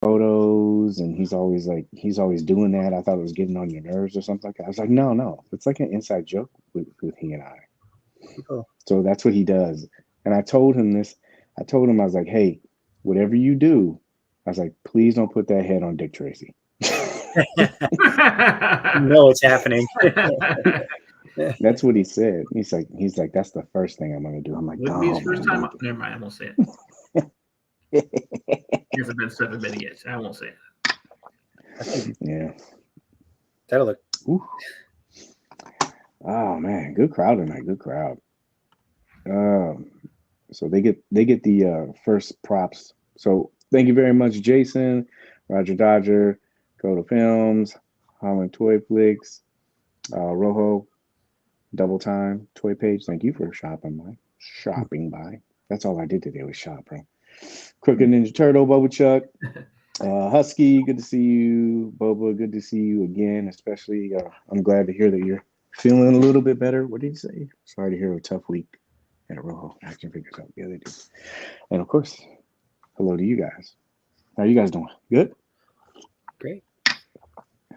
photos, and he's always doing that. I thought it was getting on your nerves or something like that. I was like, no, it's like an inside joke with he and I. Oh. So that's what he does. And I told him this. I told him, I was like, hey, whatever you do, I was like, please don't put that head on Dick Tracy. No, it's happening. That's what he said. He's like, that's the first thing I'm gonna do. I'm like, Wouldn't be his first time. Never mind, I won't say it. He hasn't been 7 minutes yet. So I won't say it. Yeah. That'll look. Ooh. Oh man, good crowd tonight. Good crowd. So they get the first props. So thank you very much, Jason, Roger Dodger, Go to Films, Holland Toy Flicks, Rojo, Double Time, Toy Paige. Thank you for shopping by. That's all I did today was shop, bro. Crooked Ninja Turtle, Bubba Chuck, Husky, good to see you. Boba, good to see you again. Especially, I'm glad to hear that you're feeling a little bit better. What did you say? Sorry to hear a tough week at a Rojo action figures out the other day. And of course, hello to you guys. How are you guys doing? Good? Great.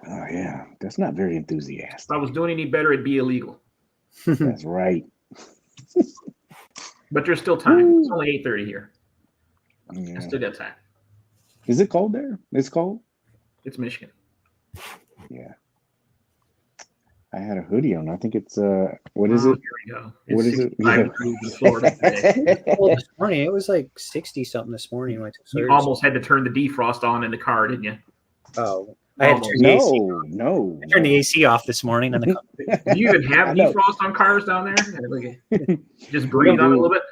Oh yeah, that's not very enthusiastic. If I was doing any better, it'd be illegal. That's right. But there's still time. Ooh. It's only 8:30 here. Yeah. I still got time. Is it cold there? It's cold? It's Michigan. Yeah. I had a hoodie on. I think it's what is it? Here we go. What is it? Yeah. In Florida today. Well, this morning it was like 60 something this morning. When I took You almost had to turn the defrost on in the car, didn't you? Oh, I had to turn the AC. No. I turned the AC off this morning. And Do you even have defrost on cars down there? Just breathe on it a little bit.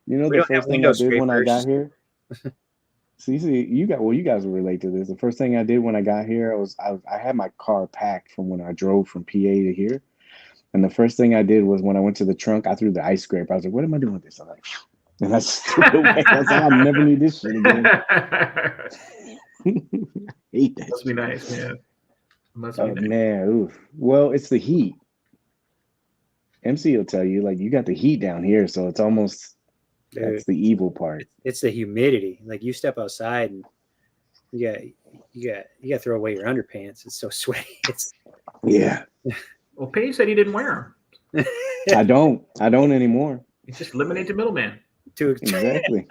You know the first thing I did when I got here. See, you guys will relate to this. The first thing I did when I got here, I had my car packed from when I drove from PA to here, and the first thing I did was when I went to the trunk, I threw the ice scraper. I was like, "What am I doing with this?" I'm like, and I threw it away. I was like, "I'll never need this shit again." Hate that. Must be nice, man. Must be nice. Man, oof. Well, it's the heat. MC will tell you, like, you got the heat down here, so it's almost. That's the evil part. It's the humidity. Like you step outside and you got to throw away your underpants. It's so sweaty. Yeah. Well, Paige said he didn't wear them. I don't anymore. You just eliminate the middleman. Exactly.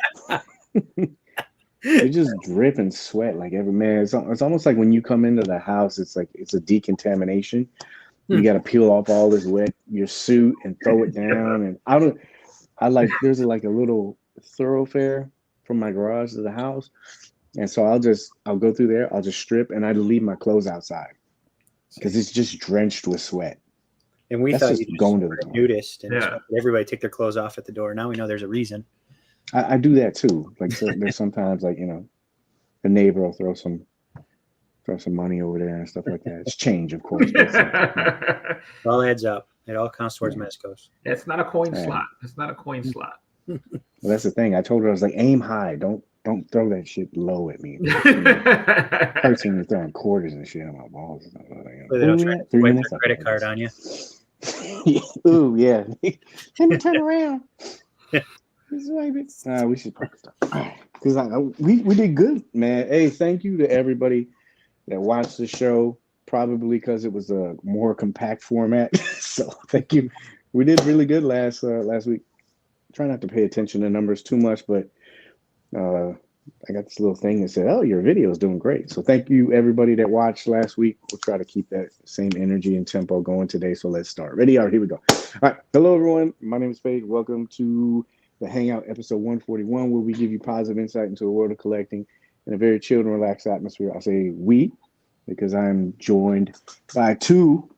They just drip and sweat like every man. It's almost like when you come into the house, it's like it's a decontamination. You got to peel off all this your suit and throw it down. And there's like a little thoroughfare from my garage to the house. And so I'll go through there. I'll just strip and I leave my clothes outside because it's just drenched with sweat. And we thought you going to the nudist and everybody take their clothes off at the door. Now we know there's a reason. I do that too. Like there's sometimes like, you know, the neighbor will throw some money over there and stuff like that. It's change, of course. It all adds up. It all counts towards Mezco's. It's not a coin slot. It's not a coin slot. Well, that's the thing. I told her, I was like, aim high. Don't throw that shit low at me. Hurts when you're throwing quarters and shit on my balls. But they don't try to swipe their credit card on you. Ooh, yeah. Let me turn around. We should probably stop. Because we did good, man. Hey, thank you to everybody that watched the show. Probably because it was a more compact format. So thank you. We did really good last week. Try not to pay attention to numbers too much, but I got this little thing that said, "Oh, your video is doing great." So thank you everybody that watched last week. We'll try to keep that same energy and tempo going today. So let's start. Ready? All right, here we go. All right. Hello, everyone. My name is Paige. Welcome to the Hangout episode 141, where we give you positive insight into the world of collecting in a very chilled and relaxed atmosphere. I'll say we, because I'm joined by two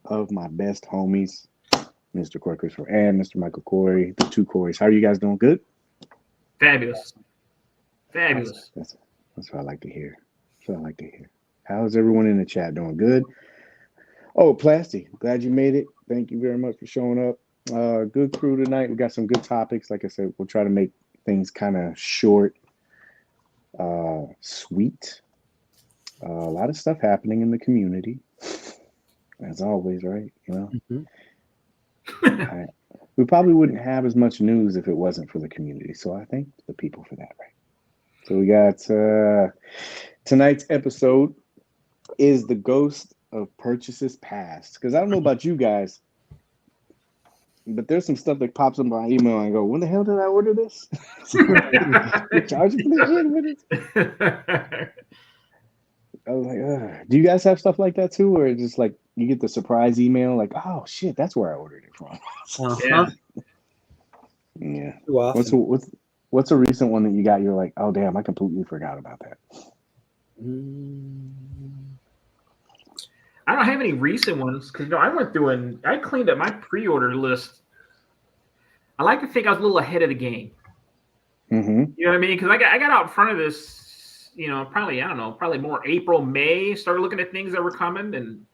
of my best homies, Mr. Cory Christopher and Mr. Michael Cory, the two Corys. How are you guys doing? Good? Fabulous. Fabulous. That's what I like to hear. That's what I like to hear. How's everyone in the chat doing? Good? Oh, Plasty, glad you made it. Thank you very much for showing up. Good crew tonight. We got some good topics. Like I said, we'll try to make things kind of short, sweet. A lot of stuff happening in the community, as always, right? You know, we probably wouldn't have as much news if it wasn't for the community. So I thank the people for that, right? So we got tonight's episode is the ghost of purchases past. Because I don't know about you guys, but there's some stuff that pops up by email and I go, when the hell did I order this? You're charging for this shit with it? I was like, ugh. Do you guys have stuff like that too? Or just like you get the surprise email like, oh shit, that's where I ordered it from. Yeah. Yeah. Too often. What's a recent one that you got? You're like, oh damn, I completely forgot about that. I don't have any recent ones because I went through and I cleaned up my pre-order list. I like to think I was a little ahead of the game. Mm-hmm. You know what I mean? Because I got out in front of this, probably more April, May. Started looking at things that were coming and,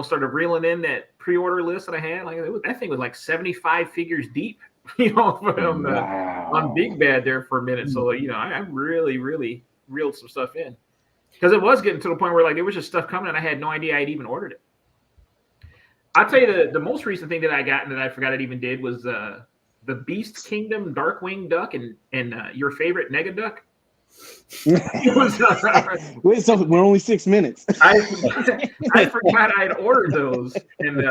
started reeling in that pre-order list that I had. Like that thing was like 75 figures deep, on Big Bad there for a minute. So, I really, really reeled some stuff in. Because it was getting to the point where like there was just stuff coming and I had no idea I'd even ordered it. I'll tell you the most recent thing that I got and that I forgot it even did was the Beast Kingdom Darkwing Duck and your favorite Nega Duck. It was, wait, so we're only 6 minutes. I forgot I'd ordered those and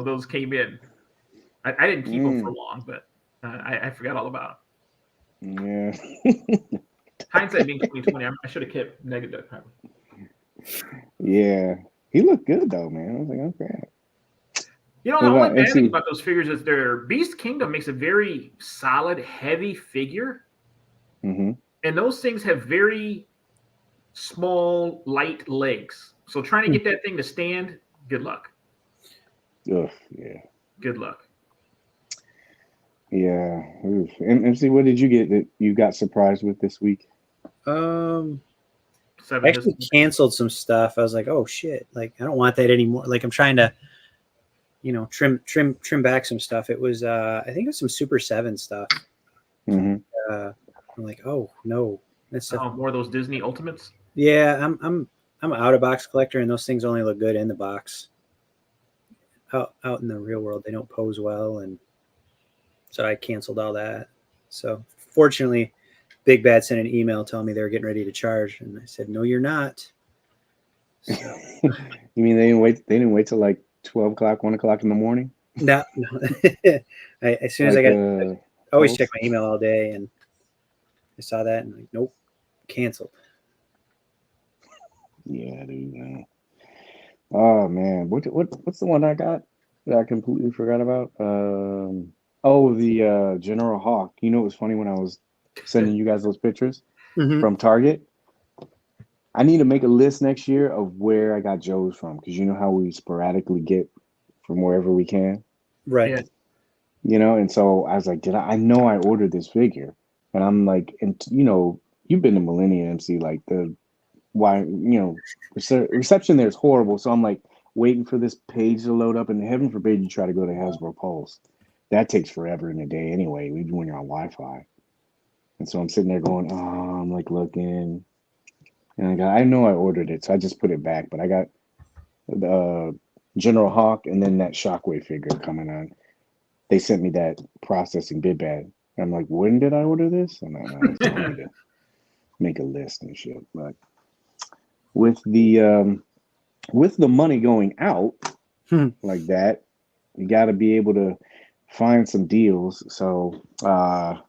those came in. I didn't keep them for long, but I forgot all about them. Yeah. Hindsight being 2020, I should have kept Nega Duck probably. Yeah, he looked good though, man. I was like, okay. The only bad thing about those figures is their Beast Kingdom makes a very solid, heavy figure, and those things have very small, light legs. So trying to get that thing to stand, good luck. Ugh, yeah. Good luck. Yeah. Oof. And MC, what did you get that you got surprised with this week? I actually canceled some stuff. I was like, oh shit, like I don't want that anymore. Like I'm trying to, trim back some stuff. It was I think it was some Super 7 stuff. I'm like, oh no, that's more of those Disney Ultimates. Yeah, I'm an out of box collector, and those things only look good in the box. Out in the real world, they don't pose well, and so I canceled all that. So fortunately, Big Bad sent an email telling me they were getting ready to charge, and I said, "No, you're not." So, you mean they didn't wait till like 12 o'clock, 1 o'clock in the morning? No. As soon as I always check my email all day, and I saw that, and like, nope, canceled. Yeah, dude. Oh man, what's the one I got that I completely forgot about? The General Hawk. It was funny when I was sending you guys those pictures from Target. I need to make a list next year of where I got Joe's from, because you know how we sporadically get from wherever we can, right? Yeah. And so I was like, I know I ordered this figure, and I'm like, and you've been to Millennium MC, like reception there is horrible. So I'm like waiting for this page to load up, and heaven forbid you try to go to Hasbro Pulse. That takes forever in a day anyway, even when you're on Wi-Fi. And so I'm sitting there going, oh, I'm like looking, and I know I ordered it, so I just put it back. But I got the General Hawk and then that Shockwave figure coming on. They sent me that processing Big Bad. I'm like, when did I order this? And I need to make a list and shit. But with the money going out like that, you got to be able to find some deals. So for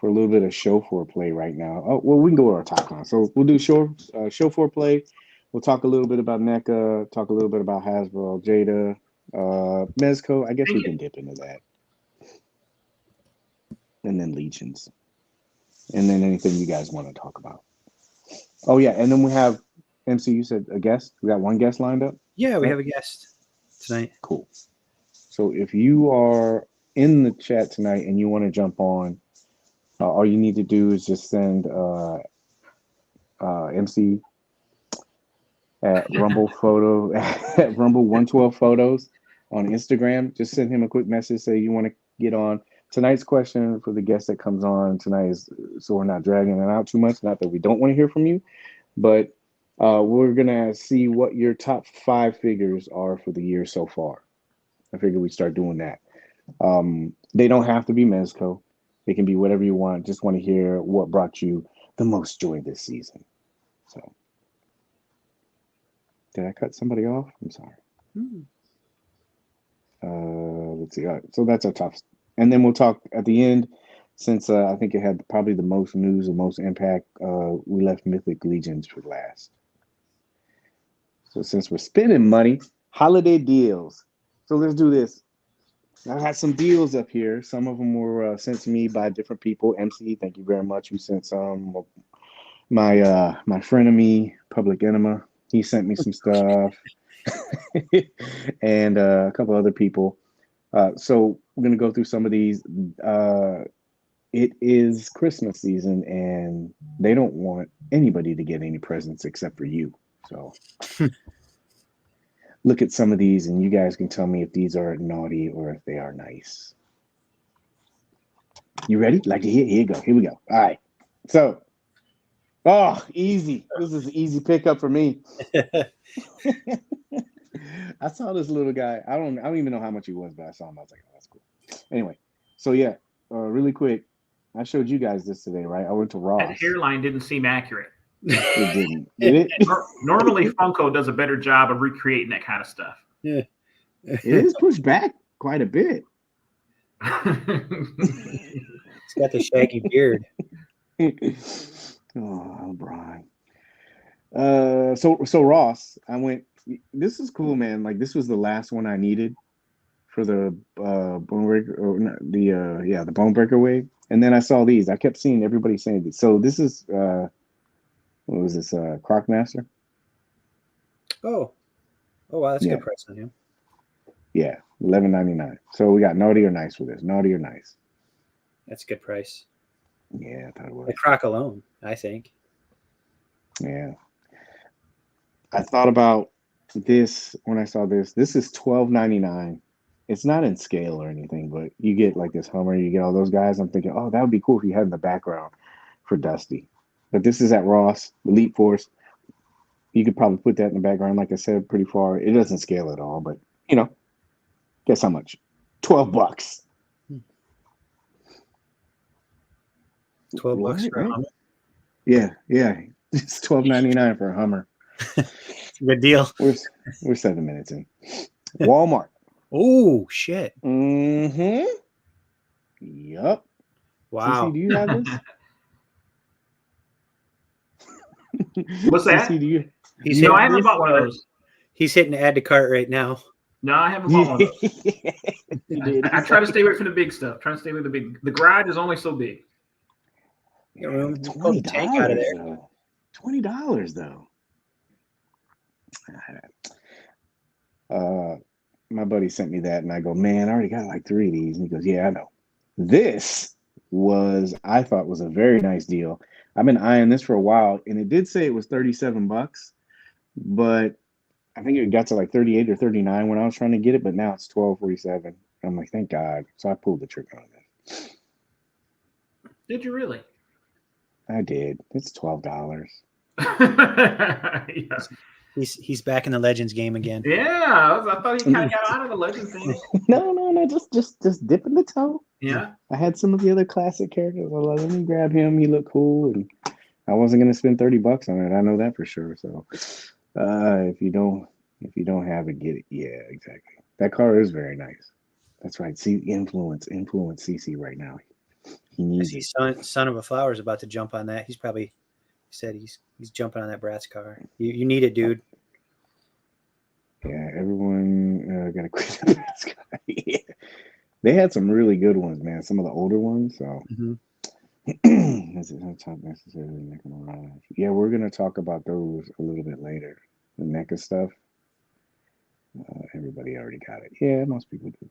a little bit of show foreplay right now. We can go to our TopCons. So we'll do show foreplay. We'll talk a little bit about NECA, talk a little bit about Hasbro, Jada, Mezco. I guess we can dip into that. And then Legions. And then anything you guys want to talk about. Oh, yeah. And then we have, MC, you said a guest? We got one guest lined up? Yeah, we have a guest tonight. Cool. So if you are in the chat tonight and you want to jump on, all you need to do is just send MC at Rumble Photo at Rumble 112 Photos on Instagram. Just send him a quick message, say you want to get on. Tonight's question for the guest that comes on tonight is, so we're not dragging it out too much, not that we don't want to hear from you, but we're gonna see what your top 5 figures are for the year so far. I figure we start doing that. They don't have to be Mezco. They can be whatever you want. Just want to hear what brought you the most joy this season. So, did I cut somebody off? I'm sorry. Let's see. All right, so that's our top, and then we'll talk at the end. Since I think it had probably the most news, the most impact, we left Mythic Legions for last. So since we're spending money, holiday deals. So let's do this. I had some deals up here. Some of them were sent to me by different people. MC, thank you very much. You sent some. My frenemy, Public Enema, he sent me some stuff. And a couple other people. So we're going to go through some of these. It is Christmas season, and they don't want anybody to get any presents except for you. So look at some of these, and you guys can tell me if these are naughty or if they are nice. You ready? Like to hear? Here you go. Here we go. All right. So, easy. This is an easy pickup for me. I saw this little guy. I don't even know how much he was, but I saw him. I was like, oh, that's cool. Anyway, so yeah, really quick. I showed you guys this today, right? I went to Ross. That hairline didn't seem accurate. It didn't. Did it? Normally, Funko does a better job of recreating that kind of stuff. Yeah. It is pushed back quite a bit. It's got the shaggy beard. Oh, Brian. So Ross, I went. This is cool, man. Like this was the last one I needed for the bone breaker, or not, the bone breaker wave. And then I saw these. I kept seeing everybody saying this. So this is what was this? Croc Master. Oh, wow, that's a Yeah. good price on him. Yeah, $11.99. So we got naughty or nice for this. Naughty or nice. That's a good price. Yeah, I thought it was. The Croc alone, I think. Yeah. I thought about this when I saw this. This is $12.99. It's not in scale or anything, but you get like this Hummer, you get all those guys. I'm thinking, oh, that would be cool if you had in the background for Dusty. But this is at Ross, Elite Force. You could probably put that in the background, like I said, pretty far. It doesn't scale at all, but you know, guess how much? $12. $12 for a Hummer. Yeah. It's $12.99 for a Hummer. Good deal. We're 7 minutes in. Walmart. Oh shit! Mm-hmm. Yup. Wow. CC, do you have this? What's that? CC, No, I haven't bought one of those. He's hitting add to cart right now. No, I haven't bought one of those. You did. I try to stay away from the big stuff. Trying to stay away from the big. The garage is only so big. You know, pull the tank out of there. $20 though. My buddy sent me that, and I go, man, I already got like 3 of these. And he goes, yeah, I know. This I thought was a very nice deal. I've been eyeing this for a while, and it did say it was $37, but I think it got to like 38 or 39 when I was trying to get it, but now it's $12.47. I'm like, thank God. So I pulled the trigger on this. Did you really? I did. It's $12. Yeah. He's back in the Legends game again. Yeah, I thought he kind of got out of the legend thing. No, just dipping the toe. Yeah. I had some of the other classic characters. I was like, let me grab him. He looked cool, and I wasn't gonna spend $30 on it. I know that for sure. So, if you don't have it, get it. Yeah, exactly. That car is very nice. That's right. See, influence CC right now. He needs it. Son of a Flower is about to jump on that. He's probably said he's jumping on that Bratz car. You need it, dude. Yeah, everyone got to quit the Bratz car. Yeah. They had some really good ones, man. Some of the older ones. So, this is not top necessarily. Yeah, we're gonna talk about those a little bit later. The NECA stuff. Everybody already got it. Yeah, most people do.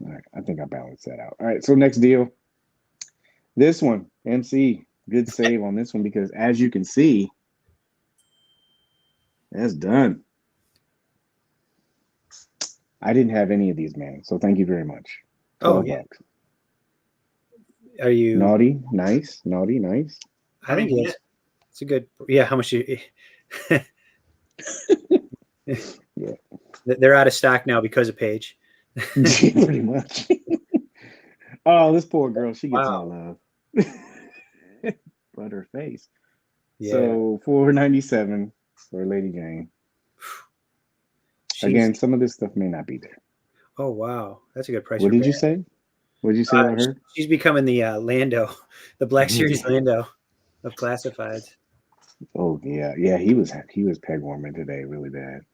All right, I think I balanced that out. All right, so next deal. This one, MC, good save on this one because as you can see, that's done. I didn't have any of these, man. So thank you very much. $12. Are you naughty? Nice. Naughty, nice. I think it's a good. Yeah, how much you? Yeah, they're out of stock now because of Paige. pretty much. Oh, this poor girl. She gets all love. but her face. Yeah. So $4.97 for Lady Jane. Again, some of this stuff may not be there. Oh wow, that's a good price. What did you say? What did you say about her? She's becoming the Lando, the Black Series Lando of classifieds. Oh yeah. He was peg warming today, really bad.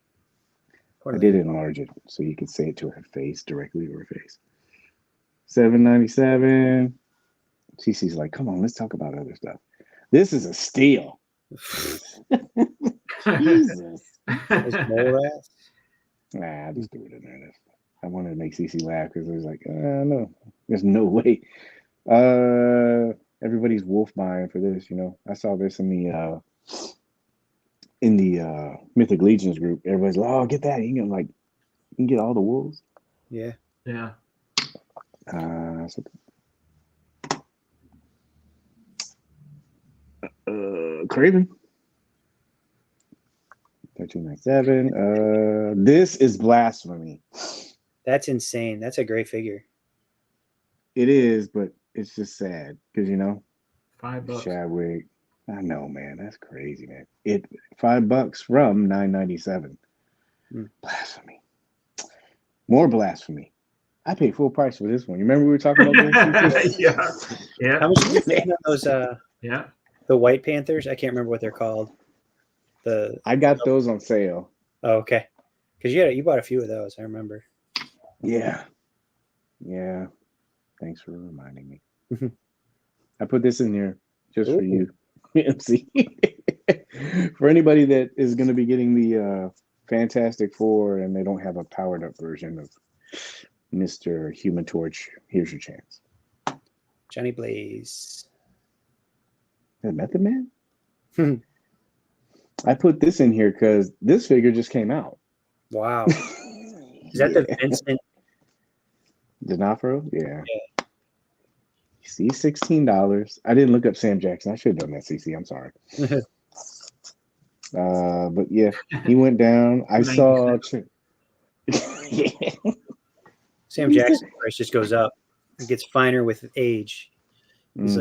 I did enlarge it so you could say it to her face, directly to her face. $7.97. CC's like, come on, let's talk about other stuff. This is a steal. Jesus. Nah, I just threw it in there. I wanted to make CC laugh because it was like, no, there's no way. Everybody's wolf buying for this, you know. I saw this in the Mythic Legions group. Everybody's like, oh, get that. You can get all the wolves. Yeah. Yeah. Craven. 13.97. This is blasphemy. That's insane. That's a great figure. It is, but it's just sad because $5. Chadwick. I know, man. That's crazy, man. $5 from $9.97. Blasphemy. More blasphemy. I paid full price for this one. You remember we were talking about this? Yeah. How much did you pay on those? The White Panthers. I can't remember what they're called. I got those on sale. Oh, okay. Because you bought a few of those. I remember. Yeah. Thanks for reminding me. I put this in here just for you, MC. For anybody that is going to be getting the Fantastic Four and they don't have a powered up version of Mr. Human Torch, here's your chance. Johnny Blaze. Is that Method Man? I put this in here because this figure just came out. Wow. Is that the Vincent D'Onofrio? Yeah. You see, $16. I didn't look up Sam Jackson. I should have done that, CC. I'm sorry. But yeah, he went down. I saw. Sam Jackson price just goes up. It gets finer with age. He's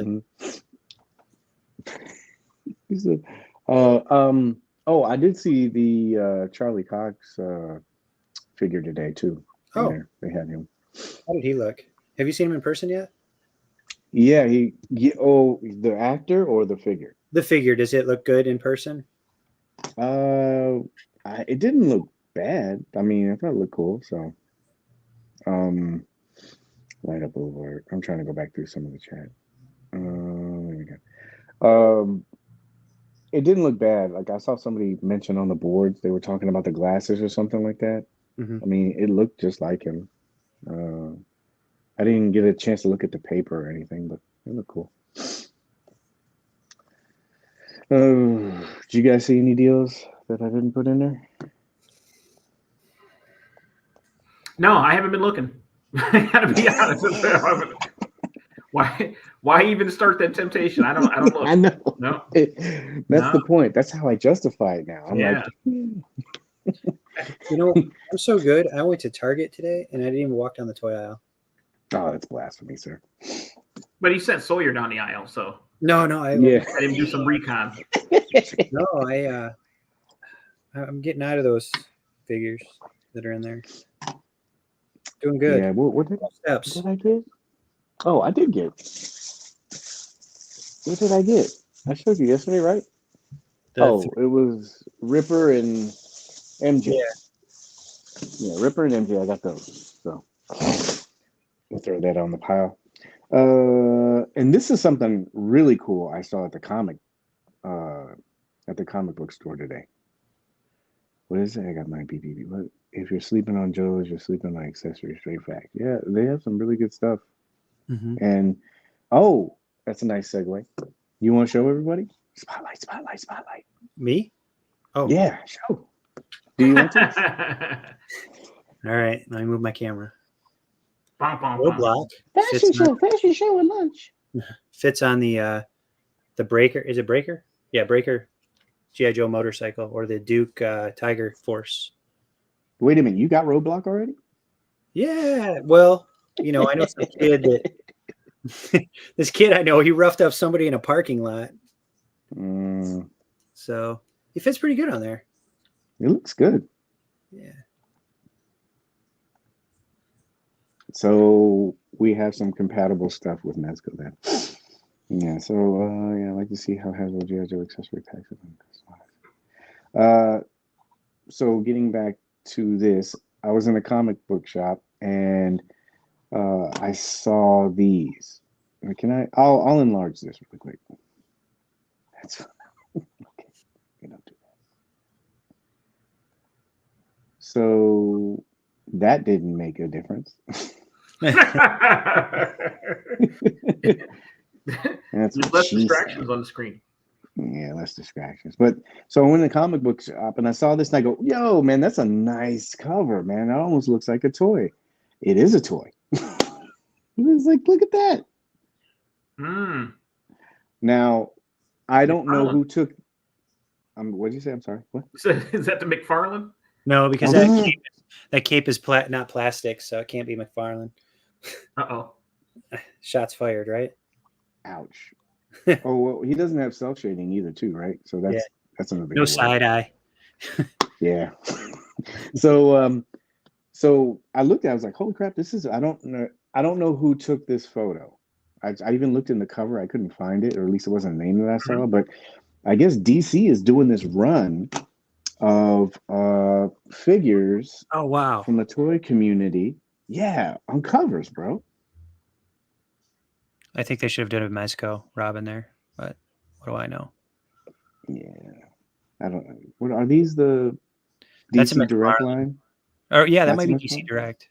I did see the Charlie Cox figure today too. Oh, they had him. How did he look? Have you seen him in person yet? Yeah, the actor or the figure? The figure. Does it look good in person? It didn't look bad. I mean, I thought it looked cool. So, Light Up Boulevard. I'm trying to go back through some of the chat. There we go. It didn't look bad. Like I saw somebody mention on the boards, they were talking about the glasses or something like that. Mm-hmm. I mean, it looked just like him. I didn't get a chance to look at the paper or anything, but it looked cool. Did you guys see any deals that I didn't put in there? No, I haven't been looking. I gotta be honest. Why even start that temptation? I don't look. I know. No. That's the point. That's how I justify it now. I'm like, I'm so good. I went to Target today and I didn't even walk down the toy aisle. Oh, that's blasphemy, sir. But he sent Sawyer down the aisle, so no, I had him do some recon. No, I'm getting out of those figures that are in there. Doing good. Yeah, what did I get? Oh, I did get. What did I get? I showed you yesterday, right? It was Ripper and MJ. Yeah, Ripper and MJ. I got those. So we'll throw that on the pile. And this is something really cool I saw at the comic book store today. What is it? I got my BBB. What? If you're sleeping on Joe's, you're sleeping on accessories. Straight fact. Yeah, they have some really good stuff. Mm-hmm. And that's a nice segue. You want to show everybody? Spotlight. Me? Oh yeah, show. Do you want to? All right, let me move my camera. Roadblock. Fashion show at lunch. Fits on the Breaker. Is it Breaker? Yeah, Breaker. G.I. Joe motorcycle or the Duke Tiger Force. Wait a minute, you got Roadblock already? Yeah. Well, I know some kid that this kid I know, he roughed up somebody in a parking lot So he fits pretty good on there. It looks good. Yeah. So we have some compatible stuff with Mezco then. Yeah, so yeah, I'd like to see how HasbroMezco do accessory packs. So getting back to this, I was in a comic book shop and I saw these. I'll enlarge this really quick. That's okay. You don't do that. So that didn't make a difference. There's less distractions on the screen. Yeah, less distractions. But so I went in the comic book shop and I saw this and I go, yo, man, that's a nice cover, man. It almost looks like a toy. It is a toy. It was like, look at that. Now, I don't know who took. What did you say? I'm sorry. What? Is that the McFarlane? No, because that cape is not plastic, so it can't be McFarlane. Uh-oh. Shots fired, right? Ouch. Oh, well, he doesn't have self shading either, too, right? So that's another big no side eye. Yeah. So I looked at it, I was like, holy crap, this is I don't know who took this photo. I even looked in the cover, I couldn't find it, or at least it wasn't a name that I saw, but I guess DC is doing this run of figures from the toy community. Yeah, on covers, bro. I think they should have done a Mezco Robin there, but what do I know? Yeah. I don't know. What are these, the That's DC Direct line? Or yeah, that might be DC Direct.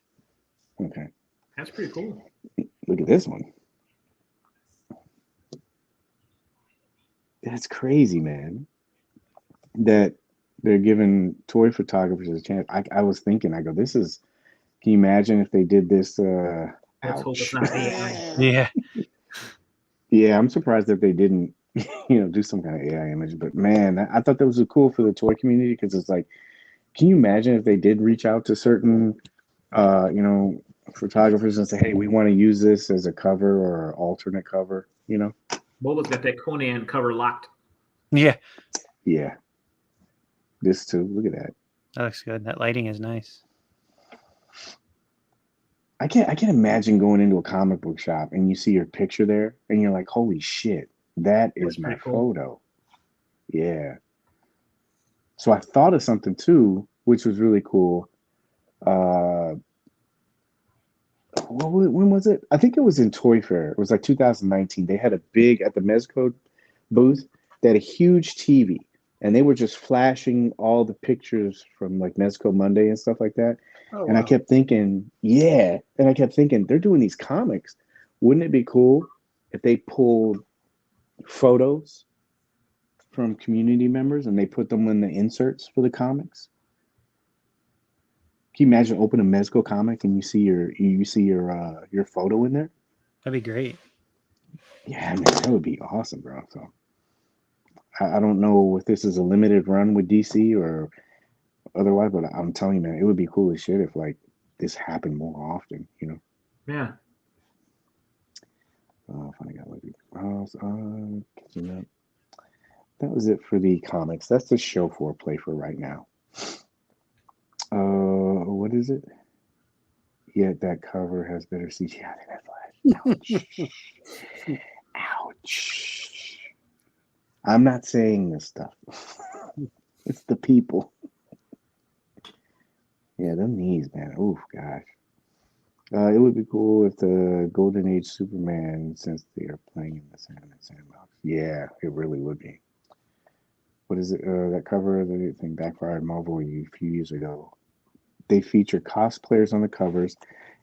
Okay. That's pretty cool. Look at this one. That's crazy, man. That they're giving toy photographers a chance. I was thinking, I go, can you imagine if they did this? Let's hope it's not AI. Yeah. Yeah, I'm surprised that they didn't, do some kind of AI image. But man, I thought that was cool for the toy community because it's like, can you imagine if they did reach out to certain, photographers and say, hey, we want to use this as a cover or an alternate cover, Boba's got that Conan cover locked. Yeah. Yeah. This too. Look at that. That looks good. That lighting is nice. I can't imagine going into a comic book shop and you see your picture there and you're like, holy shit, that is my photo. Yeah. So I thought of something too, which was really cool. When was it? I think it was in Toy Fair. It was like 2019. They had at the Mezco booth, they had a huge TV and they were just flashing all the pictures from like Mezco Monday and stuff like that. Oh, and wow. I kept thinking, they're doing these comics. Wouldn't it be cool if they pulled photos from community members and they put them in the inserts for the comics? Can you imagine opening a Mezco comic and you see your photo in there? That'd be great. Yeah, man, that would be awesome, bro. So I don't know if this is a limited run with DC or otherwise, but I'm telling you, man, it would be cool as shit if like this happened more often, Yeah. Finally got catching up. That was it for the comics. That's the show foreplay for right now. What is it? Yet that cover has better CGI than that flash. Ouch. Ouch. I'm not saying this stuff. It's the people. Yeah, them knees, man. Oof, gosh. It would be cool if the Golden Age Superman, since they are playing in the sandbox. Yeah, it really would be. What is it? That cover of the thing backfired Marvel a few years ago. They feature cosplayers on the covers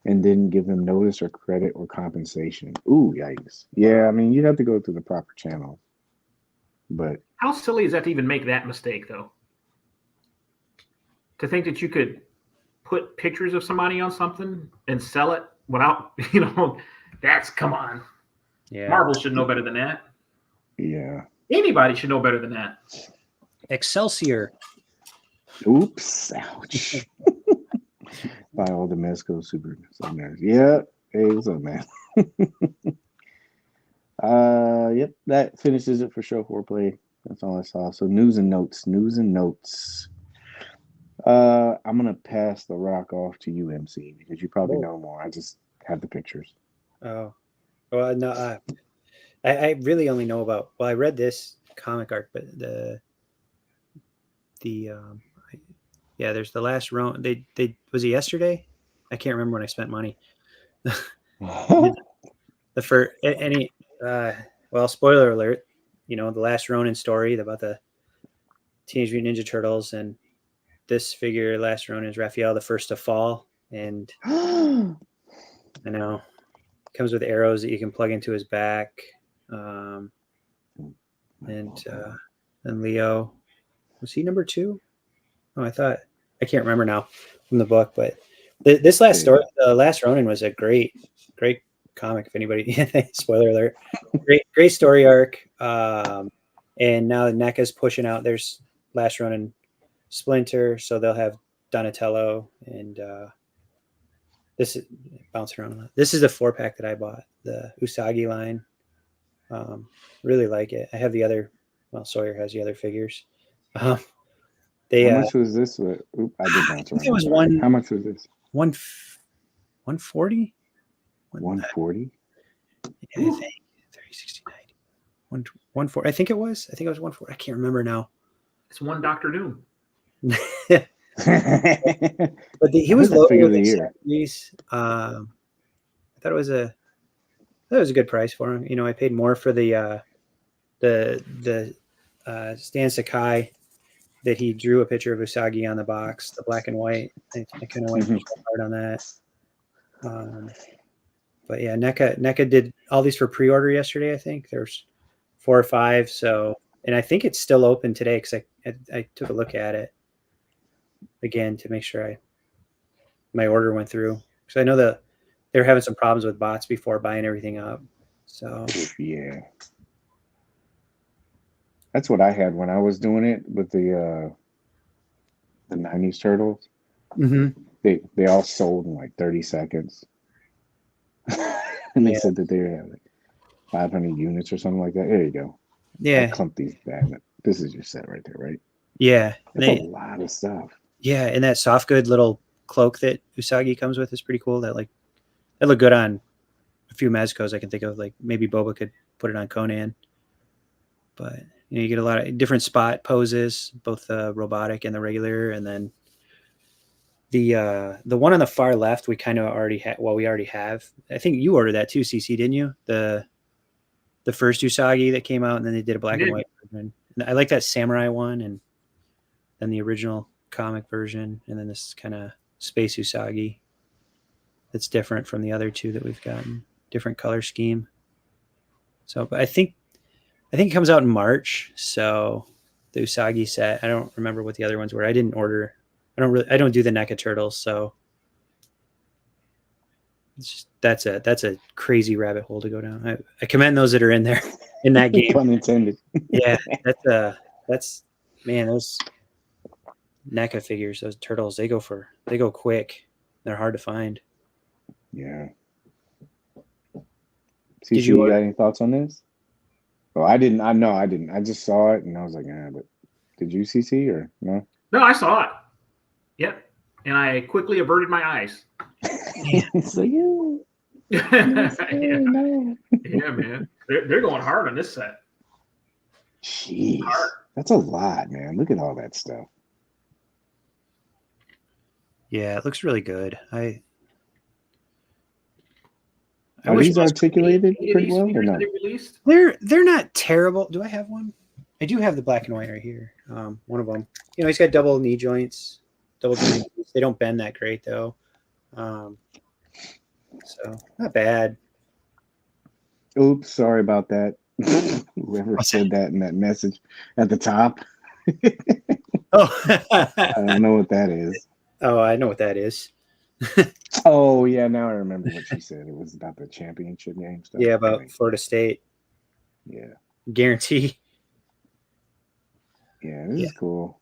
and didn't give them notice or credit or compensation. Ooh, yikes. Yeah, I mean, you'd have to go through the proper channel. But how silly is that to even make that mistake, though? To think that you could put pictures of somebody on something and sell it without, come on. Yeah. Marvel should know better than that. Yeah. Anybody should know better than that. Excelsior. Oops. Ouch. By all the Mezco super nerds. Yeah. Hey, what's up, man? Yep, that finishes it for show foreplay. That's all I saw. So news and notes. I'm gonna pass the rock off to you, MC, because you probably know more. I just have the pictures. Oh, well, no, I really only know about. Well, I read this comic arc, but yeah, there's the last Ronin. They was it yesterday? I can't remember when I spent money. The first any well, spoiler alert. You know, the last Ronin story about the Teenage Mutant Ninja Turtles, and this figure, last Ronin, is Raphael, the first to fall, and I know comes with arrows that you can plug into his back, and Leo, was he number 2? Oh, I can't remember now from the book, but this last story, the last Ronin, was a great comic. If anybody, spoiler alert, great story arc. And now NECA's pushing out. There's last Ronin Splinter, so they'll have Donatello, and this is bounce around a lot. This is the 4-pack that I bought, the Usagi line. Really like it. I have the other. Well, Sawyer has the other figures. How much was this? I did bounce around. It was one. How much was this? 140. 140. Yeah, I think 30, 60, 90. 140. I think it was 140. I can't remember now. It's one Doctor Doom. But he was low for the year. I thought it was a good price for him. You know, I paid more for the Stan Sakai that he drew a picture of Usagi on the box, the black and white. I kind of went hard on that. But yeah, NECA did all these for pre-order yesterday. I think there's 4 or 5. So, and I think it's still open today because I took a look at it again to make sure my order went through. Because I know that they were having some problems with bots before buying everything up. So yeah, that's what I had when I was doing it with the 90s Turtles. Mm-hmm. They all sold in like 30 seconds. And they said that they had like 500 units or something like that. There you go. Yeah. I'll clump these back. This is your set right there, right? Yeah. That's a lot of stuff. Yeah, and that soft good little cloak that Usagi comes with is pretty cool. That look good on a few Mezcos I can think of. Like maybe Boba could put it on Conan. But you get a lot of different spot poses, both the robotic and the regular, and then the one on the far left we kind of already had. Well, we already have. I think you ordered that too, CC, didn't you? The first Usagi that came out, and then they did a black and white version. And I like that samurai one, and then the original comic version, and then this kind of space Usagi that's different from the other 2 that we've gotten. Different color scheme. So, but I think it comes out in March. So the Usagi set, I don't remember what the other ones were. I didn't order. I don't do the NECA Turtles, so it's just, that's a crazy rabbit hole to go down. I commend those that are in there in that game. Pun intended. Yeah, that's man, those NECA figures, those turtles, they go quick. They're hard to find. Yeah. CC, you got any thoughts on this? Oh, I didn't. I didn't. I just saw it and I was like, but did you, CC, or no? No, I saw it. Yep. And I quickly averted my eyes. So yeah. Yeah, man. They're going hard on this set. Jeez. That's a lot, man. Look at all that stuff. Yeah, it looks really good. Are these articulated pretty well or no? They're not terrible. Do I have one? I do have the black and white right here. One of them. You know, he's got double knee joints. They don't bend that great though. So not bad. Oops, sorry about that. Whoever said that in that message at the top. Oh, I don't know what that is. Oh, I know what that is. Oh yeah, now I remember what she said. It was about the championship game stuff. Yeah, about Florida State. Yeah. Guarantee. Yeah, this is cool.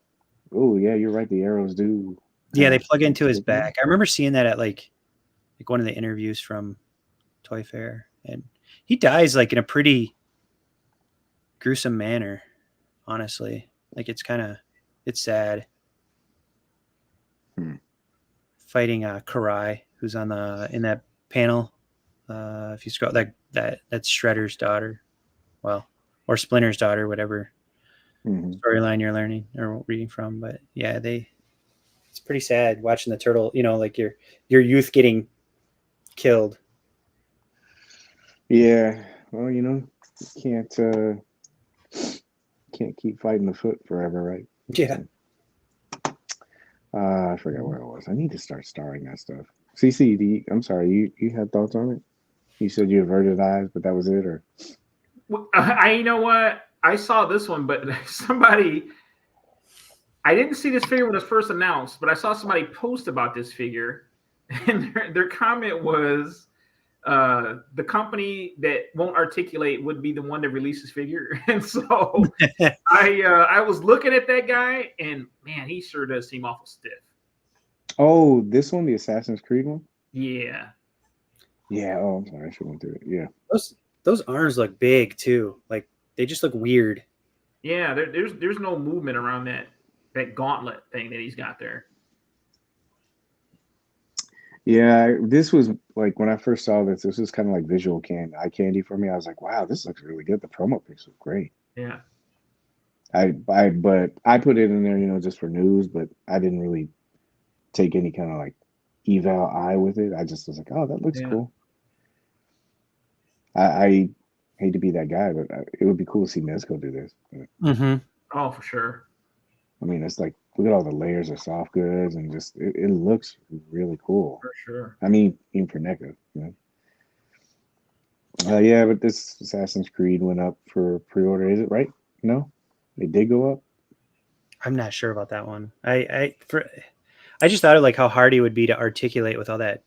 Oh yeah, you're right. The arrows do. Yeah, they plug into his back. I remember seeing that at like one of the interviews from Toy Fair, and he dies like in a pretty gruesome manner, honestly. Like it's sad. Fighting Cory, who's in that panel. If you scroll, that's Shredder's daughter, well, or Splinter's daughter, whatever storyline you're learning or reading from. But yeah, it's pretty sad watching the turtle. You know, like your youth getting killed. Yeah, well, you know, you can't keep fighting the foot forever, right? Yeah. I forgot where I was. I need to start starring that stuff. CC, I'm sorry, you had thoughts on it? You said you averted eyes, but that was it, or? You know what? I saw this one, but somebody, I didn't see this figure when it was first announced, but I saw somebody post about this figure, and their comment was, the company that won't articulate would be the one that releases figure. And so I was looking at that guy, and man, he sure does seem awful stiff. Oh, this one, the Assassin's Creed one? Yeah. Yeah. Oh, I'm sorry. I should went through it. Yeah. Those arms look big too. Like they just look weird. Yeah. There's no movement around that gauntlet thing that he's got there. Yeah, this was like when I first saw this was kind of like visual eye candy for me. I was like, wow, this looks really good. The promo pics look great. Yeah. But I put it in there, you know, just for news, but I didn't really take any kind of like eval eye with it. I just was like, oh, that looks cool. I hate to be that guy, but it would be cool to see Mezco do this. Oh, for sure. I mean, it's like, look at all the layers of soft goods, and just it looks really cool. For sure. I mean, even for NECA, you know. Yeah, but this Assassin's Creed went up for pre-order. Is it right? No, it did go up. I'm not sure about that one. I just thought of like how hard he would be to articulate with all that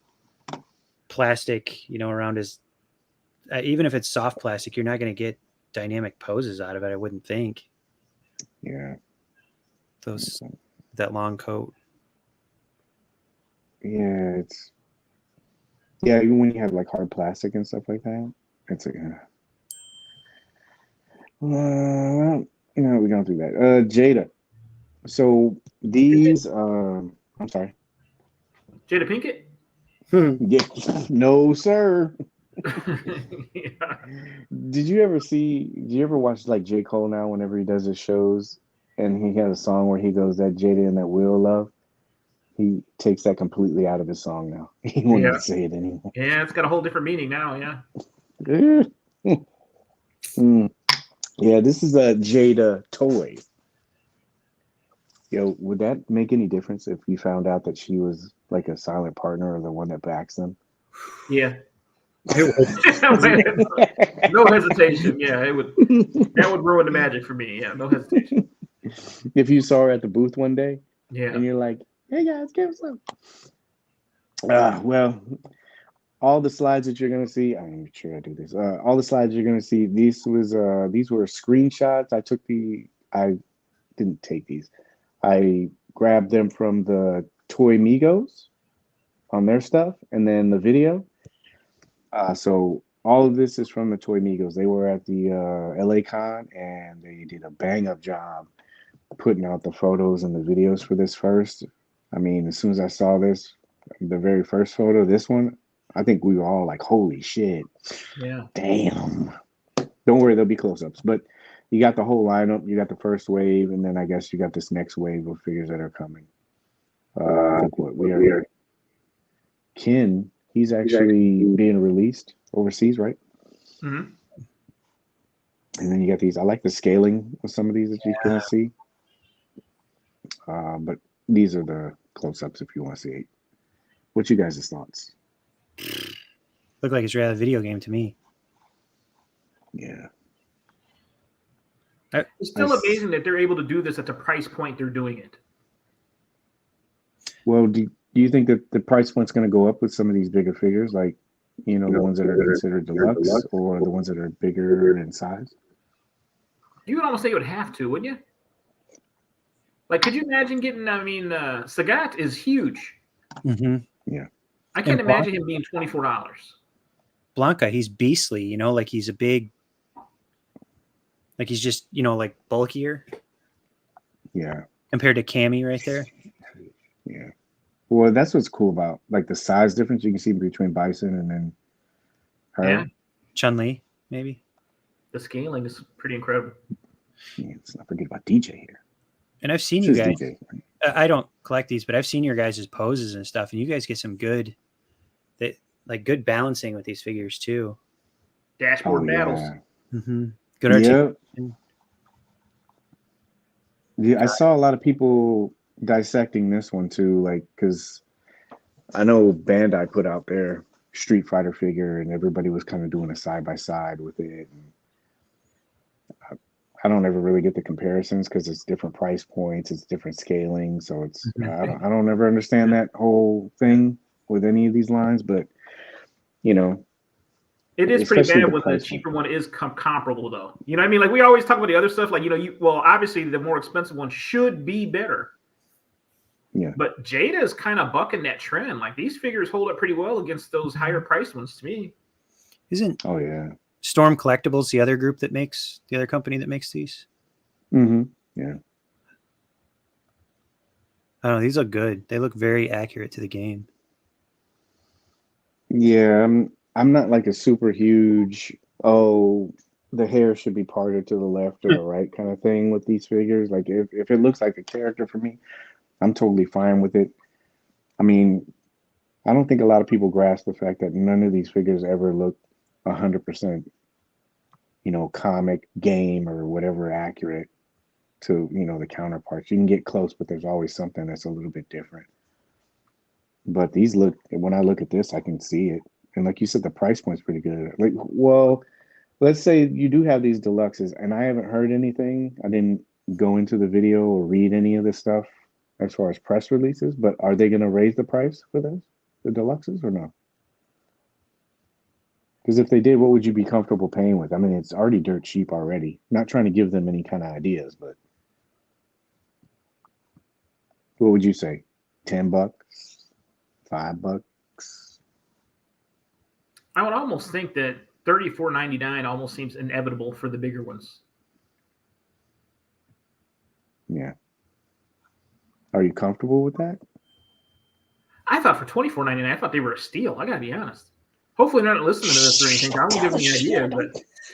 plastic, you know, around his. Even if it's soft plastic, you're not going to get dynamic poses out of it. I wouldn't think. Yeah. That long coat. Yeah, even when you have like hard plastic and stuff like that, it's like, well, you know, we don't do that. Jada. So these, I'm sorry. Jada Pinkett? Yeah, no, sir. Yeah. Did you ever watch like J. Cole now whenever he does his shows and he has a song where he goes, that Jada and that Will Love? He takes that completely out of his song now. He won't even say it anymore. Yeah, it's got a whole different meaning now, yeah. Yeah, this is a Jada toy. Yo, would that make any difference if you found out that she was like a silent partner or the one that backs them? Yeah. No hesitation. Yeah, that would ruin the magic for me. Yeah, no hesitation. If you saw her at the booth one day, and you're like, "Hey guys, give us some." Well, all the slides that you're gonna see, I'm sure I do this. All the slides you're gonna see, these were screenshots. I didn't take these. I grabbed them from the Toy Migos on their stuff, and then the video. So all of this is from the Toy Migos. They were at the LA Con, and they did a bang up job putting out the photos and the videos for this first. I mean, as soon as I saw this, the very first photo, this one, I think we were all like, holy shit. Yeah. Damn. Don't worry, there'll be close-ups. But you got the whole lineup. You got the first wave, and then I guess you got this next wave of figures that are coming. I think we are. Ken, he's actually being released overseas, right? Mm-hmm. And then you got these. I like the scaling of some of these that you're going to see. But these are the close-ups if you want to see it. What's you guys' thoughts? Look like it's rather a video game to me. Yeah. It's still amazing that they're able to do this at the price point they're doing it. Well, do you think that the price point's going to go up with some of these bigger figures, like, you know, the ones that are considered deluxe or the ones that are bigger in size? You would almost say you would have to, wouldn't you? Like, could you imagine getting, Sagat is huge. Mm-hmm. Yeah. I can't imagine him being $24. Blanca, he's beastly, you know, like he's a big, like he's just, you know, like bulkier. Yeah. Compared to Cammy right there. Yeah. Well, that's what's cool about like the size difference you can see between Bison and then her. Yeah. Chun-Li, maybe. The scaling is pretty incredible. Yeah, let's not forget about DJ here. And I've seen you guys. I don't collect these, but I've seen your guys' poses and stuff, and you guys get some good, good balancing with these figures too. Dashboard battles. Yeah. Mm-hmm. Good articulation. Yeah, I saw a lot of people dissecting this one too, like because I know Bandai put out their Street Fighter figure, and everybody was kind of doing a side by side with it. And I don't ever really get the comparisons because it's different price points, it's different scaling, so it's I don't ever understand that whole thing with any of these lines, but you know. It is pretty bad when the cheaper one is comparable, though. You know what I mean? Like, we always talk about the other stuff. Like, you know, well, obviously, the more expensive one should be better. Yeah. But Jada is kind of bucking that trend. Like, these figures hold up pretty well against those higher priced ones to me. Isn't Storm Collectibles the other group that makes, the other company that makes these? Mm-hmm. Yeah. I don't know. These look good. They look very accurate to the game. Yeah, I'm not like a super huge, the hair should be parted to the left or the right kind of thing with these figures. Like if it looks like a character for me, I'm totally fine with it. I mean, I don't think a lot of people grasp the fact that none of these figures ever look 100%, you know, comic, game, or whatever accurate to, you know, the counterparts. You can get close, but there's always something that's a little bit different. But these look, when I look at this, I can see it. And like you said, the price point's pretty good. Like, well, let's say you do have these deluxes, and I haven't heard anything. I didn't go into the video or read any of this stuff as far as press releases, but are they going to raise the price for those, the deluxes, or no? Because if they did, what would you be comfortable paying with? I mean, it's already dirt cheap already. Not trying to give them any kind of ideas, but what would you say? $10? $5? I would almost think that $34.99 almost seems inevitable for the bigger ones. Yeah. Are you comfortable with that? I thought for $24.99, I thought they were a steal. I gotta be honest. Hopefully, they're not listening to this or anything. I won't give them any idea, but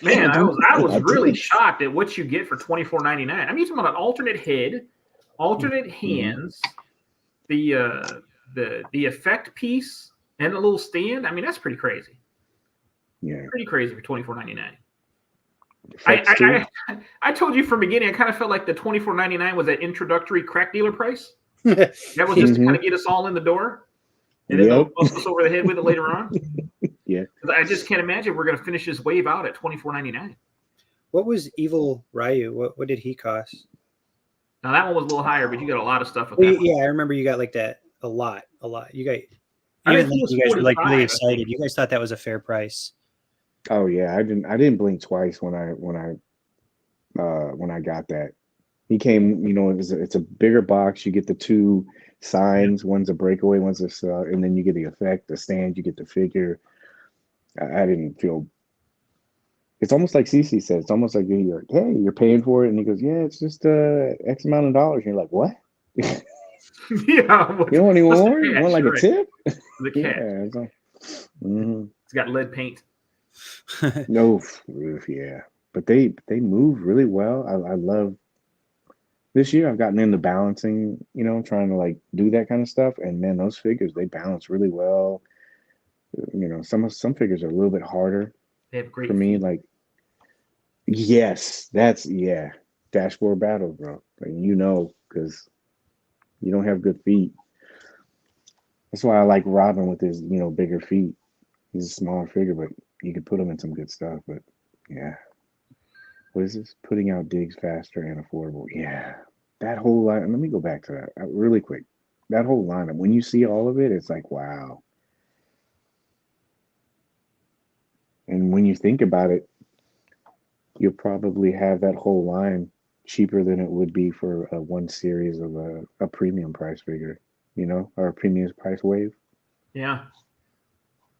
man, I was really shocked at what you get for $24.99. I mean, you're talking about an alternate head, alternate hands, the effect piece, and a little stand. I mean, that's pretty crazy. Yeah, pretty crazy for $24.99. I told you from the beginning, I kind of felt like the $24.99 was that introductory crack dealer price. That was just to kind of get us all in the door, and then they'll bust us over the head with it later on. Yeah, I just can't imagine we're going to finish this wave out at $24.99. What was Evil Ryu? What did he cost? Now that one was a little higher, but you got a lot of stuff with that. Yeah, I remember you got like that a lot. You got. I think you guys were like really excited. You guys thought that was a fair price. Oh yeah, I didn't blink twice when I got that. He came, you know, it's a bigger box. You get the two signs. One's a breakaway, one's a and then you get the effect, the stand. You get the figure. I didn't feel. It's almost like Cece said. It's almost like you're like, hey, you're paying for it, and he goes, yeah, it's just X amount of dollars. And you're like, what? Yeah. You don't want any more? You want like a tip? The cat. Yeah. It's got lead paint. No, yeah, but they move really well. I love this year. I've gotten into balancing, you know, trying to like do that kind of stuff, and man, those figures, they balance really well. You know, some figures are a little bit harder. They have great for me. feet. Like, yes, dashboard battle, bro. Like, you know, because you don't have good feet. That's why I like Robin with his, you know, bigger feet. He's a smaller figure, but you could put him in some good stuff. But yeah, what is this? Putting out digs faster and affordable. Yeah, that whole line. Let me go back to that really quick. That whole lineup. When you see all of it, it's like, wow. And when you think about it, you'll probably have that whole line cheaper than it would be for one series of a premium price figure, you know, or a premium price wave. Yeah.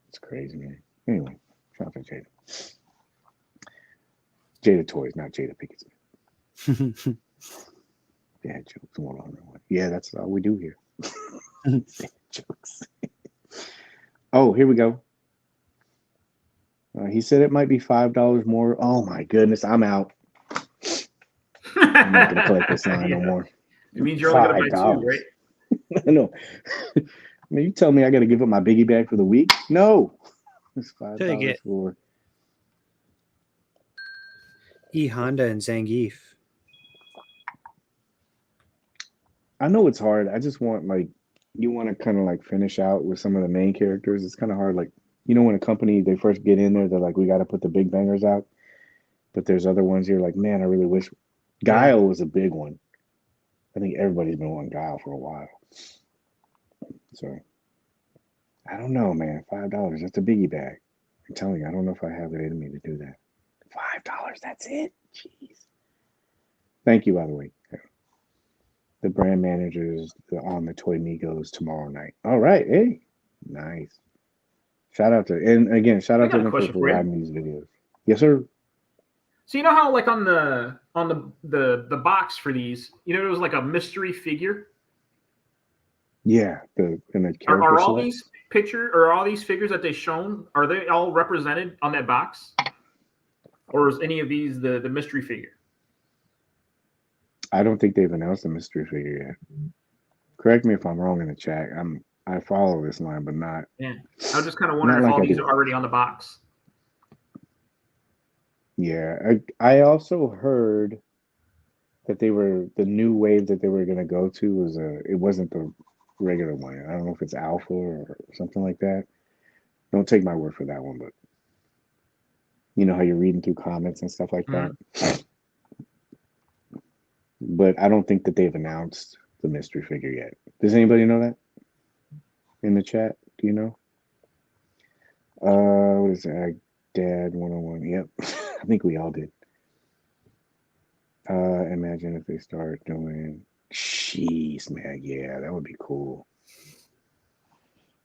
It's crazy, man. Anyway, Shout out to Jada. Jada Toys, not Jada Pickett Smith. Dad jokes, 101. Yeah, that's all we do here. Dad jokes. Oh, here we go. He said it might be $5 more. Oh my goodness, I'm out. I'm not gonna collect this line no more. It means you're only gonna buy 2, right? I know. I mean, you tell me I got to give up my biggie bag for the week? No, it's $5 for E Honda and Zangief. I know it's hard. I just want you want to kind of like finish out with some of the main characters. It's kind of hard. Like, you know, when a company, they first get in there, they're like, we got to put the big bangers out. But there's other ones you're like, man, I really wish. Guile was a big one. I think everybody's been wanting Guile for a while. So I don't know, man. $5. That's a biggie bag. I'm telling you, I don't know if I have it in me to do that. $5. That's it. Jeez. Thank you, by the way. The brand managers on the Toy Migos tomorrow night. All right. Hey, nice. Shout out to, and again, shout out to them for providing these videos. Yes, sir. So you know how like on the box for these, you know, it was like a mystery figure. Yeah. Are all these figures that they shown, are they all represented on that box? Or is any of these the mystery figure? I don't think they've announced a mystery figure yet. Correct me if I'm wrong in the chat. I follow this line, but not. Yeah, I was just kind of wondering if all these are already on the box. Yeah, I also heard that the new wave that they were going to go to was it wasn't the regular one. I don't know if it's Alpha or something like that. Don't take my word for that one, but you know how you're reading through comments and stuff like that. But I don't think that they've announced the mystery figure yet. Does anybody know that? In the chat, do you know? What is that? Dad 101. Yep. I think we all did. Imagine if they start doing Jeez, man. Yeah, that would be cool.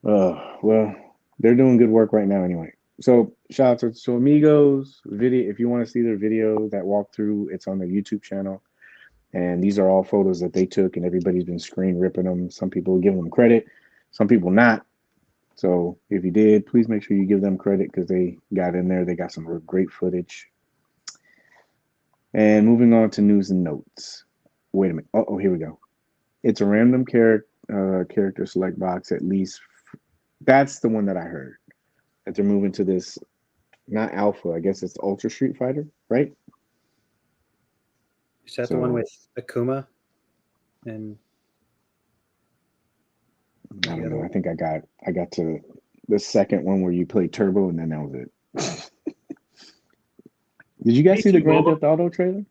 Well, they're doing good work right now anyway. So shout out to Amigos video. If you want to see their video, that walkthrough, it's on their YouTube channel. And these are all photos that they took, and everybody's been screen ripping them. Some people give them credit, some people not. So if you did, please make sure you give them credit because they got in there. They got some great footage. And moving on to news and notes. Wait a minute. Oh, here we go. It's a random character select box, at least. That's the one that I heard. That they're moving to this, not Alpha. I guess it's Ultra Street Fighter, right? Is that the one with Akuma? And I don't know. I think I got to the second one where you play Turbo, and then that was it. Did you guys see the Grand Theft Auto trailer?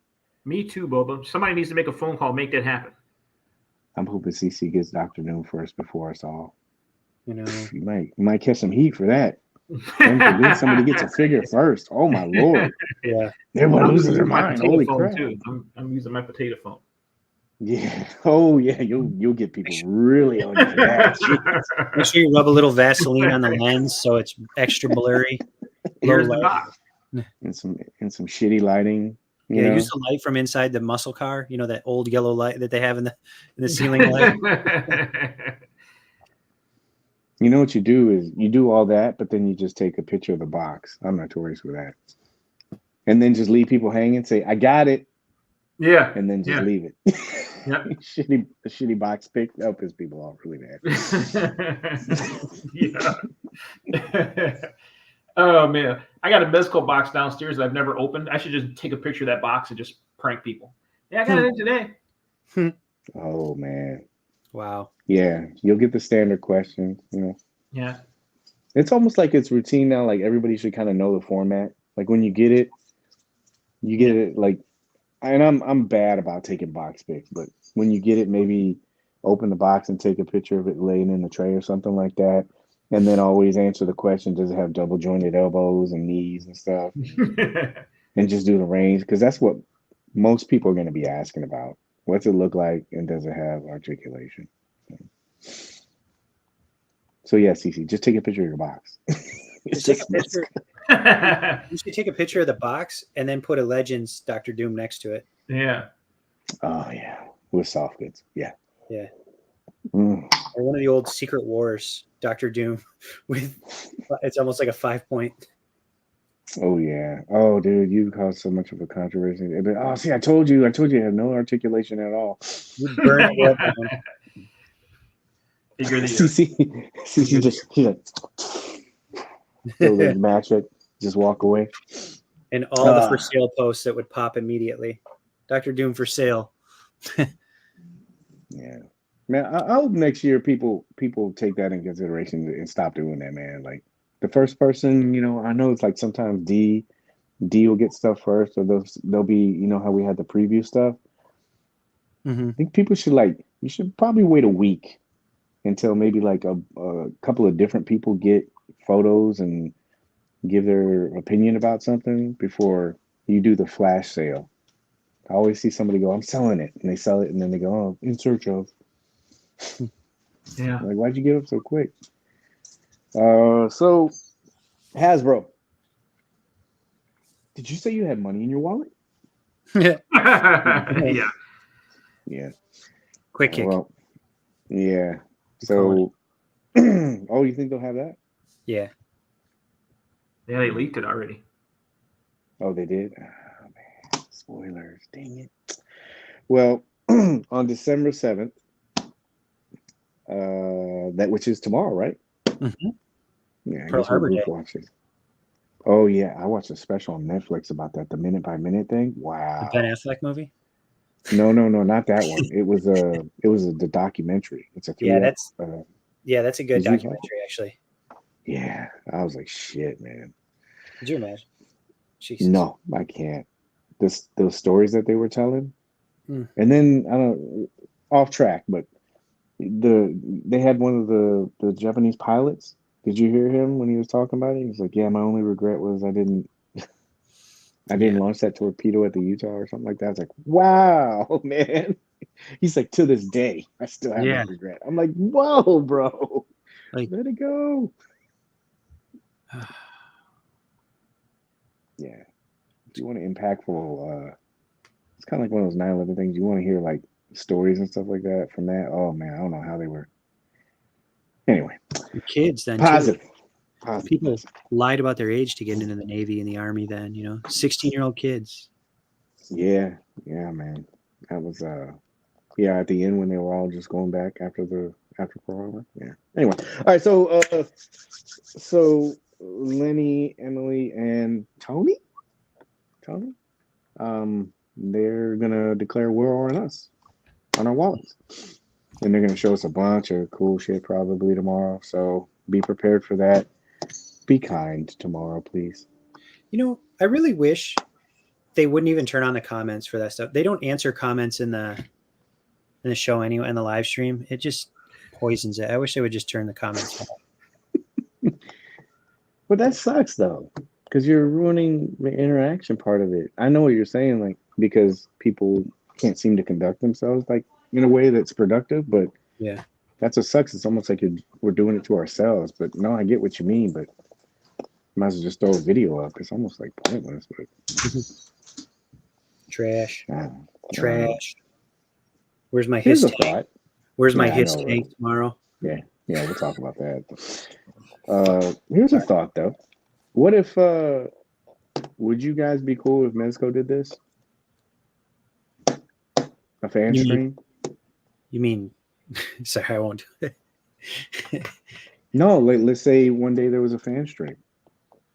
Me too, Boba. Somebody needs to make a phone call, make that happen. I'm hoping CC gets Dr. Noon first before us all. You know, you might catch some heat for that. Don't forget somebody gets a figure first. Oh my lord! Yeah, everyone loses their mind. Holy crap! Too. I'm using my potato phone. Yeah. Oh yeah. You'll get people really on you for that. Make sure you rub a little Vaseline on the lens so it's extra blurry. Here's the box. And some shitty lighting. You know? Use the light from inside the muscle car. You know, that old yellow light that they have in the ceiling light. You know what you do is you do all that, but then you just take a picture of the box. I'm notorious for that. And then just leave people hanging, say, I got it. Yeah. And then just leave it. Yep. shitty box pick. That'll piss people off really bad. Yeah. Oh man. I got a Mezco box downstairs that I've never opened. I should just take a picture of that box and just prank people. Yeah, I got it in today. Oh man. Wow. Yeah, you'll get the standard questions, you know. Yeah. It's almost like it's routine now. Like everybody should kind of know the format. Like when you get it like, and I'm bad about taking box pics, but when you get it, maybe open the box and take a picture of it laying in the tray or something like that. And then always answer the question, does it have double jointed elbows and knees and stuff? And just do the range, because that's what most people are going to be asking about. What's it look like, and does it have articulation? So yeah, Cece, just take a picture of your box. Just take a picture. You should take a picture of the box and then put a Legends Dr. Doom next to it. Yeah. Oh yeah, with soft goods. Yeah. Yeah. Mm. Or one of the old Secret Wars Dr. Doom with it's almost like a 5-point. Oh yeah. Oh dude, you caused so much of a controversy. Oh, see, I told you, you had no articulation at all. You burn it well down. Figure the See, just throw the match it, just walk away. And all the for sale posts that would pop immediately. Dr. Doom for sale. Yeah. Man, I hope next year people take that in consideration and stop doing that, man. Like the first person, I know it's like sometimes D will get stuff first, or they'll be, how we had the preview stuff. Mm-hmm. I think people should you should probably wait a week until maybe like a couple of different people get photos and give their opinion about something before you do the flash sale. I always see somebody go, I'm selling it, and they sell it, and then they go, oh, in search of. Yeah. Like, why'd you give up so quick? So Hasbro, did you say you had money in your wallet? Yeah. Yeah. Quick kick. Well, yeah. So, oh, you think they'll have that? Yeah. Yeah, they leaked it already. Oh, they did? Oh, man. Spoilers. Dang it. Well, on December 7th, that which is tomorrow, right? Mm-hmm. Yeah, I Pearl guess we'll Harbor both Day. watch it. Oh yeah, I watched a special on Netflix about that, the minute by minute thing. Wow. The Ben Affleck movie? No, not that one. It was the documentary. It's a 3 Yeah, that's a good Did you watch documentary, actually. Yeah, I was like, shit, man. Could you imagine? Jesus. No, I can't. Those stories that they were telling, Mm. and then I don't off track, but they had one of the Japanese pilots. Did you hear him when he was talking about it? He's like, yeah, my only regret was I didn't launch that torpedo at the Utah or something like that. I was like, wow, man. He's like, to this day, I still have that regret. I'm like, whoa, bro. Like, let it go. Yeah. If you want an impactful, it's kind of like one of those 9/11 things. You want to hear like stories and stuff like that from that. Oh man, I don't know how they were. Anyway, kids then positive. People lied about their age to get into the Navy and the Army then, 16-year-old kids. Yeah, man. That was at the end when they were all just going back after Pearl Harbor. Yeah. Anyway, all right. So Lenny, Emily, and Tony, they're gonna declare war on us, on our wallets, and they're gonna show us a bunch of cool shit probably tomorrow. So be prepared for that. Be kind tomorrow, please. I really wish they wouldn't even turn on the comments for that stuff. They don't answer comments in the show anyway, in the live stream. It just poisons it. I wish they would just turn the comments off. But that sucks though, because you're ruining the interaction part of it. I know what you're saying, like because people can't seem to conduct themselves like in a way that's productive. But yeah, that's what sucks. It's almost like we're doing it to ourselves. But no, I get what you mean. But might as well just throw a video up. It's almost like pointless. But trash. Trash. Where's my hiss tank? Where's my hiss tank tomorrow? Yeah, we'll talk about that. Here's a thought though. What if would you guys be cool if Mezco did this? A fan stream? You mean sorry, I won't do it. No, let's say one day there was a fan stream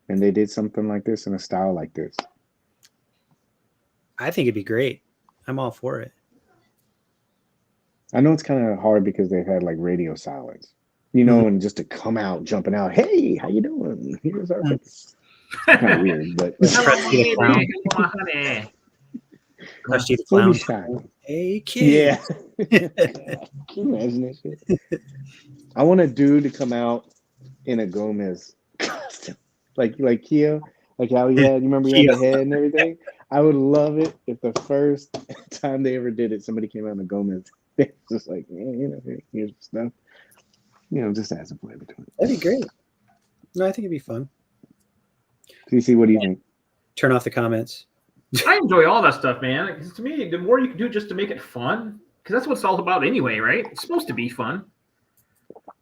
and they did something like this in a style like this. I think it'd be great. I'm all for it. I know it's kind of hard because they've had like radio silence, and just to come out, jumping out, hey, how you doing? Here's our kind of weird, but Krusty the Clown. Hey, kid. Yeah. Can you imagine that shit? I want a dude to come out in a Gomez costume, like Keo, like how he had. You remember he had the head and everything. I would love it if the first time they ever did it, somebody came out in a Gomez. It's just like, here's stuff. Just add some flavor to it. That'd be great. No, I think it'd be fun. CC, what do you think? Turn off the comments. I enjoy all that stuff, man. 'Cause to me, the more you can do just to make it fun, because that's what it's all about anyway, right? It's supposed to be fun.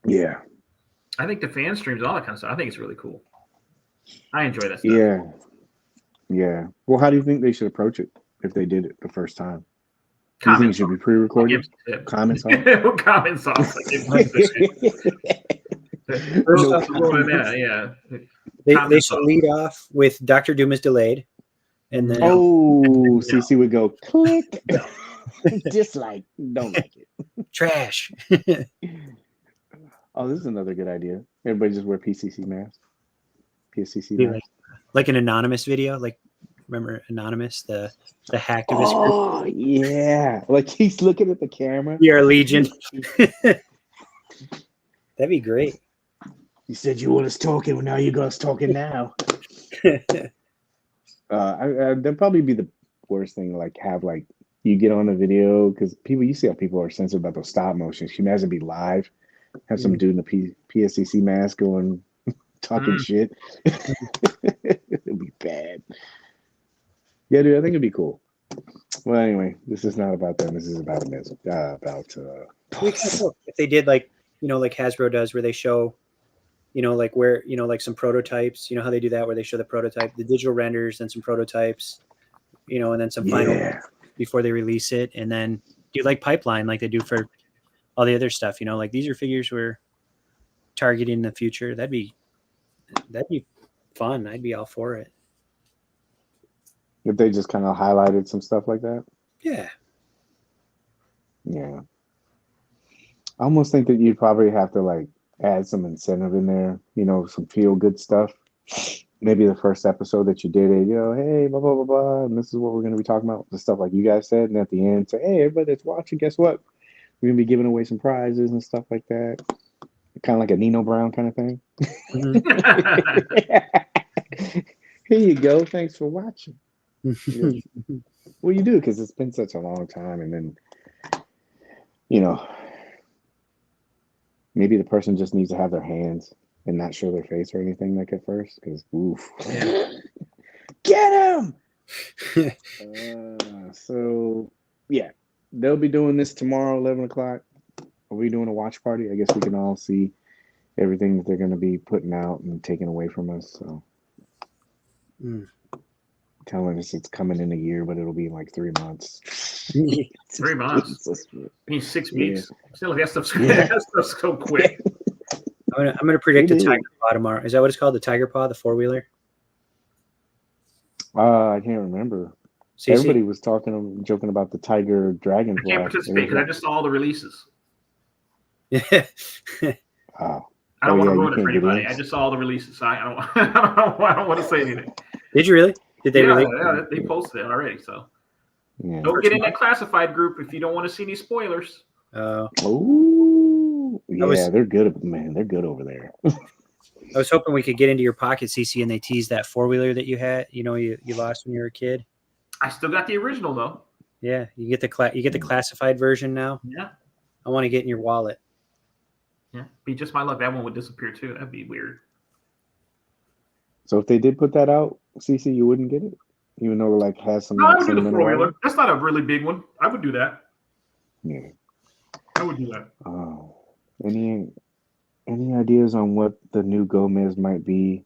Yeah. I think the fan streams, all that kind of stuff, I think it's really cool. I enjoy that stuff. Yeah. Yeah. Well, how do you think they should approach it if they did it the first time? Do you think it should be pre-recorded? Comments off? Comments off. Yeah. They should lead off with Dr. Doom is delayed. And then CC would go click. Dislike. Don't like it. Trash. Oh, this is another good idea. Everybody just wear PCC masks. PSCC Yeah, masks. like an anonymous video. Like, remember Anonymous, the hacktivist group? Oh, yeah. Like he's looking at the camera. We are Legion. That'd be great. You said you want us talking. Well, now you got us talking now. That'd probably be the worst thing. Like have like you get on a video because people, you see how people are sensitive about those stop motions. Can you imagine be live, have some dude in a PSCC mask going talking shit. It'd be bad. Yeah, dude, I think it'd be cool. Well, anyway, this is not about them. This is about if they did like like Hasbro does, where they show. Like where, like some prototypes, how they do that, where they show the prototype, the digital renders, and some prototypes, and then some final before they release it. And then do like pipeline like they do for all the other stuff, like these are figures we're targeting in the future. That'd be fun. I'd be all for it. If they just kind of highlighted some stuff like that. Yeah. Yeah. I almost think that you'd probably have to like add some incentive in there, some feel good stuff. Maybe the first episode that you did it, hey, blah, blah, blah, blah, and this is what we're going to be talking about, the stuff like you guys said. And at the end, say, hey, everybody that's watching, guess what? We're going to be giving away some prizes and stuff like that. Kind of like a Nino Brown kind of thing. Mm-hmm. Here you go. Thanks for watching. Well, you do, because it's been such a long time. And then, maybe the person just needs to have their hands and not show their face or anything like at first, because oof. Get him. So yeah, they'll be doing this tomorrow, 11 o'clock. Are we doing a watch party? I guess we can all see everything that they're going to be putting out and taking away from us. So telling us it's coming in a year, but it'll be in like 3 months. 3 months. I mean, 6 weeks. Yeah. Still, that stuff's so quick. I'm gonna predict the Tiger Paw tomorrow. Is that what it's called? The Tiger Paw, the 4-wheeler? I can't remember. Everybody was joking about the Tiger Dragonfly. I can't participate because I just saw all the releases. Yeah. I don't want to ruin it for anybody. I just saw all the releases. I don't want to say anything. Did you really? Did they release? Yeah, they posted it already. So don't get in that classified group if you don't want to see any spoilers. Oh, yeah, they're good, man. They're good over there. I was hoping we could get into your pocket, CC, and they teased that 4-wheeler that you had. You lost when you were a kid. I still got the original though. Yeah, you get the classified version now. Yeah, I want to get in your wallet. Yeah, be just my luck. That one would disappear too. That'd be weird. So if they did put that out, CC, you wouldn't get it, even though it has some. No, I would do the 4-wheeler. That's not a really big one. I would do that. Yeah, I would do that. Oh, any ideas on what the new Gomez might be?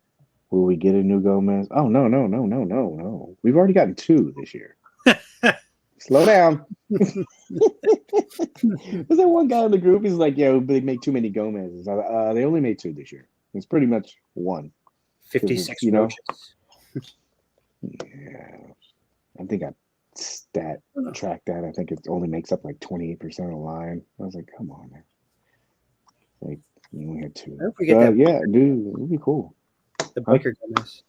Will we get a new Gomez? Oh no! We've already gotten 2 this year. Slow down. There's that one guy in the group. He's like, "Yeah, they make too many Gomez's." They only made 2 this year. It's pretty much 1. 56 roaches. Yeah, I think I tracked that. I think it only makes up like 28% of the line. I was like, come on, man. Like you only had 2. Yeah, dude, it would be cool. The biker Gomez.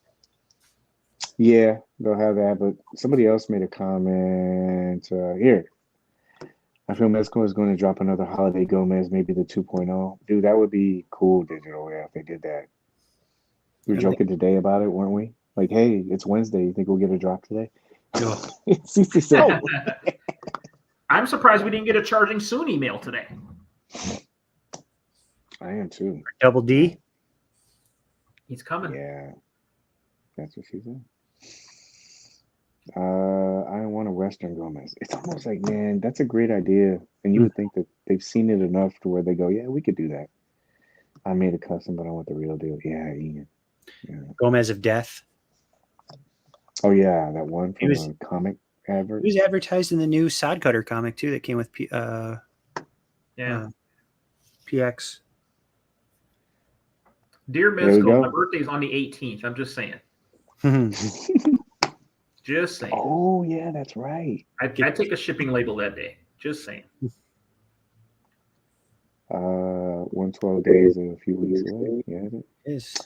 Yeah, they'll have that. But somebody else made a comment here. I feel Mezco is going to drop another holiday Gomez, maybe the 2.0. Dude, that would be cool, digital. Yeah, if they did that. We were joking today about it, weren't we? Like, hey, it's Wednesday. You think we'll get a drop today? No. I'm surprised we didn't get a charging soon email today. I am too. Double D. He's coming. Yeah. That's what she said. I want a Western Gomez. It's almost like, man, that's a great idea. And you would think that they've seen it enough to where they go, yeah, we could do that. I made a custom, but I want the real deal. Yeah, Ian. Yeah. Gomez of Death. Oh, yeah, that one from a comic advert. He was advertised in the new Sod Cutter comic, too, that came with PX. Dear Mezco, my birthday's on the 18th. I'm just saying. Just saying. Oh, yeah, that's right. I take a shipping label that day. Just saying. 112 days and a few weeks away. Yeah, it is.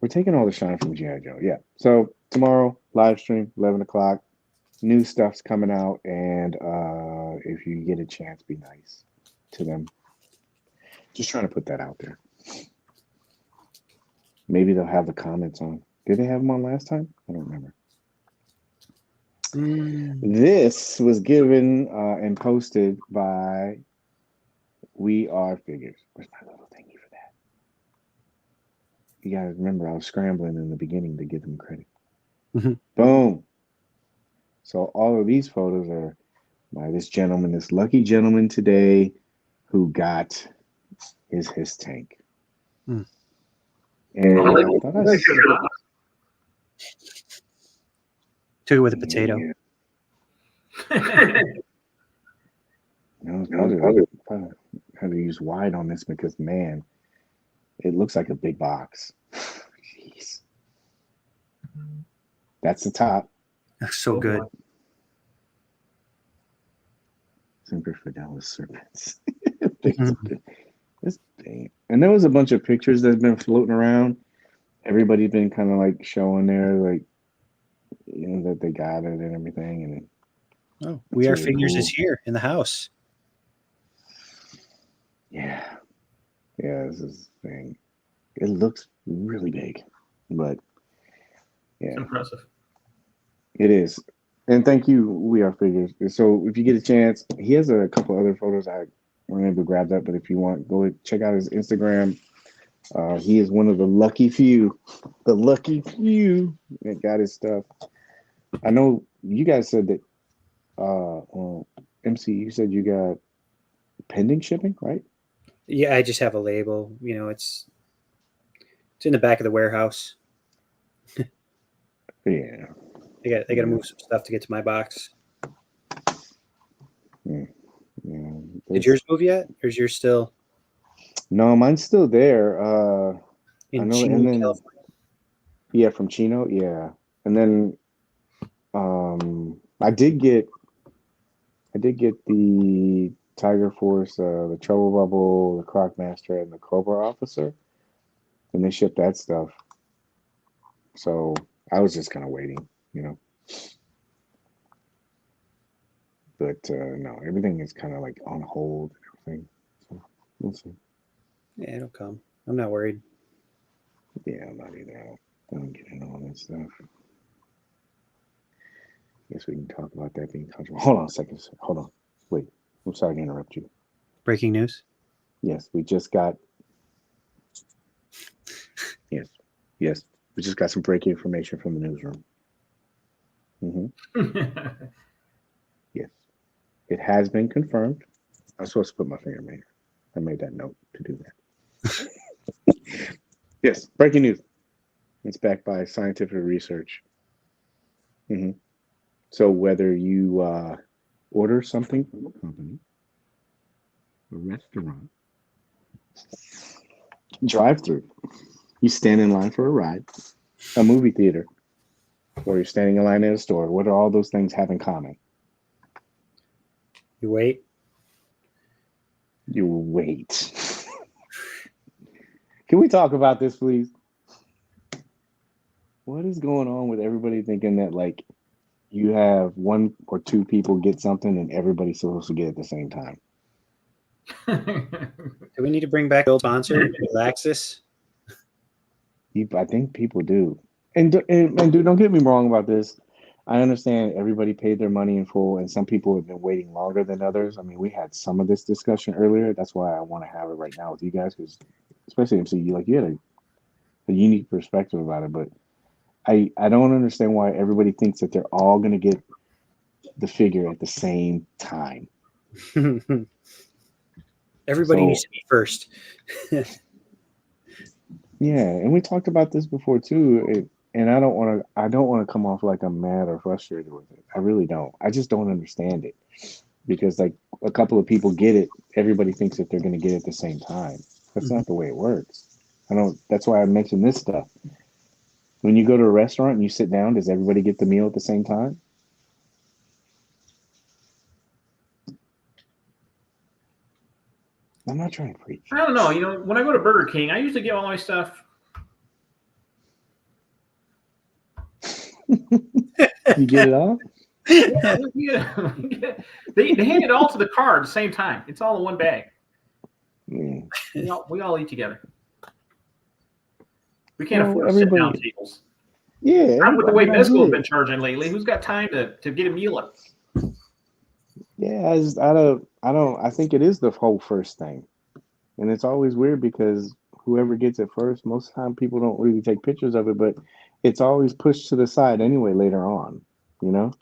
We're taking all the shine from G.I. Joe. Yeah. So tomorrow, live stream, 11 o'clock. New stuff's coming out. And if you get a chance, be nice to them. Just trying to put that out there. Maybe they'll have the comments on. Did they have them on last time? I don't remember. This was given and posted by We Are Figures. Where's my little thingy for that? You guys remember I was scrambling in the beginning to give them credit. Boom. So all of these photos are by this gentleman, this lucky gentleman today who got his tank. And I thought I took it with a potato. Yeah. I had to use wide on this because, man, it looks like a big box. Jeez. That's the top. That's so good. Semper Fidelis serpents. This thing. And there was a bunch of pictures that's been floating around. Everybody's been kind of like showing their, like, you know, that they got it and everything. And We Are Figures is here in the house. Yeah. Yeah, this is the thing. It looks really big, but yeah. It's impressive. It is. And thank you, We Are Figures. So if you get a chance, he has a couple other photos. I weren't able to grab that, but if you want, go check out his Instagram. He is one of the lucky few that got his stuff. I know you guys said that, MC, you said you got pending shipping, right? Yeah, I just have a label. You know, it's in the back of the warehouse. Yeah. They got to move some stuff to get to my box. Yeah. Did yours move yet, or is yours still? No, mine's still there. In I know, Chino, and then, California. Yeah, from Chino, yeah. And then I did get the Tiger Force, the Trouble Bubble, the Croc Master, and the Cobra Officer, and they shipped that stuff. So I was just kind of waiting, you know. But no, everything is kind of like on hold and everything. So we'll see. Yeah, it'll come. I'm not worried. Yeah, I'm not either. I don't get into all that stuff. Guess we can talk about that being controversial. Hold on a second. Hold on. Wait. I'm sorry to interrupt you. Breaking news? Yes, we just got. Yes. We just got some breaking information from the newsroom. Yes. It has been confirmed. I'm supposed to put my finger in my ear. I made that note to do that. Yes, breaking news. It's backed by scientific research. So whether you order something from a company, a restaurant, drive-through, you stand in line for a ride, a movie theater, or you're standing in line at a store, what do all those things have in common? You wait. You wait. Can we talk about this, please? What is going on with everybody thinking that, like, you have one or two people get something and everybody's supposed to get it at the same time? Do we need to bring back the old sponsor, Laxus? I think people do. And dude, don't get me wrong about this. I understand everybody paid their money in full, and some people have been waiting longer than others. I mean, we had some of this discussion earlier. That's why I want to have it right now with you guys, because especially MC, you had a unique perspective about it. But I don't understand why everybody thinks that they're all gonna get the figure at the same time. Everybody needs to be first. Yeah, and we talked about this before too. And I don't want to come off like I'm mad or frustrated with it. I really don't. I just don't understand it because like a couple of people get it, everybody thinks that they're going to get it at the same time. That's not the way it works. I don't. That's why I mentioned this stuff. When you go to a restaurant and you sit down, does everybody get the meal at the same time? I'm not trying to preach. I don't know. You know, when I go to Burger King, I usually get all my stuff. You get it all? Yeah. They hand it all to the car at the same time. It's all in one bag. Mm. We all eat together. We can't Well, afford sit-down tables. Yeah. Not with the way Mezco has been charging lately. Who's got time to get a meal up? Yeah, I think it is the whole first thing. And it's always weird because whoever gets it first, most of the time people don't really take pictures of it, but it's always pushed to the side anyway later on, you know?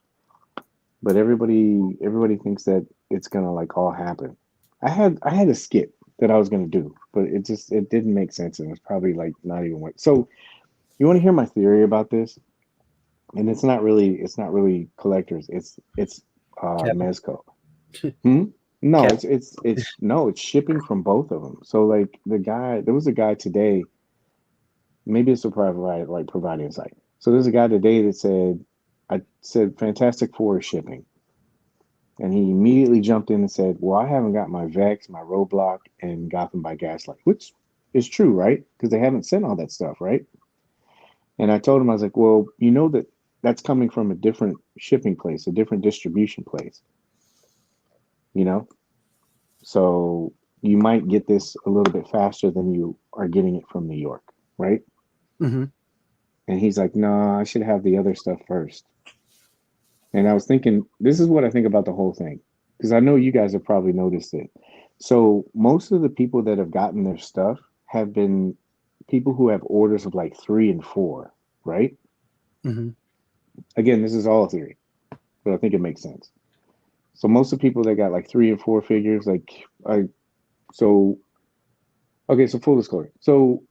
But everybody thinks that it's gonna like all happen. I had a skit that I was gonna do, but it didn't make sense and it's probably like not even work. So you want to hear my theory about this? And it's not really collectors. It's Mezco. No, Cap. it's shipping from both of them. So like there was a guy today. Maybe it's a providing insight. So there's a guy today that I said Fantastic Four is shipping, and he immediately jumped in and said, "Well, I haven't got my Vex, my Roadblock, and Gotham by Gaslight," which is true, right? Because they haven't sent all that stuff, right? And I told him, I was like, "Well, you know that's coming from a different shipping place, a different distribution place, you know." So you might get this a little bit faster than you are getting it from New York, right? Mm-hmm. And he's like, "No, I should have the other stuff first." And I was thinking, this is what I think about the whole thing, because I know you guys have probably noticed it. So most of the people that have gotten their stuff have been people who have orders of like 3 and 4, right? Mm-hmm. Again, this is all a theory, but I think it makes sense. So most of the people that got like 3 and 4 figures, so full disclosure. So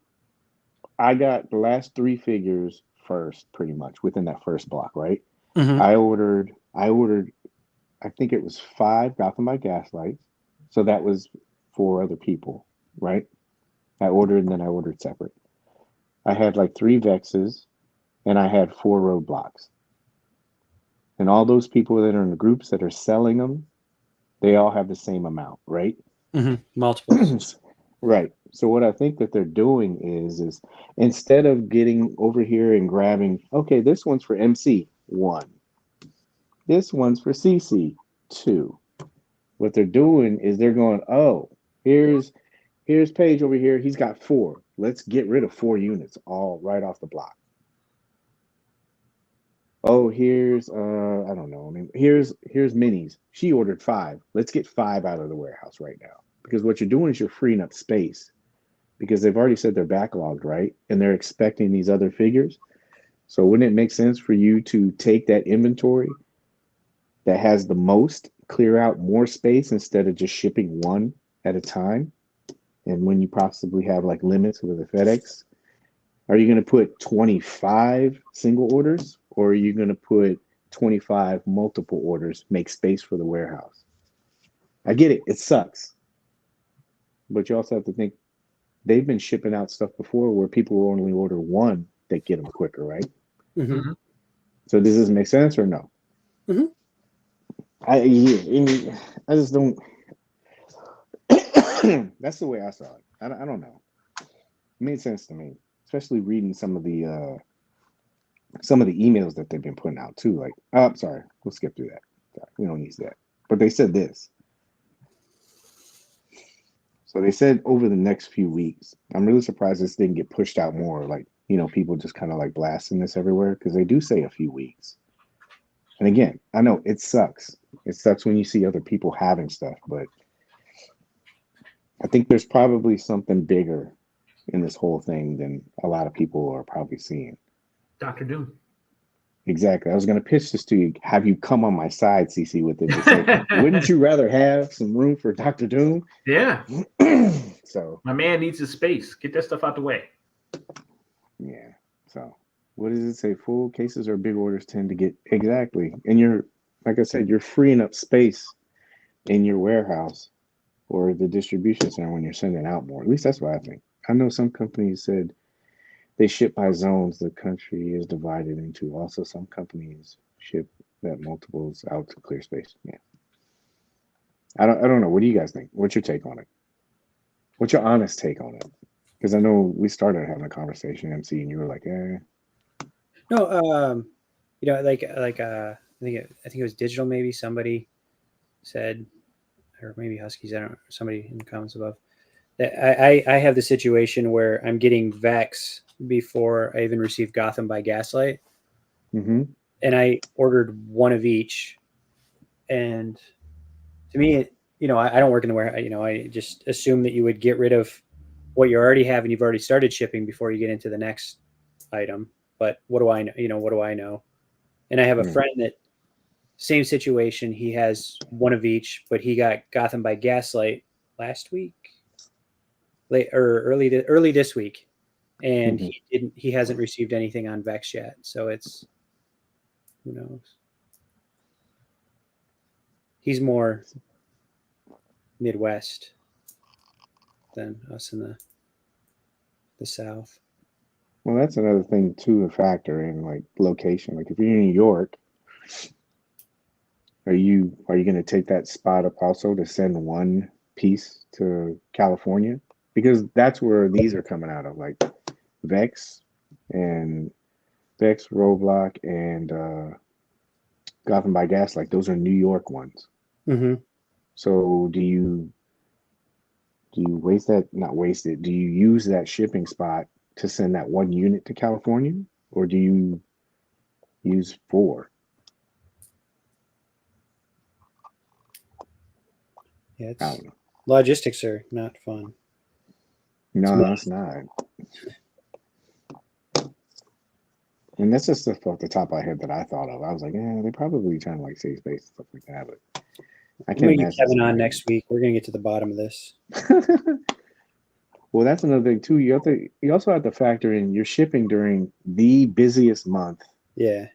I got the last 3 figures first, pretty much within that first block, right? Mm-hmm. I ordered, I think it was 5 Gotham by Gaslight. So that was 4 other people, right? I ordered and then I ordered separate. I had like 3 Vexes and I had 4 Roadblocks. And all those people that are in the groups that are selling them, they all have the same amount, right? Mm-hmm. Multiples. Right. So what I think that they're doing is instead of getting over here and grabbing, okay, this one's for MC 1, this one's for CC 2. What they're doing is they're going, oh, here's Paige over here. He's got 4. Let's get rid of 4 units all right off the block. Oh, here's I don't know. I mean, here's Minis. She ordered 5. Let's get 5 out of the warehouse right now. Because what you're doing is you're freeing up space. Because they've already said they're backlogged, right? And they're expecting these other figures. So wouldn't it make sense for you to take that inventory that has the most, clear out more space instead of just shipping 1 at a time? And when you possibly have like limits with a FedEx, are you going to put 25 single orders or are you going to put 25 multiple orders, make space for the warehouse? I get it. It sucks. But you also have to think they've been shipping out stuff before where people will only order 1 that get them quicker, right? Mm-hmm. So does this make sense or no? Mm-hmm. I just don't. That's the way I saw it. I don't know. It made sense to me, especially reading some of the emails that they've been putting out too. Like, oh, I'm sorry, we'll skip through that. Sorry, we don't use that. But they said this. So they said over the next few weeks. I'm really surprised this didn't get pushed out more. Like, people just kind of like blasting this everywhere because they do say a few weeks. And again, I know it sucks. It sucks when you see other people having stuff, but I think there's probably something bigger in this whole thing than a lot of people are probably seeing. Dr. Doom. Exactly. I was going to pitch this to you. Have you come on my side, CC, with it? To say, wouldn't you rather have some room for Dr. Doom? Yeah. So my man needs his space. Get that stuff out the way. Yeah. So what does it say? Full cases or big orders tend to get exactly. And you're, like I said, you're freeing up space in your warehouse or the distribution center when you're sending out more. At least that's what I think. I know some companies said they ship by zones. The country is divided into. Also, some companies ship that multiples out to clear space. Yeah. I don't know. What do you guys think? What's your take on it? What's your honest take on it? Because I know we started having a conversation, MC, and you were like, eh. No, you know, like I think it was digital. Maybe somebody said, or maybe Huskies. I don't know. Somebody in the comments above that I have the situation where I'm getting Vex before I even received Gotham by Gaslight, Mm-hmm. and I ordered one of each. And to me, you know, I don't work in the warehouse. You know, I just assume that you would get rid of what you already have and you've already started shipping before you get into the next item. But what do I know? You know, what do I know? And I have a friend that same situation. He has one of each, but he got Gotham by Gaslight last week, early this week, and he hasn't received anything on Vex yet. So it's, who knows? He's more Midwest than us in the South. Well, that's another thing too, a factor in like location. Like if you're in New York, are you going to take that spot up also to send one piece to California? Because that's where these are coming out of, like Vex, Roblox, and Gotham by Gaslight. Those are New York ones. Mm-hmm. So do you waste that? Not waste it. Do you use that shipping spot to send that one unit to California, or do you use 4? Yeah, I don't know. Logistics are not fun. No, it's not. And that's just stuff off the top of my head that I thought of. I was like, yeah, they're probably trying to like save space and stuff like that. But I can't imagine. Get Kevin on next week. We're gonna get to the bottom of this. Well, that's another thing too. You also have to factor in you're shipping during the busiest month. Yeah.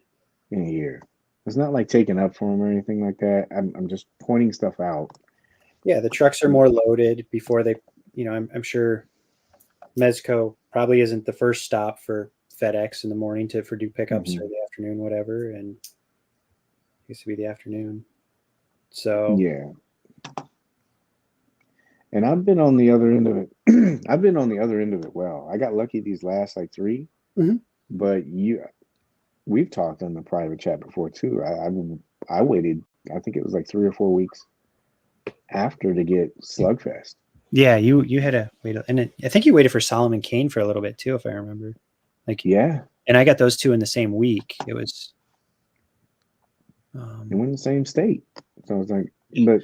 In a year. It's not like taking up for them or anything like that. I'm just pointing stuff out. Yeah, the trucks are more loaded before they. You know, I'm sure Mezco probably isn't the first stop for FedEx in the morning for do pickups or the afternoon, whatever, and it used to be the afternoon. So yeah. And I've been on the other end of it. I've been on the other end of it. Well, I got lucky these last like 3, but we've talked on the private chat before too. I waited. I think it was like 3 or 4 weeks after to get Slugfest. Yeah, you had to wait, and I think you waited for Solomon Kane for a little bit too, if I remember. Like yeah, and I got those 2 in the same week. It was. And we're in the same state, so it's like, but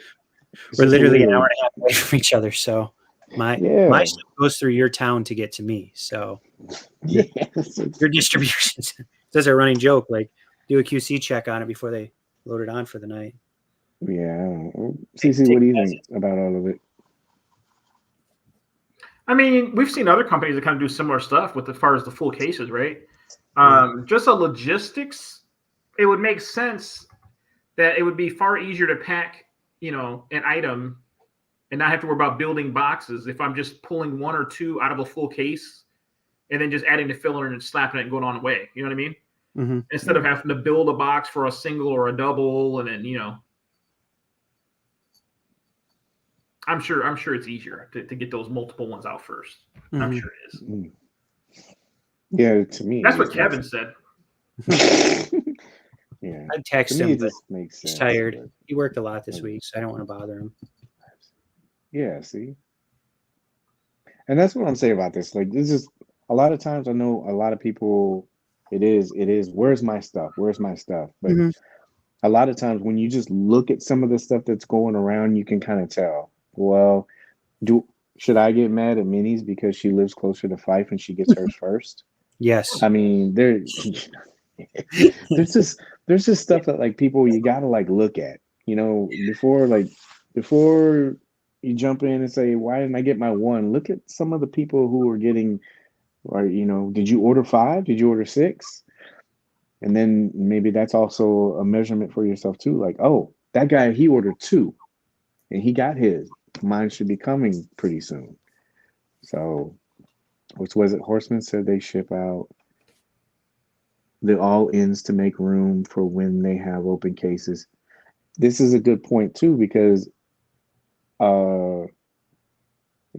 we're literally an hour and a half away from each other. So my stuff goes through your town to get to me. So your distributions. That's a running joke. Like do a QC check on it before they load it on for the night. Yeah, CC, what do you think about all of it? I mean, we've seen other companies that kind of do similar stuff with as far as the full cases, right? Just a logistics, it would make sense that it would be far easier to pack, you know, an item and not have to worry about building boxes if I'm just pulling 1 or 2 out of a full case and then just adding the filler and slapping it and going on away. You know what I mean? Mm-hmm. Instead of having to build a box for a single or a double, and then, you know, I'm sure it's easier to get those multiple ones out first. Mm-hmm. I'm sure it is. Yeah, to me, that's what Kevin said. Yeah, I'd text him, but he's tired. He worked a lot this week, so I don't want to bother him. Yeah, see, and that's what I'm saying about this. Like, this is a lot of times. I know a lot of people. It is. Where's my stuff? Where's my stuff? But a lot of times, when you just look at some of the stuff that's going around, you can kind of tell. Well, should I get mad at Minnie's because she lives closer to Fife and she gets hers first? Yes. I mean, there's just stuff that like people you gotta like look at, before you jump in and say, why didn't I get my one? Look at some of the people who are getting, or did you order 5? Did you order 6? And then maybe that's also a measurement for yourself too. Like, oh, that guy, he ordered 2 and he got his. Mine should be coming pretty soon. So, which was it? Horseman said they ship out the all ins to make room for when they have open cases. This is a good point too, because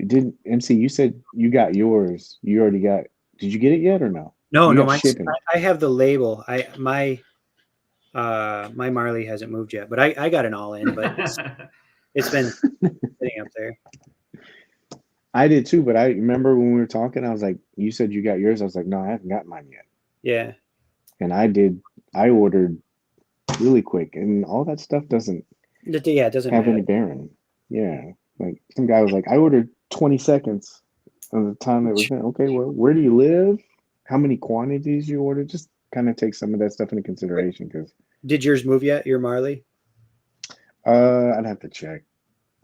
did MC, you said you got yours. You already got, did you get it yet or no? No, You got no, shipping. I have the label. My Marley hasn't moved yet, but I got an all in, but it's been sitting up there. I did too, but I remember when we were talking, I was like, you said you got yours. I was like, no, I haven't got mine yet. Yeah. And I ordered really quick, and all that stuff doesn't It doesn't have matter. any bearing. Yeah. Like some guy was like, I ordered 20 seconds of the time it was in. Okay, well, where do you live? How many quantities you ordered? Just kind of take some of that stuff into consideration. Because did yours move yet? Your Marley? I'd have to check.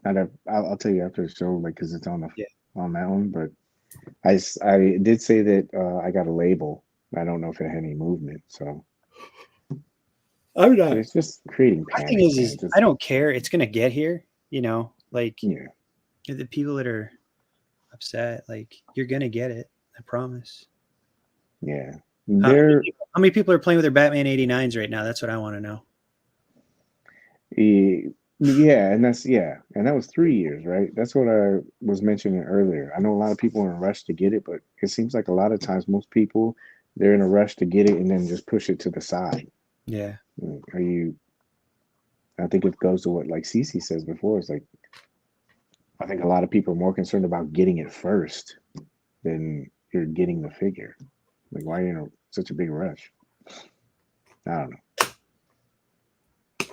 I'll tell you after the show, like, because it's on that one. But I did say that I got a label. I don't know if it had any movement. So I'm not. It's just creating My panic. thing is I don't care. It's gonna get here. Like the people that are upset, like you're gonna get it. I promise. Yeah. How many people are playing with their Batman 89s right now? That's what I want to know. Yeah, and that was 3 years, right? That's what I was mentioning earlier. I know a lot of people are in a rush to get it, but it seems like a lot of times most people, they're in a rush to get it and then just push it to the side. Yeah. I think it goes to what like Cece says before. It's like I think a lot of people are more concerned about getting it first than you're getting the figure. Like, why are you in such a big rush? I don't know.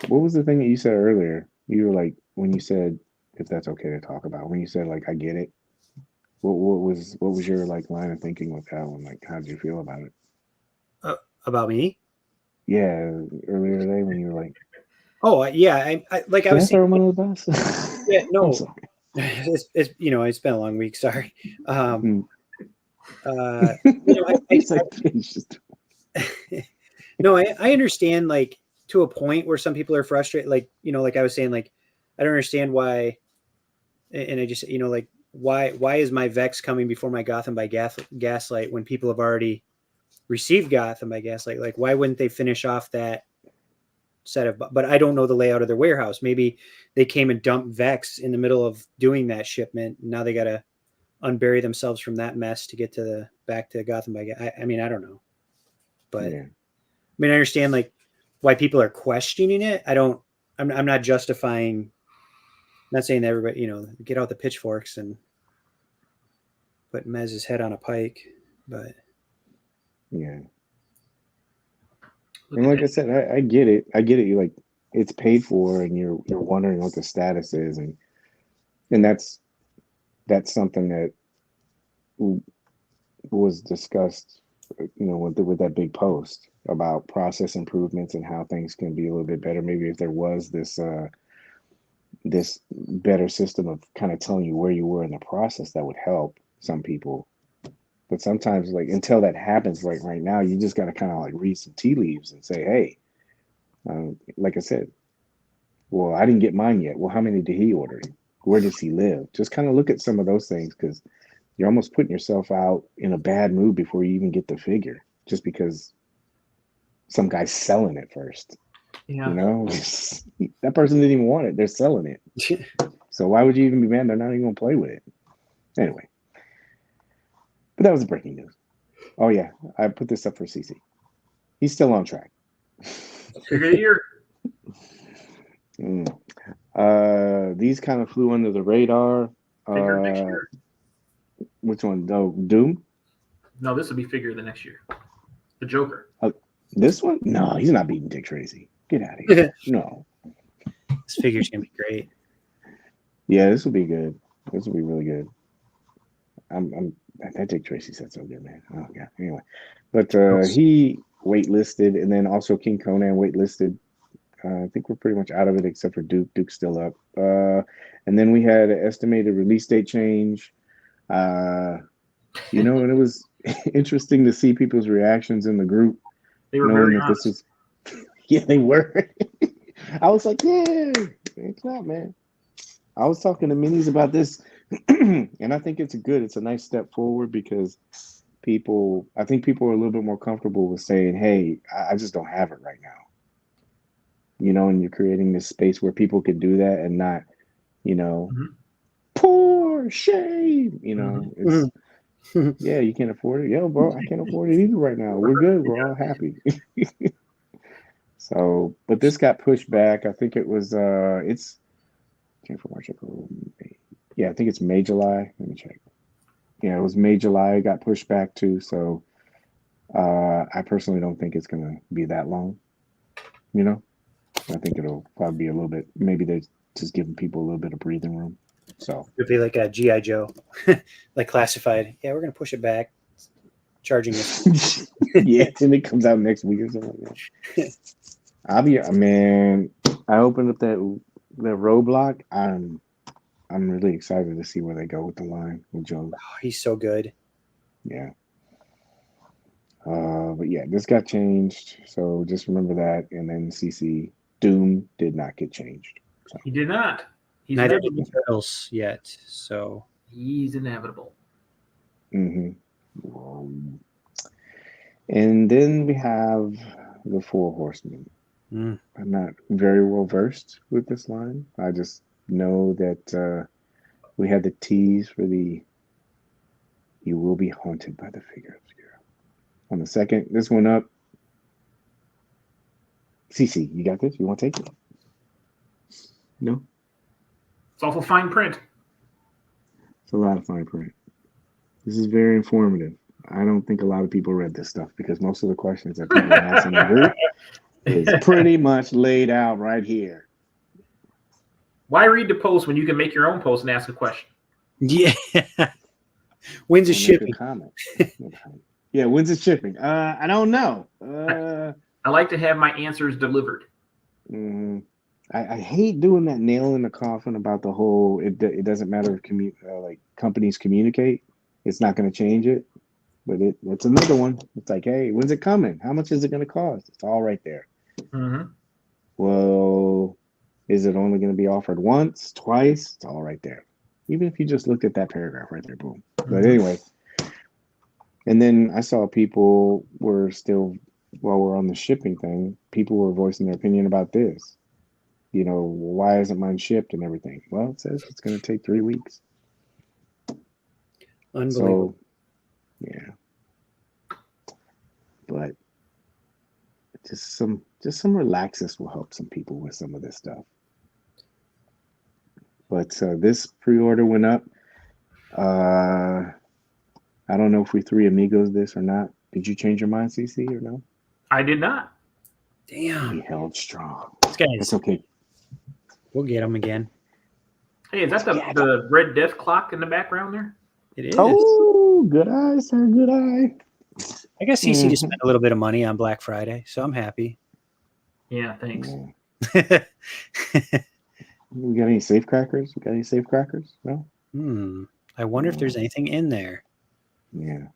What was the thing that you said earlier? You were like, when you said, if that's okay to talk about, when you said like, I get it. What was your like line of thinking with that one? Like, how did you feel about it? About me? Yeah, earlier today when you were like, oh yeah, I was saying, one of the best. Yeah, no, it's it's been a long week. Sorry. No, I understand, like, to a point where some people are frustrated, like, like I was saying, like, I don't understand why, and I just, like, why is my Vex coming before my Gotham by Gaslight when people have already received Gotham by Gaslight? Like, why wouldn't they finish off that set of, but I don't know the layout of their warehouse. Maybe they came and dumped Vex in the middle of doing that shipment. Now they got to unbury themselves from that mess to get back to Gotham by Gaslight. I mean, I don't know, but I mean, I understand like why people are questioning it. I'm not justifying, I'm not saying that everybody, get out the pitchforks and put Mez's head on a pike, but yeah. And like I said, I get it. You like it's paid for, and you're wondering what the status is, and that's something that was discussed, with that big post about process improvements and how things can be a little bit better. Maybe if there was this better system of kind of telling you where you were in the process, that would help some people. But sometimes, like, until that happens right now, you just got to kind of like read some tea leaves and say, hey, like I said, well, I didn't get mine yet. Well, how many did he order? Where does he live? Just kind of look at some of those things, because you're almost putting yourself out in a bad mood before you even get the figure, just because some guy's selling it first. Yeah. That person didn't even want it. They're selling it. So why would you even be mad? They're not even going to play with it. Anyway. But that was the breaking news. Oh, yeah. I put this up for CC. He's still on track. Figure of the year. These kind of flew under the radar. Figure next year. Which one? Oh, Doom? No, this will be figure of the next year. The Joker. This one? No, he's not beating Dick Tracy. Get out of here. No. This figure's going to be great. Yeah, this will be good. This will be really good. that Dick Tracy said so good, man. Oh yeah. Anyway, but he waitlisted, and then also King Conan waitlisted. I think we're pretty much out of it except for Duke. Duke's still up. And then we had an estimated release date change. And it was interesting to see people's reactions in the group. They were very honest. This was, yeah, they were. I was like, yeah, it's not, man. I was talking to Minis about this, and I think it's a nice step forward because I think people are a little bit more comfortable with saying, hey, I just don't have it right now. And you're creating this space where people can do that and not, poor shame, it's, yeah, you can't afford it. Yo, bro, I can't afford it either right now. We're good. We're all happy. So, but this got pushed back. I think it was, it's January, March, April, May. Yeah, I think it's May, July. Let me check. Yeah, it was May, July. It got pushed back too. So, I personally don't think it's going to be that long, I think it'll probably be a little bit, maybe they're just giving people a little bit of breathing room. So it'd be like a G.I. Joe, like classified. Yeah, we're going to push it back. Charging it. Yeah, and it comes out next week or something like that. Man, I opened up that roadblock. I'm really excited to see where they go with the line with Joe. Oh, he's so good. Yeah. But yeah, this got changed. So just remember that. And then CC Doom did not get changed. So. He did not. He's neither did the Turtles yet. So he's inevitable. Mm-hmm. And then we have the Four Horsemen. I'm not very well versed with this line. I just know that we had the tease for the "You Will Be Haunted by the Figure Obscura." On the second, this one up. CC, you got this? You want to take it? No? It's awful fine print. It's a lot of fine print. This is very informative. I don't think a lot of people read this stuff because most of the questions that people ask in the group is pretty much laid out right here. Why read the post when you can make your own post and ask a question? Yeah. When's it shipping? Comment. Yeah, when's it shipping? I don't know. I like to have my answers delivered. I hate doing that nail in the coffin about the whole. It doesn't matter if like companies communicate. It's not going to change it. But it's another one. It's like, hey, when's it coming? How much is it going to cost? It's all right there. Mm-hmm. Well, is it only going to be offered once, twice? It's all right there. Even if you just looked at that paragraph right there, boom. But anyway, and then I saw people were still, while we're on the shipping thing, people were voicing their opinion about this. Why isn't mine shipped and everything? Well, it says it's going to take 3 weeks. Unbelievable. So, yeah. But just some relaxes will help some people with some of this stuff. But this pre-order went up. I don't know if we three amigos this or not. Did you change your mind, CC, or no? I did not. Damn. We held strong. This guy's. It's okay. We'll get him again. Hey, is that the Red Death clock in the background there? It is. Oh, good eye, sir. Good eye. I guess CC just spent a little bit of money on Black Friday, so I'm happy. Yeah, thanks. We got any safe crackers? No? I wonder if there's anything in there. Yeah.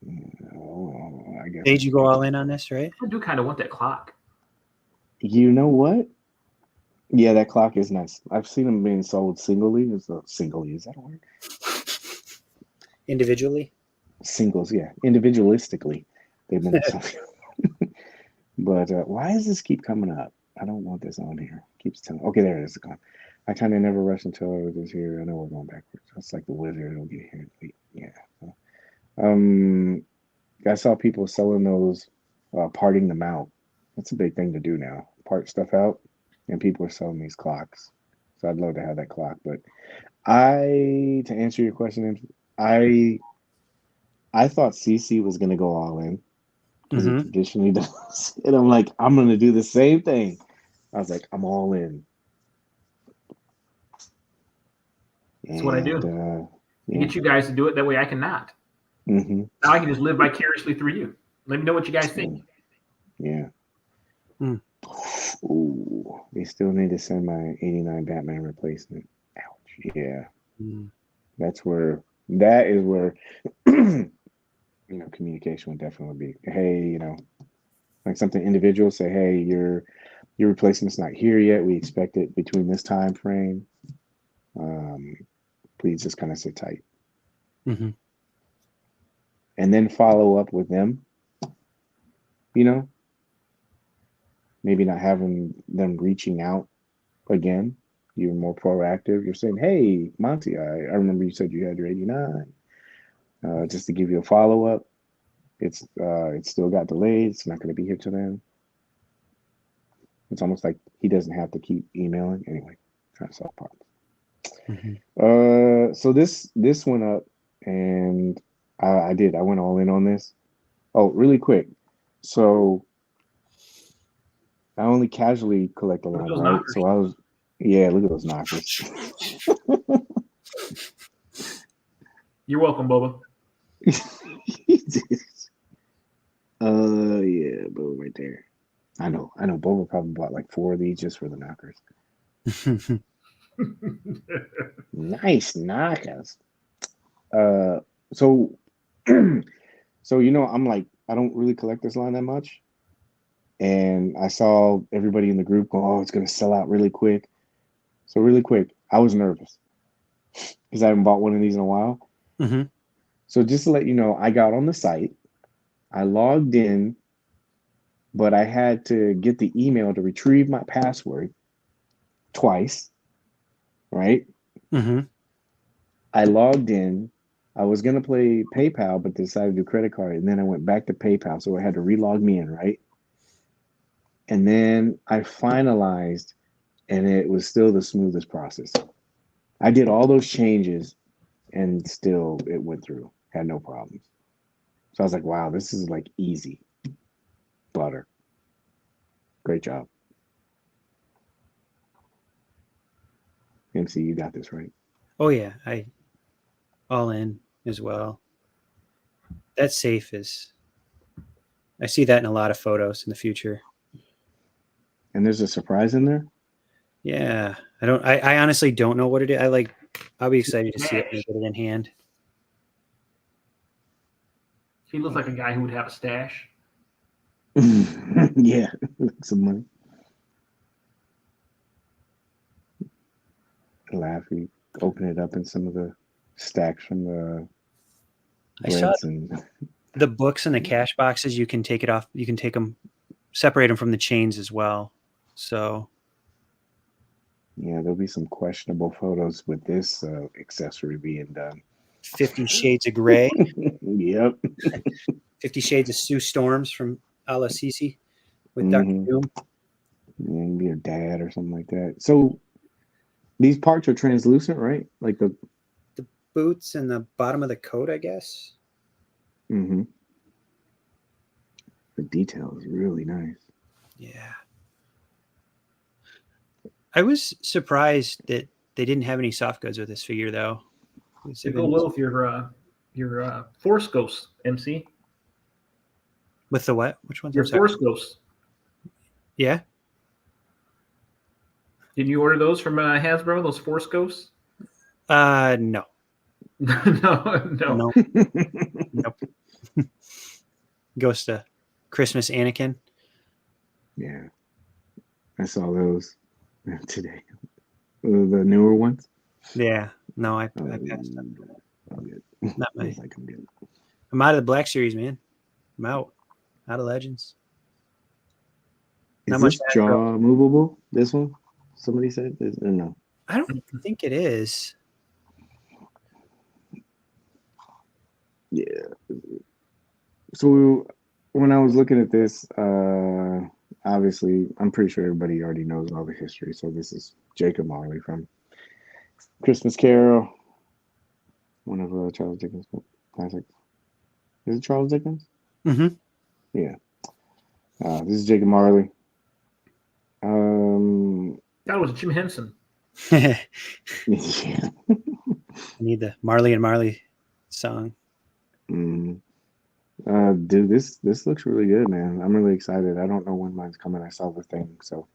I guess. Did you go all in on this, right? I do kind of want that clock. You know what? Yeah, that clock is nice. I've seen them being sold singly. Is that a word? Individually? Singles, yeah. Individualistically. They've been sold. But why does this keep coming up? I don't want this on here. It keeps telling. Okay, there it is. I kind of never rush until it was here. I know we're going backwards. It's like the wizard. It'll get here late. Yeah. I saw people selling those, parting them out. That's a big thing to do now. Part stuff out, and people are selling these clocks. So I'd love to have that clock. But to answer your question, I thought CC was going to go all in because it traditionally does. And I'm like, I'm going to do the same thing. I was like, I'm all in. That's what I do. to get you guys to do it. That way I cannot. Mm-hmm. Now I can just live vicariously through you. Let me know what you guys think. Yeah. Ooh, they still need to send my 89 Batman replacement. Ouch. Yeah. That is where communication would definitely be. Hey, like something individual, say, hey, your replacement's not here yet. We expect it between this time frame. Please just kind of sit tight. Mm-hmm. And then follow up with them. Maybe not having them reaching out again. You're more proactive. You're saying, hey, Monty, I remember you said you had your 89. Just to give you a follow-up. It still got delayed. It's not going to be here till then. It's almost like he doesn't have to keep emailing. Anyway, trying to solve problems. Mm-hmm. So this went up, and I went all in on this. Oh, really quick. So I only casually collect a lot, right? Knockers. So look at those knockers. You're welcome, Boba. Yeah, Boba right there. I know. Boba probably bought like 4 of these just for the knockers. Nice knockers. So I'm like, I don't really collect this line that much. And I saw everybody in the group go, oh, it's going to sell out really quick. So really quick, I was nervous because I haven't bought one of these in a while. Mm-hmm. So just to let you know, I got on the site, I logged in, but I had to get the email to retrieve my password twice, right? Mm-hmm. I logged in. I was going to play PayPal, but decided to do credit card. And then I went back to PayPal. So I had to relog me in, right? And then I finalized, and it was still the smoothest process. I did all those changes, and still it went through. Had no problems. So I was like, wow, this is like easy. Butter. Great job. MC, you got this, right? Oh yeah, I all in as well. That safe is. I see that in a lot of photos in the future. And there's a surprise in there? Yeah, I honestly don't know what it is. I'll be excited to see it when I get it in hand. He looks like a guy who would have a stash. Yeah, some money. Laugh. You open it up in some of the stacks from the. I saw the books and the cash boxes. You can take it off. You can take them, separate them from the chains as well. So. Yeah, there'll be some questionable photos with this accessory being done. 50 Shades of Grey. Yep. 50 Shades of Sue Storms from a la Cece with Dr. Doom. Maybe your dad or something like that. So these parts are translucent, right? Like the boots and the bottom of the coat, I guess. Mm-hmm. The detail is really nice. Yeah. I was surprised that they didn't have any soft goods with this figure, though. They go well with your Force Ghost, MC. With the what? Which one's your Force Ghost? Yeah. Did you order those from Hasbro? Those Force Ghosts? No. No. Nope. Ghost of Christmas Anakin. Yeah, I saw those today. The newer ones. Yeah. No, I passed up. I'm good. Not my. I'm good. I'm out of the Black Series, man. I'm out of Legends. Is this jaw movable? This one? Somebody said this, or no? I don't think it is. Yeah. So when I was looking at this, obviously, I'm pretty sure everybody already knows all the history. So this is Jacob Marley from Christmas Carol, one of Charles Dickens' classics. Is it Charles Dickens? Mm-hmm. Yeah. This is Jacob Marley. That was Jim Henson. Yeah. need the Marley and Marley song. Dude, this looks really good, man. I'm really excited. I don't know when mine's coming. I saw the thing, so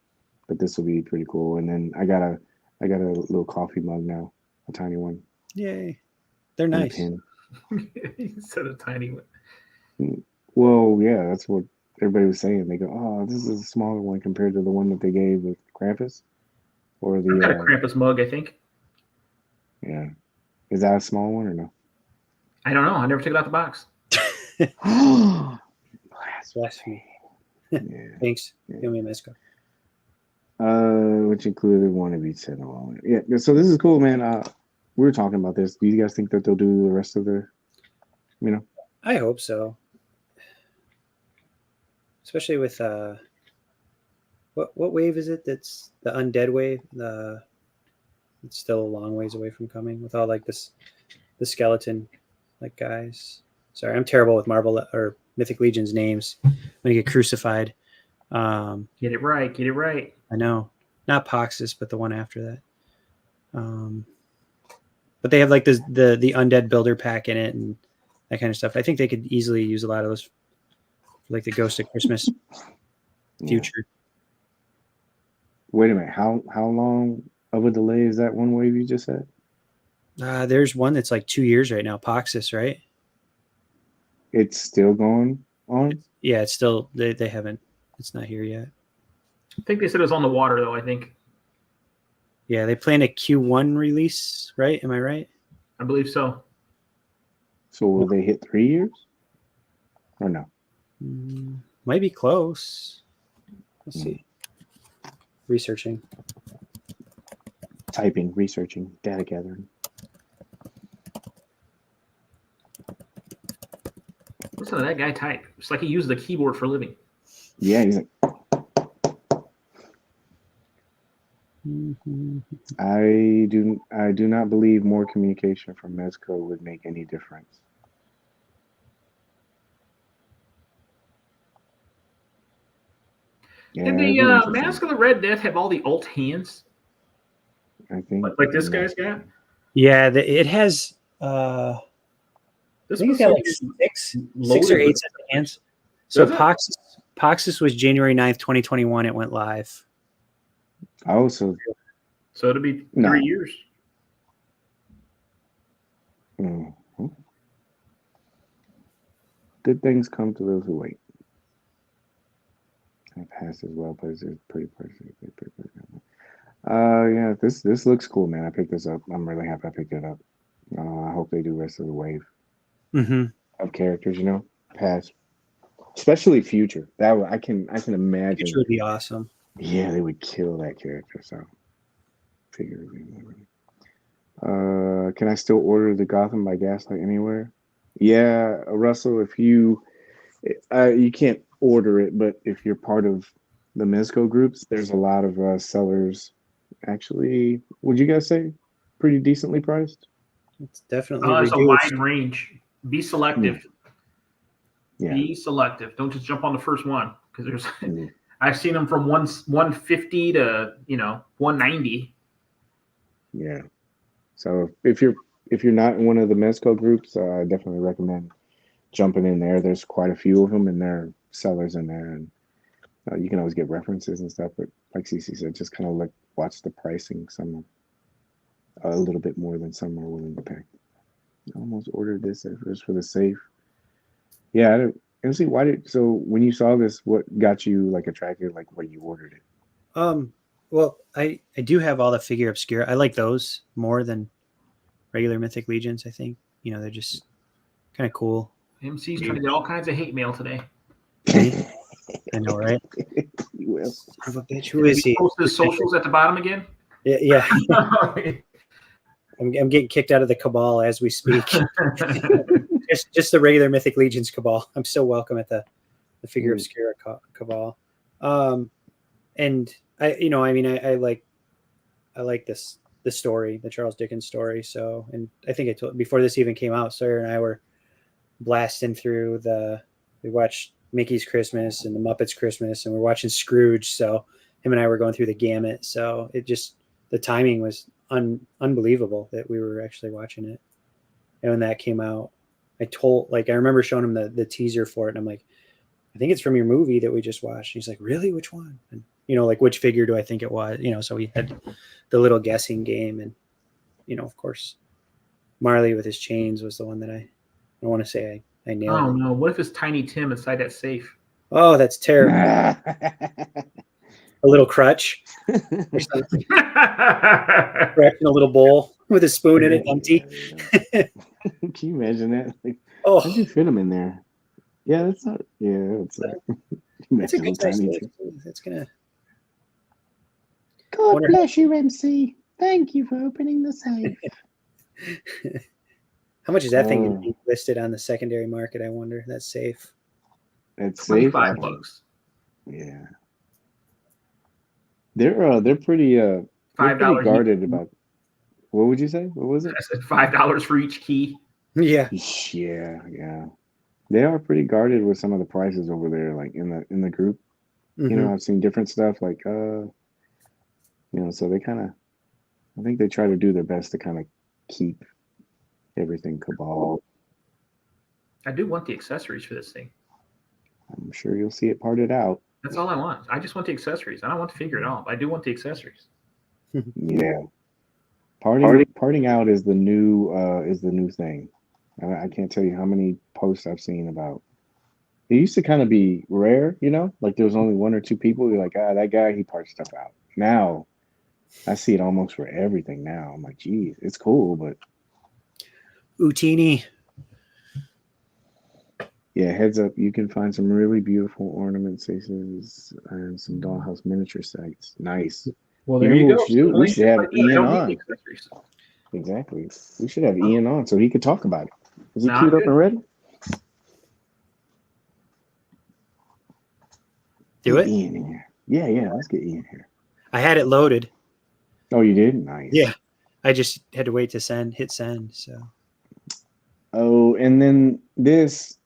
but this will be pretty cool. And then I got a little coffee mug now, a tiny one. Yay, they're and a nice. pin. Instead of tiny one. Well, yeah, that's what everybody was saying. They go, "Oh, this is a smaller one compared to the one that they gave with Krampus." Or I've got a the Krampus mug, I think. yeah, is that a small one or no? I don't know. I never took it out the box. Blasphemy. Yeah. Thanks. Yeah. Give me a Mezco. Which included one of each set along. Yeah, so this is cool, man. We were talking about this. Do you guys think that they'll do the rest of the, I hope so. Especially with what wave is it? That's the undead wave. It's still a long ways away from coming with all like the skeleton like guys. Sorry, I'm terrible with Marvel or Mythic Legions names. I'm gonna get crucified. Get it right. Get it right. I know, not Poxus, but the one after that. But they have like the undead builder pack in it and that kind of stuff. I think they could easily use a lot of those, like the Ghost of Christmas future. Wait a minute. How long of a delay is that one wave you just said? There's one that's like 2 years right now. Poxus, right? It's still going on? Yeah, it's still they haven't. It's not here yet. I think they said it was on the water, though, I think. Yeah, they plan a Q1 release, right? Am I right? I believe so. So will they hit 3 years? Or no? Might be close. Let's see. Researching. Typing, researching, data gathering. Listen to that guy type. It's like he uses the keyboard for a living. Yeah, he's like, Mm-hmm. I do not believe more communication from Mezco would make any difference. Yeah, Did the Mask of the Red Death have all the alt hands? I think Like this guy's got? Yeah, it has. I This think it's got like six or 8 sets of hands. So Poxus was January 9th, 2021. It went live. Oh, so it'll be 3 years. Mm-hmm. Good things come to those who wait. I passed as well, but it's pretty perfect. Yeah, this looks cool, man. I picked this up. I'm really happy I picked it up. I hope they do the rest of the wave of characters. Past, especially future. I can imagine. Future would be awesome. Yeah, they would kill that character. So, figure. Can I still order the Gotham by Gaslight anywhere? Yeah, Russell. If you can't order it, but if you're part of the Mezco groups, there's a lot of sellers. Actually, would you guys say pretty decently priced? It's definitely it's a wide range. Be selective. Yeah. Be selective. Don't just jump on the first one because there's. I've seen them from 150 to 190. Yeah. So if you're not in one of the Mezco groups, I definitely recommend jumping in there. There's quite a few of them, and there are sellers in there, and you can always get references and stuff. But like CC said, just kind of watch the pricing. Some a little bit more than some are willing to pay. I almost ordered this just for the safe. Yeah, I don't see why so when you saw this, what got you attracted? Like when you ordered it? Well, I do have all the figure obscura. I like those more than regular Mythic Legions. I think they're just kind of cool. MC's trying to get all kinds of hate mail today. I know, right? You will. Son of a bitch. Who is he? Post his socials at the bottom again. Yeah. I'm getting kicked out of the cabal as we speak. just the regular Mythic Legions cabal. I'm still welcome at the figure obscura cabal. And I like this the story, the Charles Dickens story. So, and I think I told before this even came out, Sawyer and I were blasting through we watched Mickey's Christmas and the Muppets Christmas, and we're watching Scrooge. So him and I were going through the gamut. So the timing was unbelievable that we were actually watching it. And when that came out, I remember showing him the teaser for it, and I'm like, I think it's from your movie that we just watched. And he's like, really? Which one? And like, which figure do I think it was? So we had the little guessing game, and of course, Marley with his chains was the one that I want to say I nailed. Oh no! What if it's Tiny Tim inside that safe? Oh, that's terrible. A little crutch, or something. Crutch in a little bowl with a spoon in it, empty. Can you imagine that? Like, Oh, how'd you fit him in there? Yeah, that's not. Yeah, that's a good size. That's gonna. God bless you, MC. Thank you for opening the safe. How much is that thing going to be listed on the secondary market? I wonder. That's safe. That's safe. $25. Yeah. They're pretty $5 guarded about. What would you say? What was it? I said $5 for each key. Yeah. Yeah. They are pretty guarded with some of the prices over there, like in the group. Mm-hmm. I've seen different stuff like so they kind of, I think they try to do their best to kind of keep everything cabal. I do want the accessories for this thing. I'm sure you'll see it parted out. That's all I want. I just want the accessories. I don't want to figure it out. I do want the accessories. Yeah. Parting out is the new thing. I can't tell you how many posts I've seen about. It used to kind of be rare, like there was only one or two people. You're like, that guy, he parts stuff out. Now, I see it almost for everything now. I'm like, geez, it's cool, but. Utini. Yeah, heads up, you can find some really beautiful ornament cases and some dollhouse miniature sites. Nice. Well, there you go. We should have Ian on. Exactly. We should have Ian on so he could talk about it. Is he queued up and ready? Do it? Ian in here. Yeah. Let's get Ian here. I had it loaded. Oh, you did? Nice. Yeah. I just had to wait to hit send. So. Oh, and then this.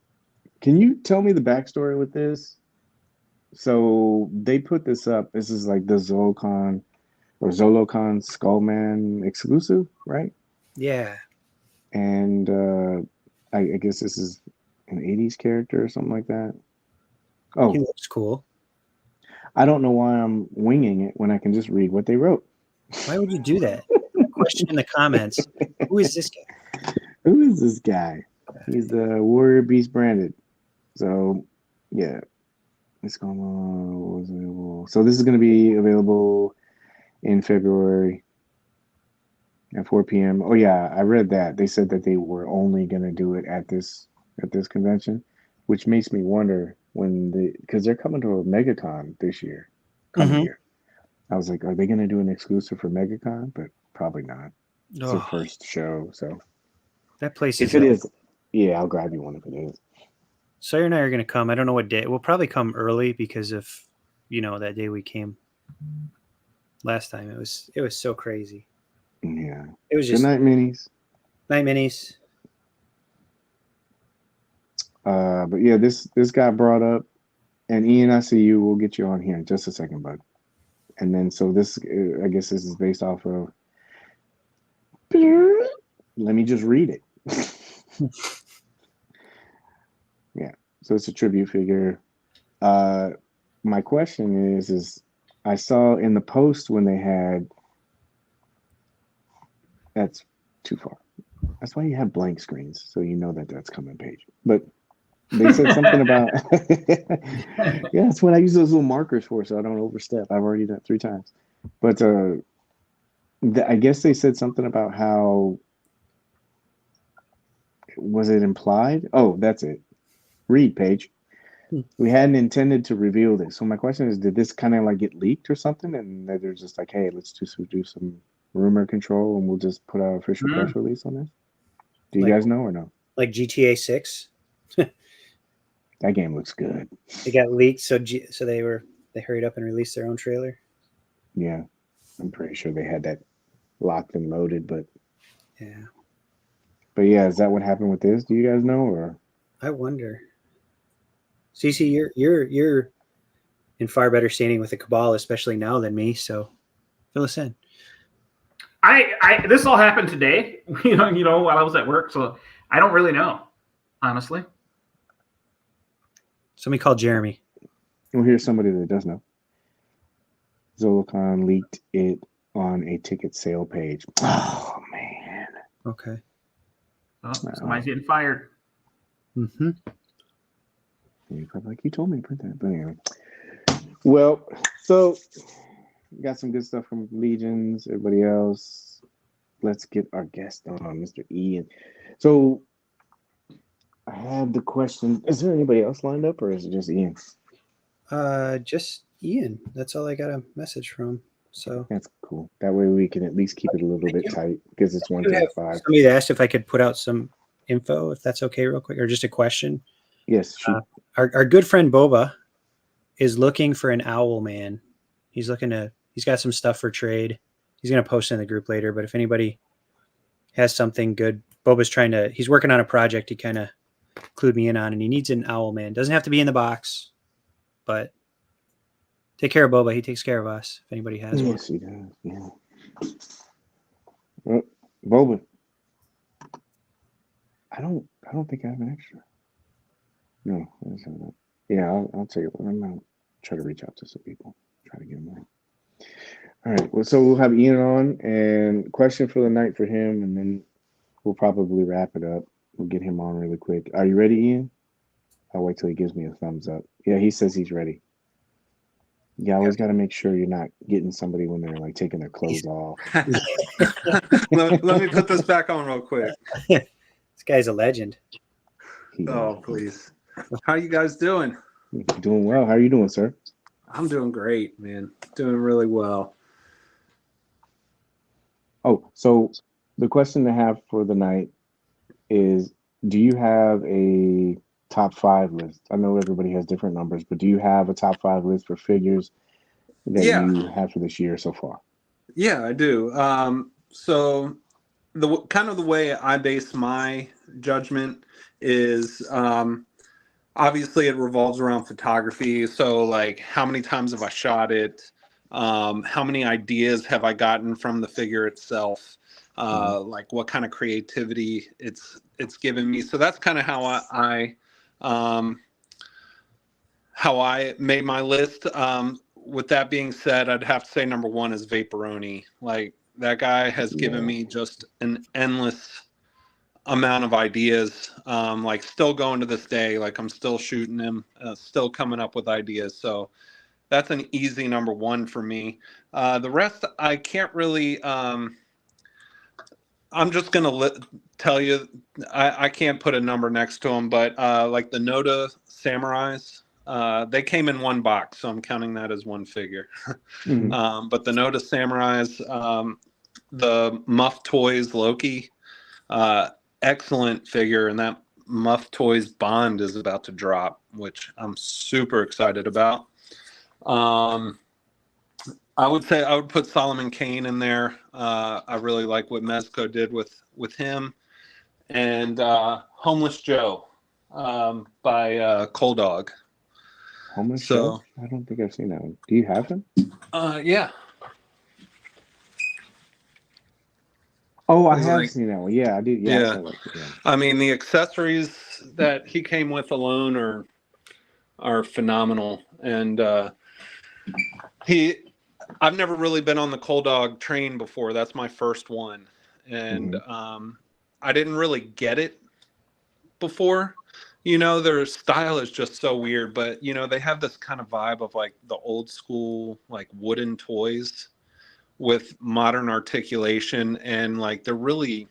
Can you tell me the backstory with this? So they put this up. This is like the Zolocon Skullman exclusive, right? Yeah. And I guess this is an 80s character or something like that. Oh, he looks cool. I don't know why I'm winging it when I can just read what they wrote. Why would you do that? Question in the comments. Who is this guy? Who is this guy? He's the Warrior Beast branded. So, yeah. It's going on. So this is going to be available in February at 4 p.m. Oh yeah, I read that. They said that they were only going to do it at this convention, which makes me wonder because they're coming to a MegaCon this year. Year. I was like, are they going to do an exclusive for MegaCon? But probably not. It's their first show, so that place. If it is, yeah, I'll grab you one if it is. Sawyer and I are going to come. I don't know what day. We'll probably come early because of, that day we came last time. It was so crazy. Yeah. It was just Good night, minis. Night minis. But yeah, this got brought up, and Ian, I see you. We'll get you on here in just a second, bud. And then so this, I guess this is based off of. Let me just read it. Yeah, so it's a tribute figure. My question is I saw in the post when they had. That's too far. That's why you have blank screens, so you know that's coming page. But they said something about. Yeah, that's what I use those little markers for, so I don't overstep. I've already done it 3 times. But I guess they said something about how. Was it implied? Oh, that's it. Read, Paige. We hadn't intended to reveal this. So my question is, did this kind of like get leaked or something? And they're just like, hey, let's just do some rumor control and we'll just put our official press release on this. Do you guys know or no? Like GTA 6? That game looks good. It got leaked, so they hurried up and released their own trailer. Yeah, I'm pretty sure they had that locked and loaded, but yeah. But yeah, is that what happened with this? Do you guys know, or? I wonder. CC, you're in far better standing with the Cabal, especially now, than me. So fill us in. This all happened today, while I was at work, so I don't really know, honestly. Somebody call Jeremy. Well, here's somebody that does know. Zolicon leaked it on a ticket sale page. Oh man. Okay. Oh, somebody's getting fired. Mm-hmm. You're probably like, you told me to print that, but anyway. Well, so got some good stuff from Legions. Everybody else, let's get our guest on, Mr. Ian. So I have the question: is there anybody else lined up, or is it just Ian? Just Ian. That's all I got a message from. So that's cool. That way we can at least keep it a little bit tight because it's 1:35. Somebody asked if I could put out some info, if that's okay, real quick, or just a question. Yes. Our good friend Boba is looking for an owl man. He's got some stuff for trade. He's going to post in the group later, but if anybody has something good, he's working on a project he kind of clued me in on, and he needs an owl man. Doesn't have to be in the box, but take care of Boba. He takes care of us if anybody has one. Yes, he does. Yeah. Well, Boba, I don't think I have an extra. No, I just have that. Yeah, I'll tell you what. I'm gonna try to reach out to some people. Try to get them on. All right. Well, so we'll have Ian on, and question for the night for him, and then we'll probably wrap it up. We'll get him on really quick. Are you ready, Ian? I'll wait till he gives me a thumbs up. Yeah, he says he's ready. You always got to make sure you're not getting somebody when they're like taking their clothes off. let me put this back on real quick. This guy's a legend. Oh, please. How are you guys doing? Doing well. How are you doing, sir? I'm doing great, man. Doing really well. Oh, so the question to have for the night is, do you have a top 5 list? I know everybody has different numbers, but do you have a top 5 list for figures that you have for this year so far? Yeah, I do. So the way I base my judgment is obviously it revolves around photography. So like, how many times have I shot it? How many ideas have I gotten from the figure itself? Like what kind of creativity it's given me. So that's kind of how I made my list. With that being said, I'd have to say number 1 is Vaporoni. Like, that guy has given me just an endless amount of ideas. Like, still going to this day, like I'm still shooting him, still coming up with ideas. So that's an easy number 1 for me. The rest, I can't really, I'm just going to tell you, I can't put a number next to them, but like the Noda Samurais, they came in 1 box, so I'm counting that as 1 figure. Mm-hmm. But the Noda Samurais, the Muff Toys Loki, excellent figure, and that Muff Toys Bond is about to drop, which I'm super excited about. I would say I would put Solomon Kane in there. I really like what Mezco did with him, and Homeless Joe by Cold Dog. Homeless Joe? I don't think I've seen that one. Do you have him? Yeah. Oh, I have seen that one. Yeah, I did. Yeah. I mean, the accessories that he came with alone are phenomenal, and I've never really been on the Cold Dog train before. That's my first one, and I didn't really get it before. Their style is just so weird, but they have this kind of vibe of like the old school, like wooden toys with modern articulation, and like they're really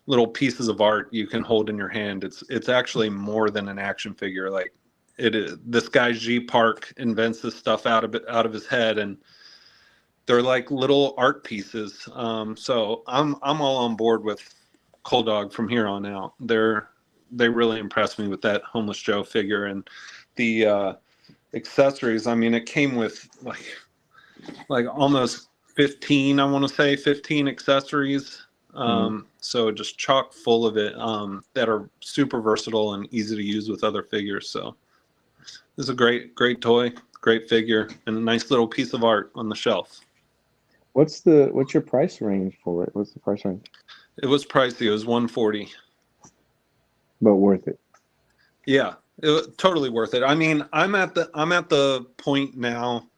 little pieces of art you can hold in your hand. It's actually more than an action figure. Like it is. This guy G Park invents this stuff out of his head, and they're like little art pieces. So I'm all on board with Cold Dog from here on out. They really impressed me with that Homeless Joe figure, and the accessories. I mean, it came with like almost 15, I want to say 15 accessories. So just chock full of it, that are super versatile and easy to use with other figures. So this is a great toy, great figure, and a nice little piece of art on the shelf. What's your price range for it? What's the price range? It was pricey. It was $140. But worth it. Yeah, it was totally worth it. I mean, I'm at the point now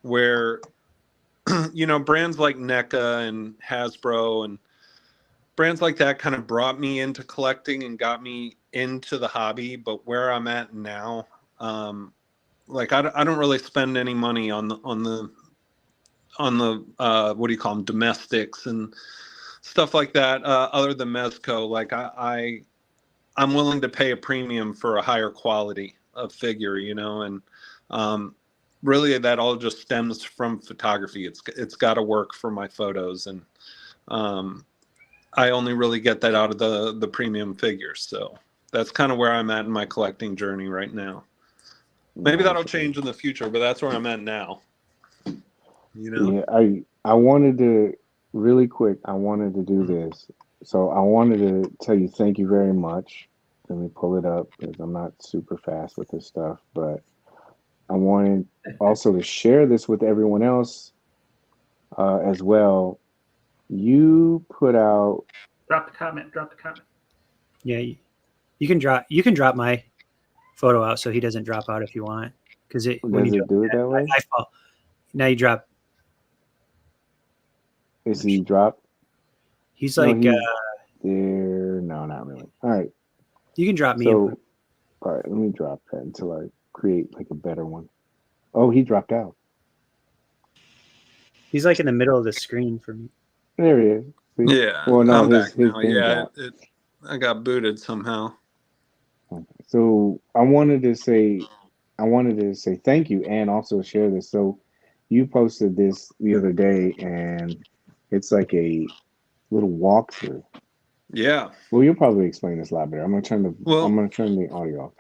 where brands like NECA and Hasbro and brands like that kind of brought me into collecting and got me into the hobby. But where I'm at now, like I don't really spend any money on the what do you call them, domestics and stuff like that, other than Mezco. Like I'm willing to pay a premium for a higher quality of figure, and really that all just stems from photography. It's got to work for my photos, and I only really get that out of the premium figures. So that's kind of where I'm at in my collecting journey right now. Maybe that'll change in the future, but that's where I'm at now. Yeah, I wanted to really quick. I wanted to do this, so I wanted to tell you thank you very much. Let me pull it up because I'm not super fast with this stuff, but I wanted also to share this with everyone else as well. You put out. Drop the comment. Yeah, you can drop my photo out so he doesn't drop out if you want, because when you do it that way. I fall. Now you drop. Is he dropped? He's like there. No, not really. All right. You can drop me. So, all right, let me drop that until I create like a better one. Oh, he dropped out. He's like in the middle of the screen for me. There he is. See? Yeah. Well, no, I'm back now. Yeah, dropped. I got booted somehow. Okay. So I wanted to say thank you and also share this. So you posted this the other day, and it's like a little walkthrough. Yeah. Well, you'll probably explain this a lot better. I'm gonna turn the audio off.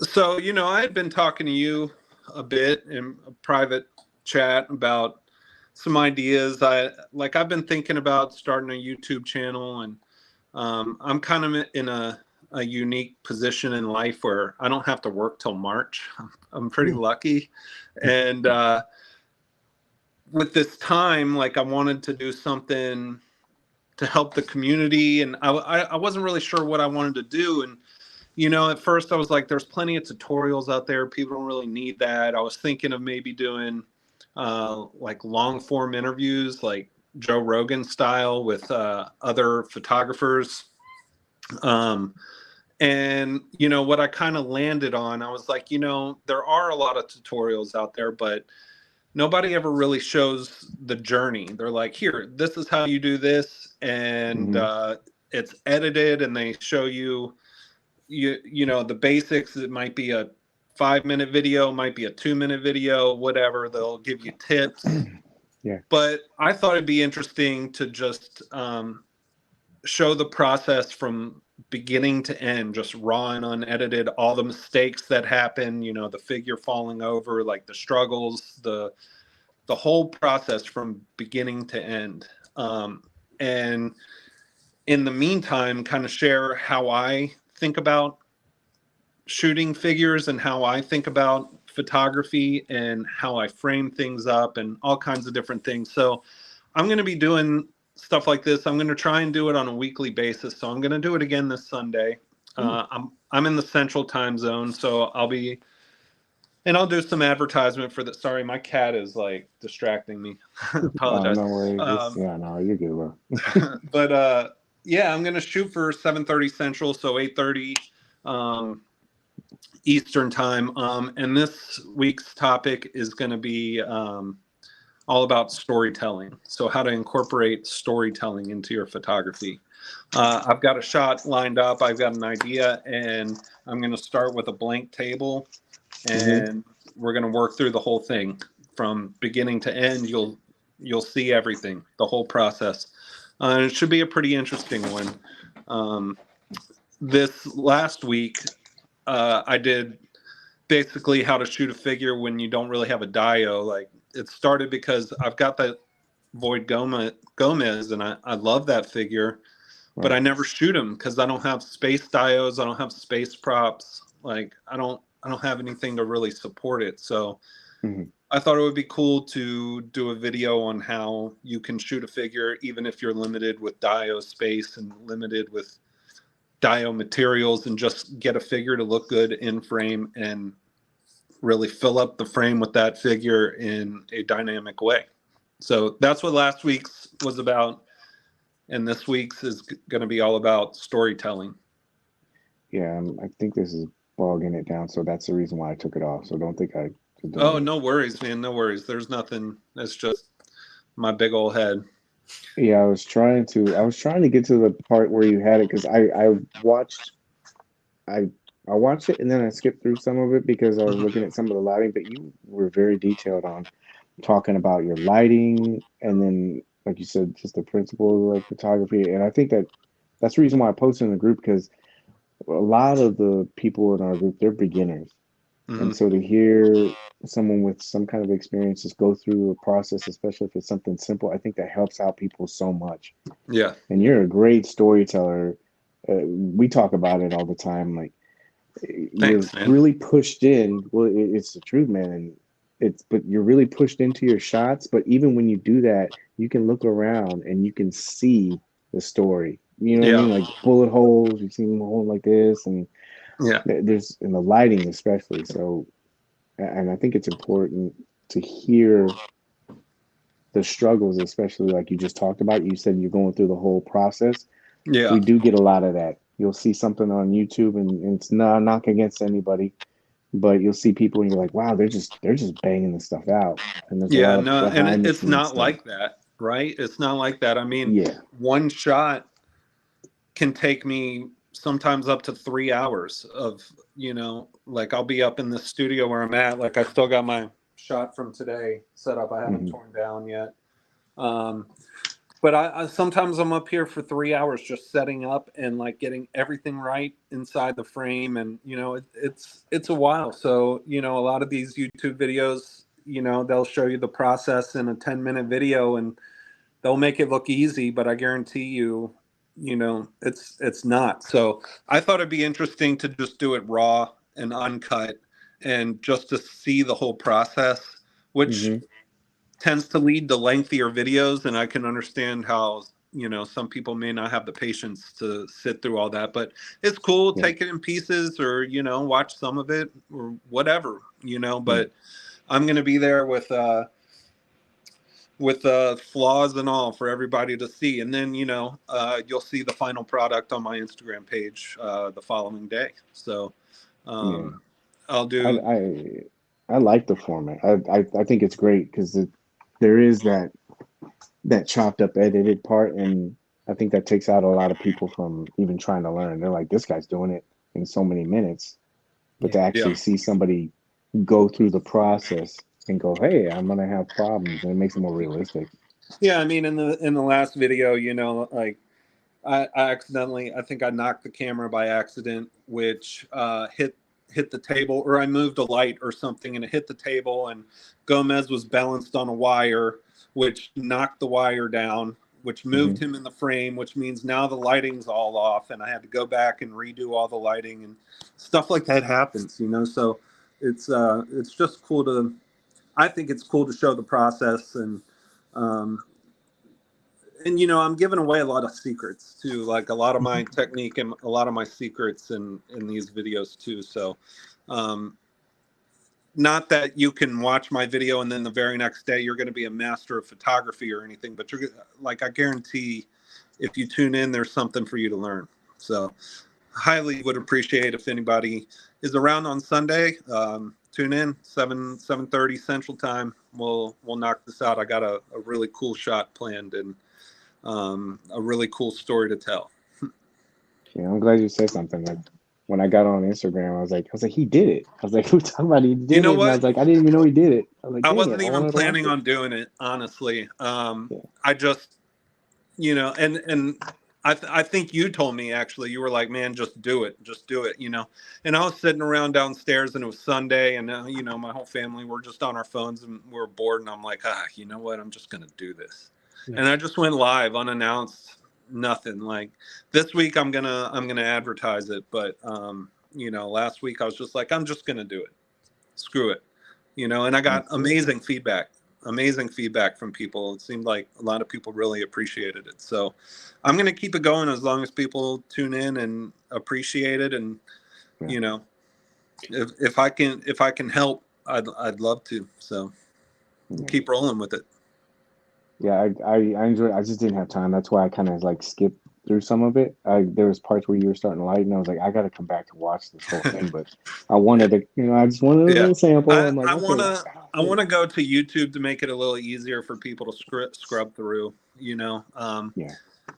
So I had been talking to you a bit in a private chat about some ideas. I've been thinking about starting a YouTube channel, and I'm kind of in a unique position in life where I don't have to work till March. I'm pretty lucky, and with this time, like I wanted to do something to help the community, and I wasn't really sure what I wanted to do. And at first I was like, there's plenty of tutorials out there, people don't really need that. I was thinking of maybe doing like long form interviews, like Joe Rogan style, with other photographers. And what I kind of landed on, I was like, there are a lot of tutorials out there, but nobody ever really shows the journey. They're like, here, this is how you do this. And it's edited, and they show you the basics. It might be a 5-minute video, might be a 2-minute video, whatever. They'll give you tips. Yeah. But I thought it'd be interesting to just show the process from beginning to end, just raw and unedited, all the mistakes that happen, the figure falling over, like the struggles, the whole process from beginning to end. And in the meantime, kind of share how I think about shooting figures and how I think about photography and how I frame things up and all kinds of different things. So I'm going to be doing stuff like this. I'm going to try and do it on a weekly basis. So I'm going to do it again this Sunday. I'm in the Central Time Zone, so I'll do some advertisement for that. Sorry, my cat is like distracting me. Apologize. No worries. No, you're good, bro. But yeah, I'm going to shoot for 7:30 Central, so 8:30 Eastern time. And this week's topic is going to be all about storytelling. So how to incorporate storytelling into your photography. I've got a shot lined up. I've got an idea, and I'm going to start with a blank table, and we're going to work through the whole thing from beginning to end. You'll see everything, the whole process. It should be a pretty interesting one. This last week, I did basically how to shoot a figure when you don't really have a dio. Like, it started because I've got that Void Gomez, and I love that figure, but I never shoot him because I don't have space dios. I don't have space props. Like, I don't have anything to really support it. So I thought it would be cool to do a video on how you can shoot a figure, even if you're limited with dio space and limited with dio materials, and just get a figure to look good in frame and really fill up the frame with that figure in a dynamic way. So that's what last week's was about. And this week's is going to be all about storytelling. Yeah, I think this is bogging it down. So that's the reason why I took it off. So don't think I... Oh, no worries, man. No worries. There's nothing. It's just my big old head. Yeah, I was trying to get to the part where you had it, because I watched it and then I skipped through some of it because I was looking at some of the lighting, but you were very detailed on talking about your lighting, and then like you said, just the principles of photography. And I think that's the reason why I posted in the group, because a lot of the people in our group, they're beginners. And so to hear someone with some kind of experience just go through a process, especially if it's something simple, I think that helps out people so much. Yeah. And you're a great storyteller. We talk about it all the time. Like, Thanks, you're man. really pushed in. Well, it's the truth, man. And but you're really pushed into your shots. But even when you do that, you can look around and you can see the story. You know what I mean? Like bullet holes. You see them hold like this, and there's in the lighting especially. So, and I think it's important to hear the struggles, especially like you just talked about. You said you're going through the whole process. Yeah. We do get a lot of that. You'll see something on YouTube, and it's not a knock against anybody, but you'll see people and you're like, wow, they're just banging this stuff out. And there's a lot of behind the it's scenes not stuff. like that, right? It's not like that. I mean, Yeah. one shot can take me sometimes up to 3 hours of, like I'll be up in the studio where I'm at. Like I still got my shot from today set up. I haven't torn down yet. But I sometimes I'm up here for 3 hours just setting up and like getting everything right inside the frame. And, it's a while. So, a lot of these YouTube videos, they'll show you the process in a 10-minute video and they'll make it look easy, but I guarantee you, it's not. So I thought it'd be interesting to just do it raw and uncut and just to see the whole process, which tends to lead to lengthier videos. And I can understand how, some people may not have the patience to sit through all that, but it's cool. Take it in pieces or, watch some of it or whatever, but I'm going to be there with flaws and all for everybody to see. And then, you'll see the final product on my Instagram page the following day. So I'll do. I like the format. I think it's great because there is that chopped up edited part, and I think that takes out a lot of people from even trying to learn. They're like, this guy's doing it in so many minutes, but to actually see somebody go through the process and go, hey, I'm gonna have problems, and it makes it more realistic. Yeah, I mean, in the last video, like I accidentally, I think I knocked the camera by accident, which hit the table, or I moved a light or something and it hit the table, and Gomez was balanced on a wire, which knocked the wire down, which moved him in the frame, which means now the lighting's all off, and I had to go back and redo all the lighting, and stuff like that happens, so it's just cool to, I think it's cool to show the process, and I'm giving away a lot of secrets too, like a lot of my technique and a lot of my secrets in these videos too. So, not that you can watch my video and then the very next day you're going to be a master of photography or anything, but you're like, I guarantee if you tune in, there's something for you to learn. So, highly would appreciate if anybody is around on Sunday. Tune in 7:30 Central Time. We'll knock this out. I got a really cool shot planned and a really cool story to tell. Yeah, I'm glad you said something. Like when I got on Instagram, I was like, he did it. I was like, who talking about he did it? What? And I was like, I didn't even know he did it. I was like, I wasn't even planning on doing it, honestly. I just, and I think you told me, actually, you were like, man, just do it, and I was sitting around downstairs and it was Sunday, and my whole family were just on our phones and we were bored, and I'm like, you know what, I'm just gonna do this. And I just went live unannounced, nothing. Like this week I'm gonna advertise it, but last week I was just like, I'm just gonna do it, screw it. you know, and I got amazing feedback from people. It seemed like a lot of people really appreciated it. So I'm going to keep it going as long as people tune in and appreciate it. And, you know, if I can help, I'd love to. So keep rolling with it. Yeah, I enjoyed. I just didn't have time. That's why I kind of like skipped through some of it. There was parts where you were starting to light, and I was like, I got to come back to watch this whole thing. But I wanted to, you know, I just wanted a little sample. I'm like, I want to go to YouTube to make it a little easier for people to scrub through. You know,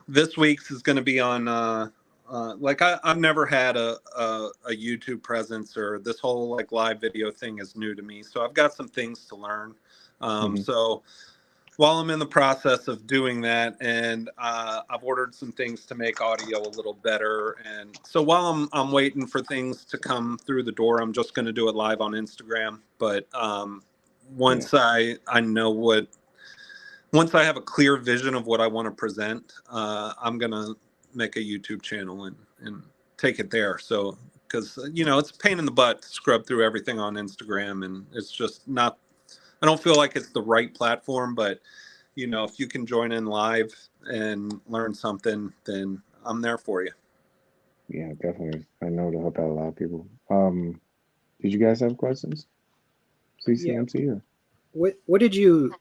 this week's is going to be on. Like I've never had a YouTube presence, or this whole like live video thing is new to me. So I've got some things to learn. So while I'm in the process of doing that, and I've ordered some things to make audio a little better, and so while I'm waiting for things to come through the door, I'm just going to do it live on Instagram. But once I know once I have a clear vision of what I want to present, I'm going to make a YouTube channel and take it there. So, because, you know, it's a pain in the butt to scrub through everything on Instagram, and it's just not, I don't feel like it's the right platform, but, you know, if you can join in live and learn something, then I'm there for you. Yeah, definitely. I know to help out a lot of people. Did you guys have questions? CCMC or? What did you,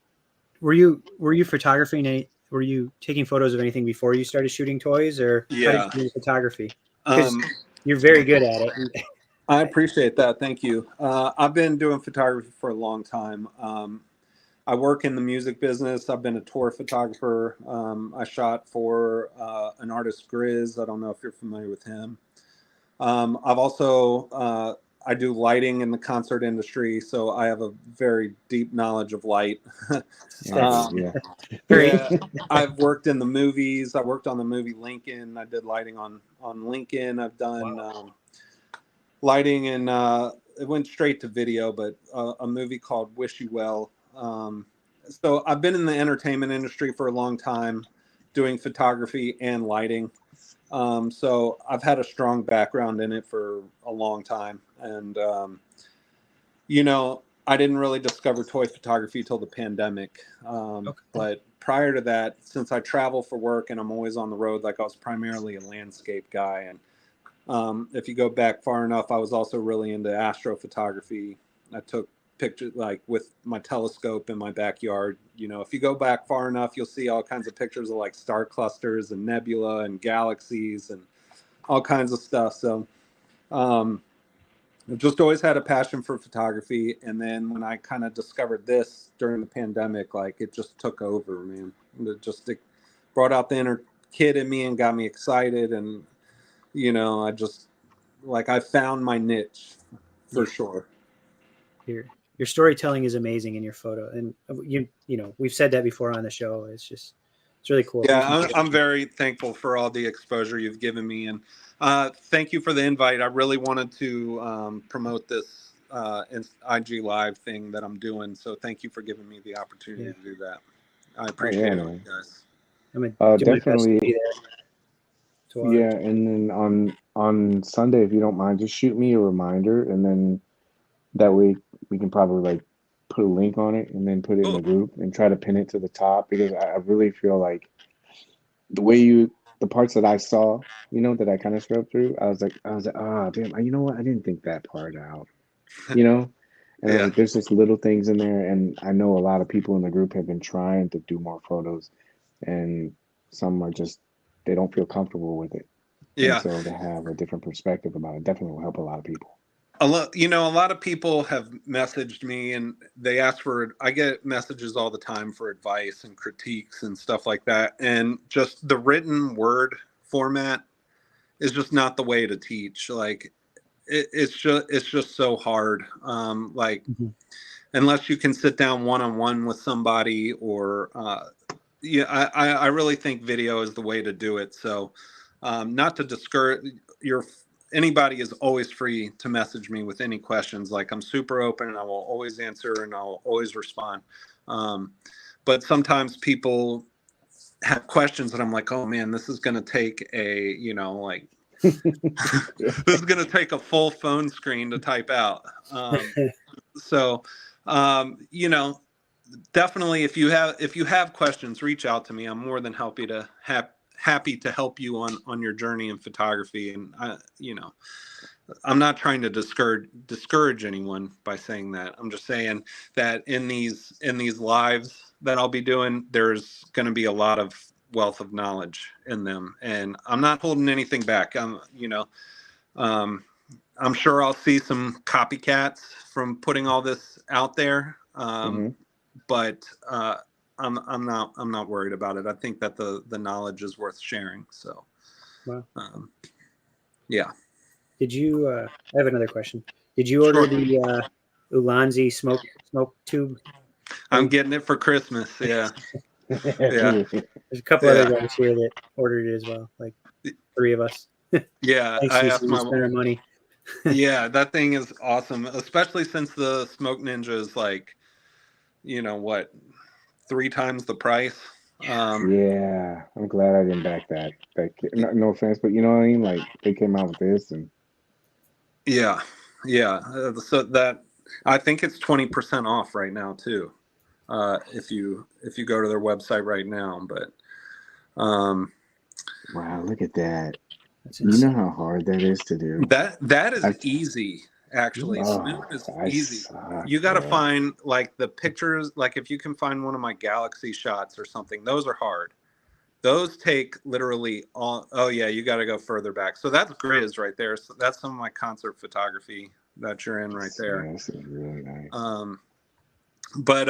were you photographing any, were you taking photos of anything before you started shooting toys, or how did you do photography? Because you're very good at it. I appreciate that. Thank you. I've been doing photography for a long time. I work in the music business. I've been a tour photographer. I shot for an artist, Grizz. I don't know if you're familiar with him. I've also, I do lighting in the concert industry, so I have a very deep knowledge of light. I've worked in the movies. I worked on the movie Lincoln. I did lighting on Lincoln. I've done lighting, and it went straight to video, but a movie called Wish You Well. So I've been in the entertainment industry for a long time, doing photography and lighting. So I've had a strong background in it for a long time. And, you know, I didn't really discover toy photography till the pandemic. But prior to that, since I travel for work and I'm always on the road, like I was primarily a landscape guy. And if you go back far enough, I was also really into astrophotography. I took pictures like with my telescope in my backyard. You know, if you go back far enough, you'll see all kinds of pictures of like star clusters and nebula and galaxies and all kinds of stuff. So I've just always had a passion for photography. And then when I kind of discovered this during the pandemic, like it just took over, man. It brought out the inner kid in me and got me excited. And, you know, I just like, I found my niche for sure. Your storytelling is amazing in your photo, and you know, we've said that before on the show. It's really cool. Yeah, I'm very thankful for all the exposure you've given me, and thank you for the invite. I really wanted to promote this IG Live thing that I'm doing, so thank you for giving me the opportunity to do that. I appreciate it, guys. I'm definitely. Yeah, and then on Sunday, if you don't mind, just shoot me a reminder, and then that way we can probably like put a link on it and then put it in the group and try to pin it to the top, because I really feel like the parts that I saw, you know, that I kind of scrubbed through, I was like, oh damn, you know what? I didn't think that part out, you know? And like, there's just little things in there. And I know a lot of people in the group have been trying to do more photos, and some are just, they don't feel comfortable with it. Yeah. And so to have a different perspective about it definitely will help a lot of people. A lot of people have messaged me, and they ask for, I get messages all the time for advice and critiques and stuff like that. And just the written word format is just not the way to teach. Like it's just so hard. Unless you can sit down one-on-one with somebody, or I really think video is the way to do it. So not to discourage anybody is always free to message me with any questions. Like, I'm super open, and I will always answer, and I'll always respond. But sometimes people have questions that I'm like, oh man, this is going to take this is going to take a full phone screen to type out. So You know, definitely if you have questions, reach out to me. I'm more than happy to help you on your journey in photography. And you know, I'm not trying to discourage anyone by saying that. I'm just saying that in these lives that I'll be doing, there's going to be a lot of wealth of knowledge in them, and I'm not holding anything back. You know, I'm sure I'll see some copycats from putting all this out there, but I'm not worried about it. I think that the knowledge is worth sharing. So, wow. Yeah. Did you? I have another question. Did you order the Ulanzi smoke tube? I'm getting it for Christmas. Yeah. Yeah. There's a couple other guys here that ordered it as well. Like 3 of us. Yeah. Thanks, I asked my spend our money. Yeah, that thing is awesome, especially since the Smoke Ninja is like, you know what, 3 times the price. Yeah, I'm glad I didn't back that. No offense, but you know what I mean. Like they came out with this, and yeah. So that I think it's 20% off right now too. If you go to their website right now, but wow, look at that. You know how hard that is to do. That is easy. Actually, Spoon is easy. You got to find like the pictures. Like if you can find one of my Galaxy shots or something, those are hard. Those take literally all. Oh yeah, you got to go further back. So that's Grizz right there. So that's some of my concert photography that you're in right there. Yeah, this is really nice. But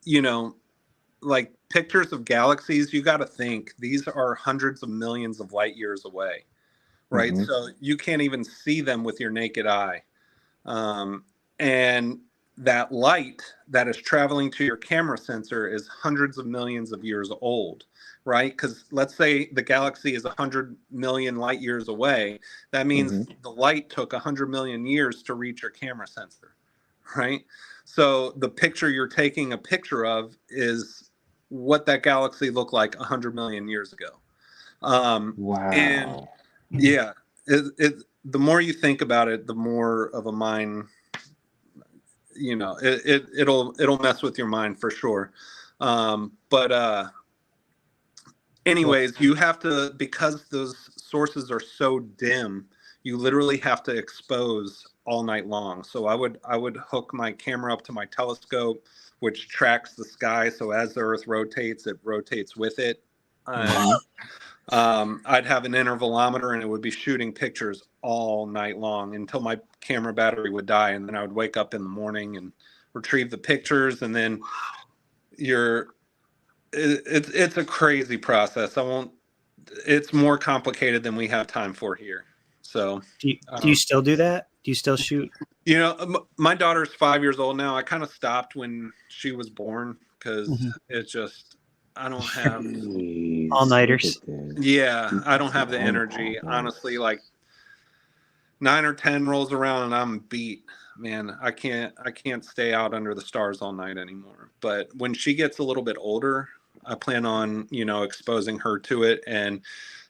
you know, like pictures of galaxies, you got to think these are hundreds of millions of light years away. Right. So you can't even see them with your naked eye. And that light that is traveling to your camera sensor is hundreds of millions of years old. Right. Because let's say the galaxy is 100 million light years away. That means the light took 100 million years to reach your camera sensor. Right. So the picture you're taking a picture of is what that galaxy looked like 100 million years ago. Wow. And yeah, the more you think about it, the more of a mind, you know, it'll mess with your mind for sure. But anyways, you have to, because those sources are so dim, you literally have to expose all night long. So I would hook my camera up to my telescope, which tracks the sky. So as the Earth rotates, it rotates with it. I'd have an intervalometer and it would be shooting pictures all night long until my camera battery would die, and then I would wake up in the morning and retrieve the pictures. And then it's a crazy process. It's more complicated than we have time for here. So do you still do that? Do you still shoot? You know, my daughter's 5 years old now. I kind of stopped when she was born because it's just, I don't have all-nighters. Yeah, I don't have the energy. Honestly, like 9 or 10 rolls around and I'm beat. Man, I can't stay out under the stars all night anymore. But when she gets a little bit older, I plan on, you know, exposing her to it. And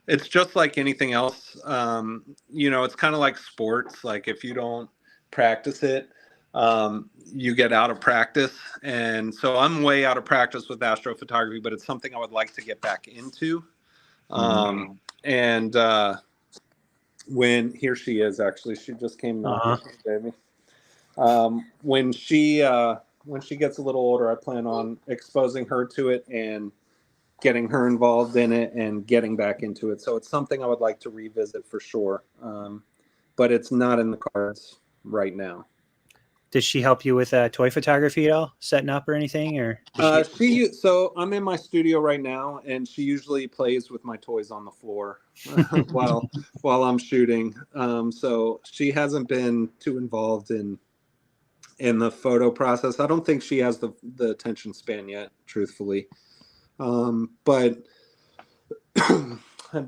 it's just like anything else. You know, it's kind of like sports. Like if you don't practice it, you get out of practice. And so I'm way out of practice with astrophotography, but it's something I would like to get back into. And when here she is, actually, she just came baby. When she gets a little older, I plan on exposing her to it and getting her involved in it and getting back into it. So it's something I would like to revisit for sure. But it's not in the cards right now. Does she help you with toy photography at all, setting up or anything? Or so I'm in my studio right now, and she usually plays with my toys on the floor while I'm shooting. So she hasn't been too involved in the photo process. I don't think she has the attention span yet, truthfully. But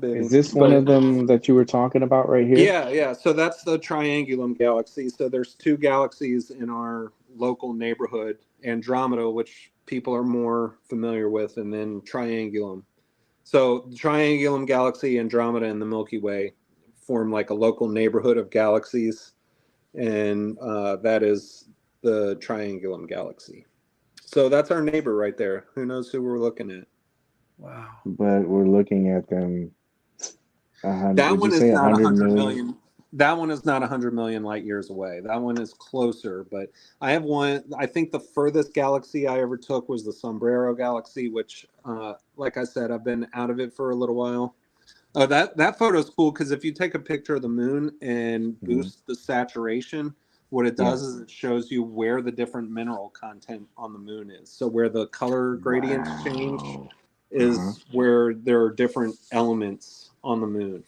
is this one of them that you were talking about right here? Yeah. So that's the Triangulum galaxy. So there's 2 galaxies in our local neighborhood: Andromeda, which people are more familiar with, and then Triangulum. So the Triangulum galaxy, Andromeda, and the Milky Way form like a local neighborhood of galaxies, and that is the Triangulum Galaxy. So that's our neighbor right there. Who knows who we're looking at? Wow. But we're looking at them. That one is not 100 million? million. That one is not 100 million light years away. That one is closer. But I have one. I think the furthest galaxy I ever took was the Sombrero Galaxy, which, like I said, I've been out of it for a little while. Oh, that photo is cool because if you take a picture of the moon and boost the saturation, what it does is it shows you where the different mineral content on the moon is. So where the color gradients change is where there are different elements on the moon.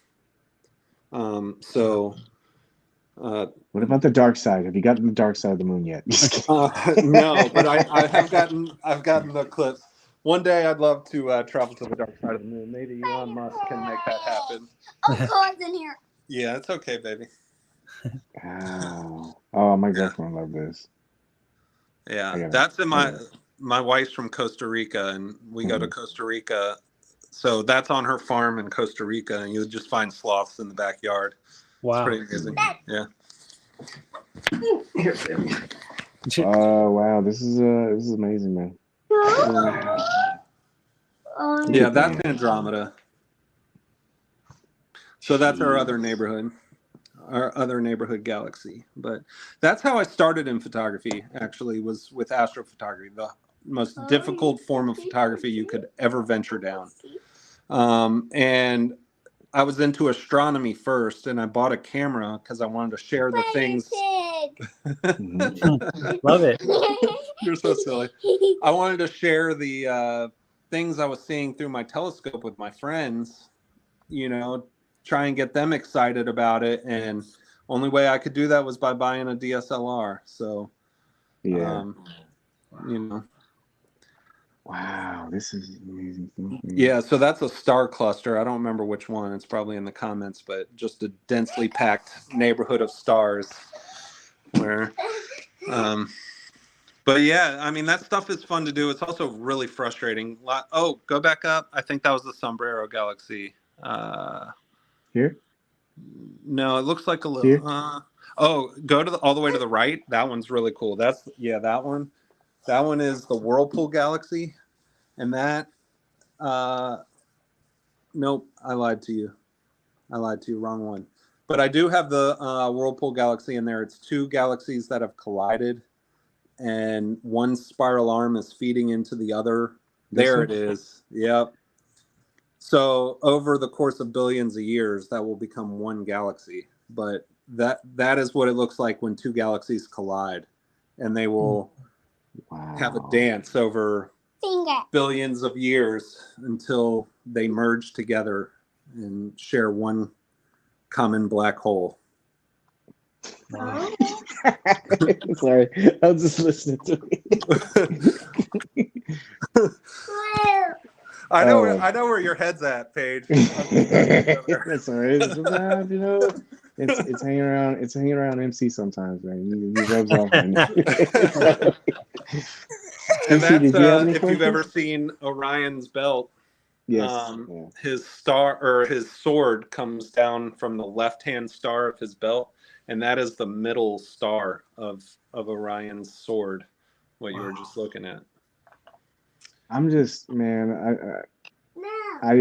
What about the dark side? Have you gotten the dark side of the moon yet? No, but I've gotten the clips. One day I'd love to travel to the dark side of the moon. Maybe Elon Musk can make that happen. Cory's in here. Yeah, it's okay, baby. Oh, my girlfriend loved this. Yeah, that's in my wife's from Costa Rica, and we go to Costa Rica. So that's on her farm in Costa Rica, and you'll just find sloths in the backyard. Wow. It's pretty amazing. Yeah. Oh wow, this is amazing, man. Yeah, that's Andromeda. So that's our other neighborhood galaxy. But that's how I started in photography, actually, was with astrophotography, the most difficult form of photography you could ever venture down. And I was into astronomy first, and I bought a camera because I wanted to share the things. Love it. You're so silly. I wanted to share the things I was seeing through my telescope with my friends, you know, try and get them excited about it. And only way I could do that was by buying a DSLR. So, you know. Wow, this is amazing. Yeah, so that's a star cluster. I don't remember which one. It's probably in the comments, but just a densely packed neighborhood of stars. Where, but yeah, I mean that stuff is fun to do. It's also really frustrating. Oh, go back up. I think that was the Sombrero Galaxy. Here? No, it looks like a little. Oh, go to all the way to the right. That one's really cool. That one. That one is the Whirlpool Galaxy, and that. Nope, I lied to you. Wrong one. But I do have the Whirlpool Galaxy in there. It's two galaxies that have collided, and one spiral arm is feeding into the other. There it is. Yep. So over the course of billions of years, that will become one galaxy. But that is what it looks like when two galaxies collide, and they will have a dance over billions of years until they merge together and share one common black hole. Wow. Sorry, I was just listening to it. I know where your head's at, Paige. That's all right. Sometimes, you know, it's hanging around. It's hanging around MC sometimes, man. He rubs off on you. And that's if you've ever seen Orion's belt. Yes. His star or his sword comes down from the left-hand star of his belt, and that is the middle star of Orion's sword. What you were just looking at. I'm just, man. I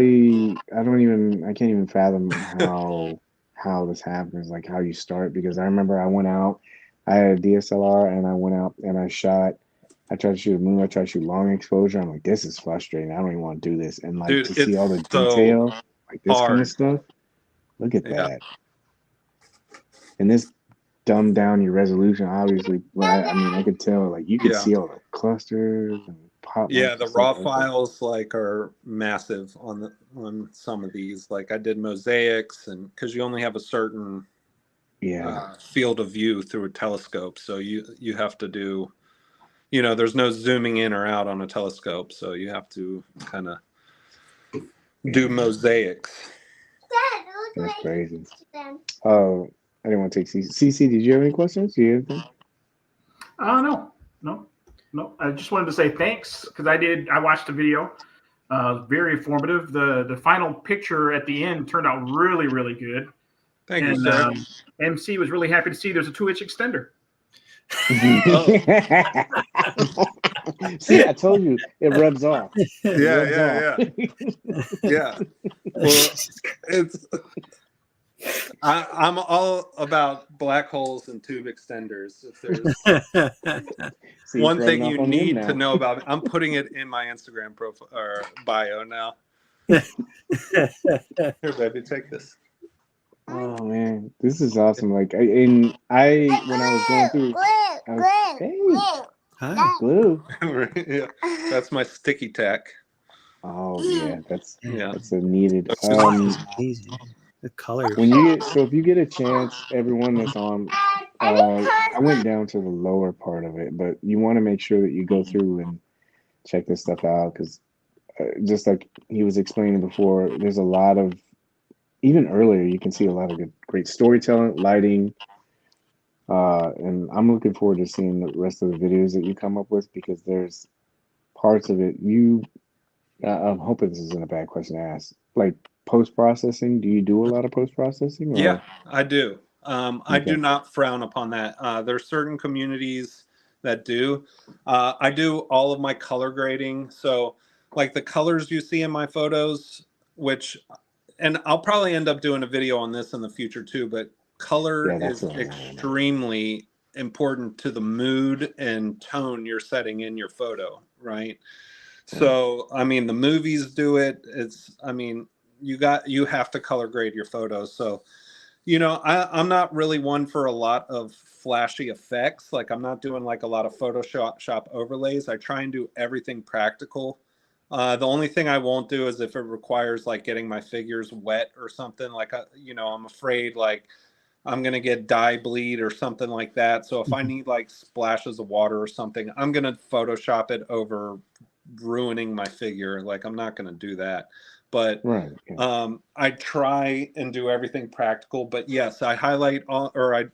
can't even fathom how this happens. Like how you start, because I remember I went out. I had a DSLR and I went out and I tried to shoot a moon. I tried to shoot long exposure. I'm like, this is frustrating. I don't even want to do this. And like, dude, to see all the detail, like this kind of stuff. Look at that. And this dumbed down your resolution, obviously. But I mean, I could tell, like, you could see all the clusters and pop. Yeah, the raw files like are massive on some of these. Like I did mosaics, and because you only have a certain field of view through a telescope, so you have to do. You know, there's no zooming in or out on a telescope, so you have to kind of do mosaics. That's crazy. Oh, I didn't want to take CC. CC, did you have any questions? Do you have anything? No. I just wanted to say thanks because I watched the video. Very informative. The final picture at the end turned out really, really good. Thank you, sir. MC was really happy to see there's a 2-inch extender. See, I told you it rubs off. Yeah. Well, it's I'm all about black holes and tube extenders. If there's See, one thing rubbing you off on him need now. to know about, I'm putting it in my Instagram profile or bio now. Here, baby, take this. Oh man, this is awesome. Like, when I was going through, hey, Hi. Blue. Yeah, that's my sticky tack. Oh yeah, that's Yeah. a needed. Amazing. The colors. If you get a chance, everyone that's on, I went down to the lower part of it, but you want to make sure that you go through and check this stuff out because, just like he was explaining before, there's a lot of, even earlier, you can see a lot of great storytelling, lighting, and I'm looking forward to seeing the rest of the videos that you come up with because there's parts of it I'm hoping this isn't a bad question to ask. Like post-processing, do you do a lot of post-processing? Yeah, I do. I do Okay. not frown upon that. There's certain communities that do. I do all of my color grading. So like the colors you see in my photos, and I'll probably end up doing a video on this in the future too, but color is extremely important to the mood and tone you're setting in your photo, right? So, I mean, the movies do it. You have to color grade your photos. So, I'm not really one for a lot of flashy effects. Like I'm not doing like a lot of Photoshop overlays. I try and do everything practical. The only thing I won't do is if it requires like getting my figures wet or something like, I'm afraid like I'm going to get dye bleed or something like that. So if I need like splashes of water or something, I'm going to Photoshop it over ruining my figure. Like I'm not going to do that. But right, yeah. I try and do everything practical. But yes, I highlight I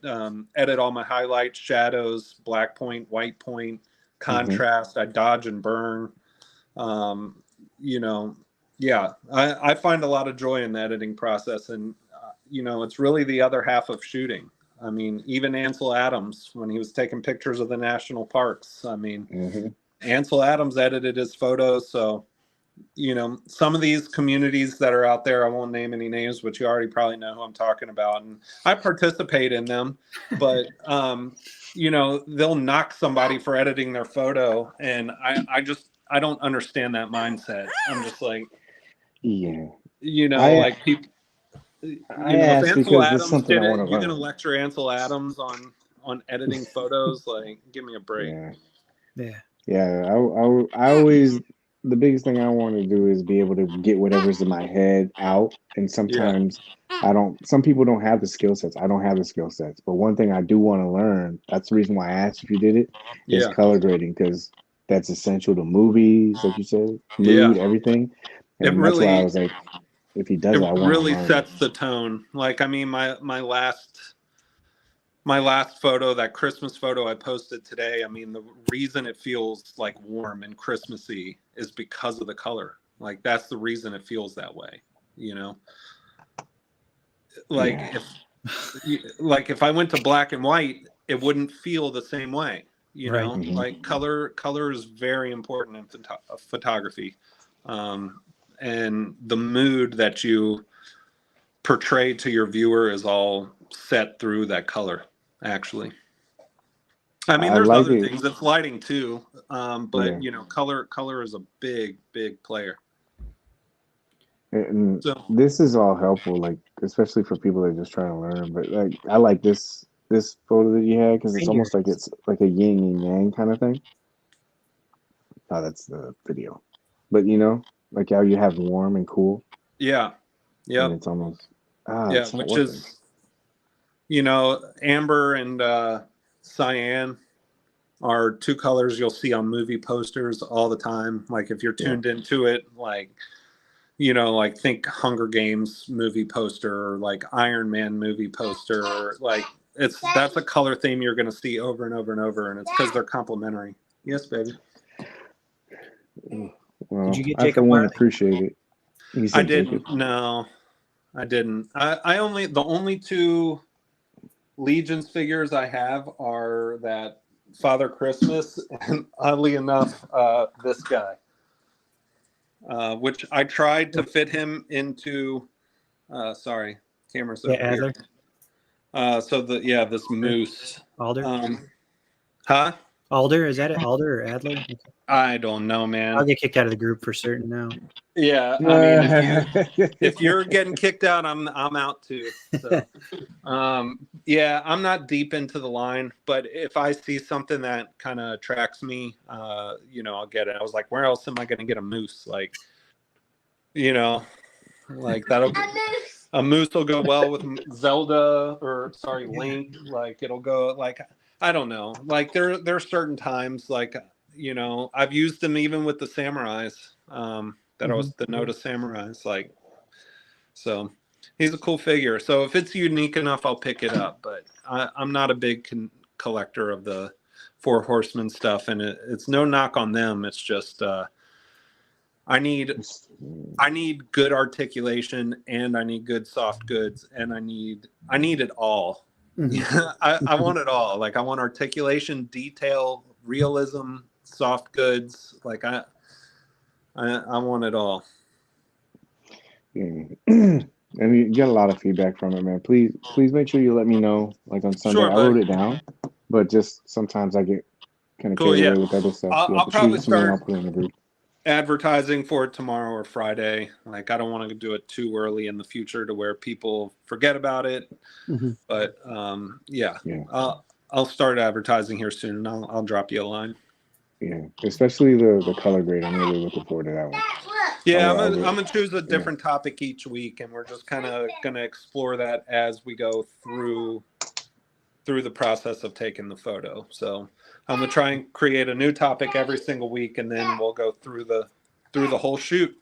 edit all my highlights, shadows, black point, white point, contrast. I dodge and burn. Yeah, I find a lot of joy in the editing process, and it's really the other half of shooting. I mean, even Ansel Adams, when he was taking pictures of the national parks, I mean, Ansel Adams edited his photos. So, some of these communities that are out there, I won't name any names, but you already probably know who I'm talking about. And I participate in them, but, they'll knock somebody for editing their photo. And I don't understand that mindset. I'm just like, like people, if Ansel Adams did it, you're going to lecture Ansel Adams on editing photos. Like, give me a break. Yeah. I always, the biggest thing I want to do is be able to get whatever's in my head out. And sometimes some people don't have the skill sets. I don't have the skill sets. But one thing I do want to learn, that's the reason why I asked if you did it, is color grading, because that's essential to movies, like you said, mood, everything. And that's why I was like, if he does it, I want to really learn. sets the tone. Like, I mean, my last photo, that Christmas photo I posted today, I mean, the reason it feels like warm and Christmassy is because of the color. Like, that's the reason it feels that way, Like, if I went to black and white, it wouldn't feel the same way, Like, color is very important in photography. And the mood that you portray to your viewer is all set through that color. Actually, I mean, there's other things. It's lighting too, but color is a big player. And this is all helpful, like especially for people that are just trying to learn. But like, I like this photo that you had because it's almost like it's like a yin and yang kind of thing. Oh, that's the video, but like how you have warm and cool. Yeah. And it's almost which is. Amber and cyan are two colors you'll see on movie posters all the time. Like if you're tuned into it, like, like think Hunger Games movie poster or like Iron Man movie poster, or like that's a color theme you're going to see over and over and over. And it's because they're complementary. Yes, baby. Well, did you get Jacob? I want to appreciate it. I didn't. No, I didn't. The only two Legions figures I have are that Father Christmas, and oddly enough, this guy, which I tried to fit him into. Sorry, camera's over Adler. here. So this moose. Alder. Huh? Alder, is that it? Alder or Adler? Okay. I don't know, man. I'll get kicked out of the group for certain now. Yeah, I mean, if you're getting kicked out, I'm out too. So, yeah, I'm not deep into the line, but if I see something that kind of attracts me, I'll get it. I was like, where else am I going to get a moose? Like, like a moose will go well with Link. Like it'll go like. I don't know. Like there are certain times, like I've used them even with the samurais. That I was the Noda samurais. Like, so he's a cool figure. So if it's unique enough, I'll pick it up. But I'm not a big collector of the Four Horsemen stuff, and it's no knock on them. It's just I need good articulation, and I need good soft goods, and I need it all. I want it all. Like I want articulation, detail, realism, soft goods. Like I want it all. Yeah. And you get a lot of feedback from it, man. Please make sure you let me know. Like on Sunday, Sure, I wrote it down, but just sometimes I get kind of carried away with other stuff. I'll probably start I'll put it in the group. Advertising for it tomorrow or Friday. Like I don't want to do it too early in the future to where people forget about it. But I'll start advertising here soon, and I'll drop you a line. Yeah, especially the color grade. I'm really looking forward to that one. Yeah, I'm gonna choose a different topic each week, and we're just kind of gonna explore that as we go through the process of taking the photo. So I'm gonna try and create a new topic every single week, and then we'll go through the whole shoot.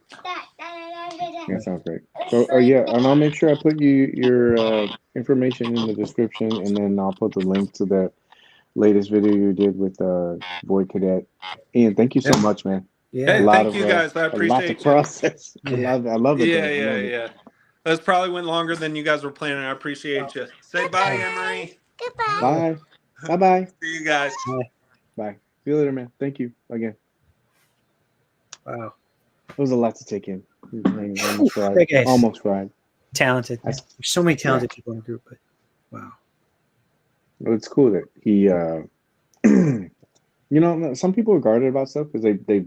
Yeah, sounds great. So and I'll make sure I put your information in the description, and then I'll put the link to the latest video you did with Boy Cadet. Ian, thank you so much, man. Yeah, hey, thank you guys. I appreciate a lot to process. I love it. Yeah. That's probably went longer than you guys were planning. I appreciate you. Say bye, Emery. Bye. Bye. See you guys. Bye. See you later, man. Thank you again. Wow. It was a lot to take in. Almost fried. Talented. There's so many talented people in the group, but wow. Well, it's cool that he, some people are guarded about stuff because they've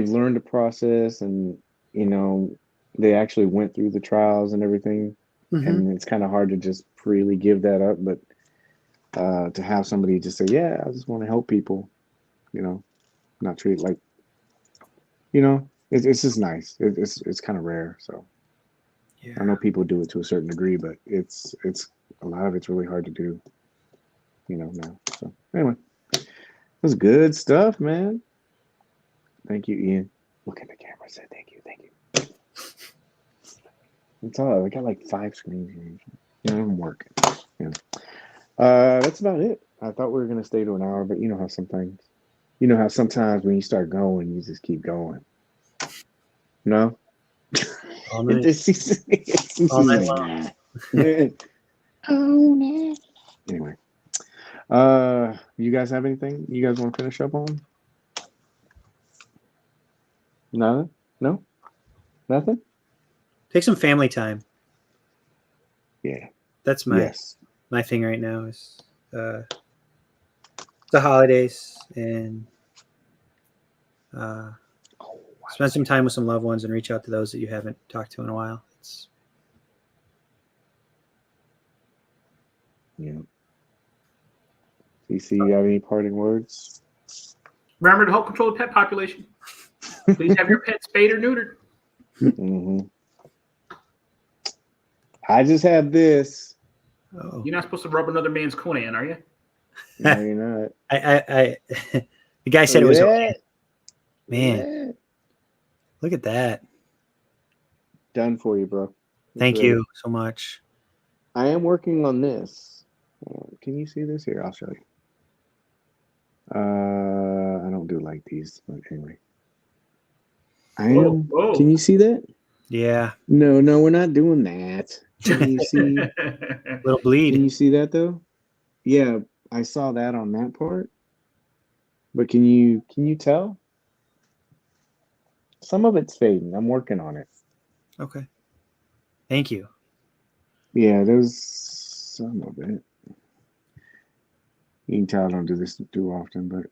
learned the process, and they actually went through the trials and everything, and it's kind of hard to just freely give that up. But to have somebody just say, "Yeah, I just want to help people," not treat like, it's just nice. It's kind of rare. So I know people do it to a certain degree, but it's a lot of it's really hard to do, now. So anyway, it was good stuff, man. Thank you, Ian. Look at the camera. Say thank you. That's all. I got like 5 screens here. I'm working. Yeah. That's about it. I thought we were gonna stay to an hour, but how sometimes when you start going, you just keep going. No. All night. All night long. Oh no. Anyway, you guys have anything you guys want to finish up on? Nothing? No? Nothing? Take some family time. Yeah. That's my thing right now is the holidays, and spend some time with some loved ones and reach out to those that you haven't talked to in a while. Yeah. CC, you have any parting words? Remember to help control the pet population. Please have your pet spayed or neutered. I just had this. Oh. You're not supposed to rub another man's Conan, are you? No, you're not. I the guy said it was okay. Man, look at that. Done for you, bro. Thank you so much. I am working on this. Can you see this? Here, I'll show you. I don't do like these, but anyway. Whoa. Can you see that? Yeah. No, we're not doing that. Can you see? Little bleed. Can you see that though? Yeah, I saw that on that part. But can you tell? Some of it's fading. I'm working on it. Okay. Thank you. Yeah, there's some of it. You can tell I don't do this too often, but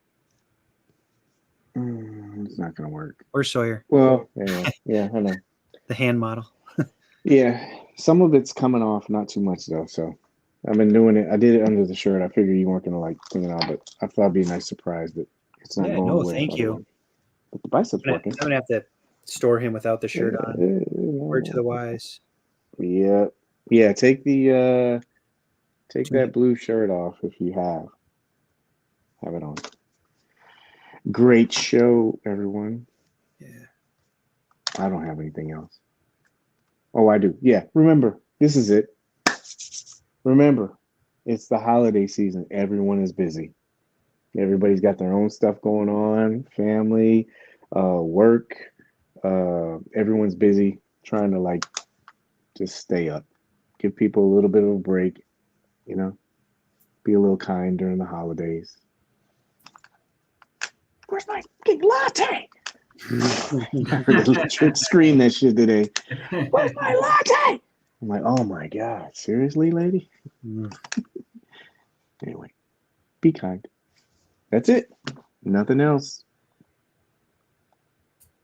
it's not gonna work. Where's Sawyer? Well, yeah, I know. The hand model. Yeah, some of it's coming off, not too much though. So I've been doing it. I did it under the shirt. I figured you weren't gonna like clean it out, but I thought it'd be a nice surprise that it's not going away. Thank you. But the bicep's working. I'm gonna have to store him without the shirt on. Word to the wise. Yeah, yeah. Take that blue shirt off if you have it on. Great show, everyone. Yeah. I don't have anything else. Oh, I do. Yeah. Remember, this is it. Remember, it's the holiday season. Everyone is busy. Everybody's got their own stuff going on, family, work. Everyone's busy trying to like just stay up. Give people a little bit of a break, you know. Be a little kind during the holidays. Where's my fucking latte? I heard the trick scream that shit today. Where's my latte? I'm like, oh my God, seriously, lady? Anyway, be kind. That's it. Nothing else.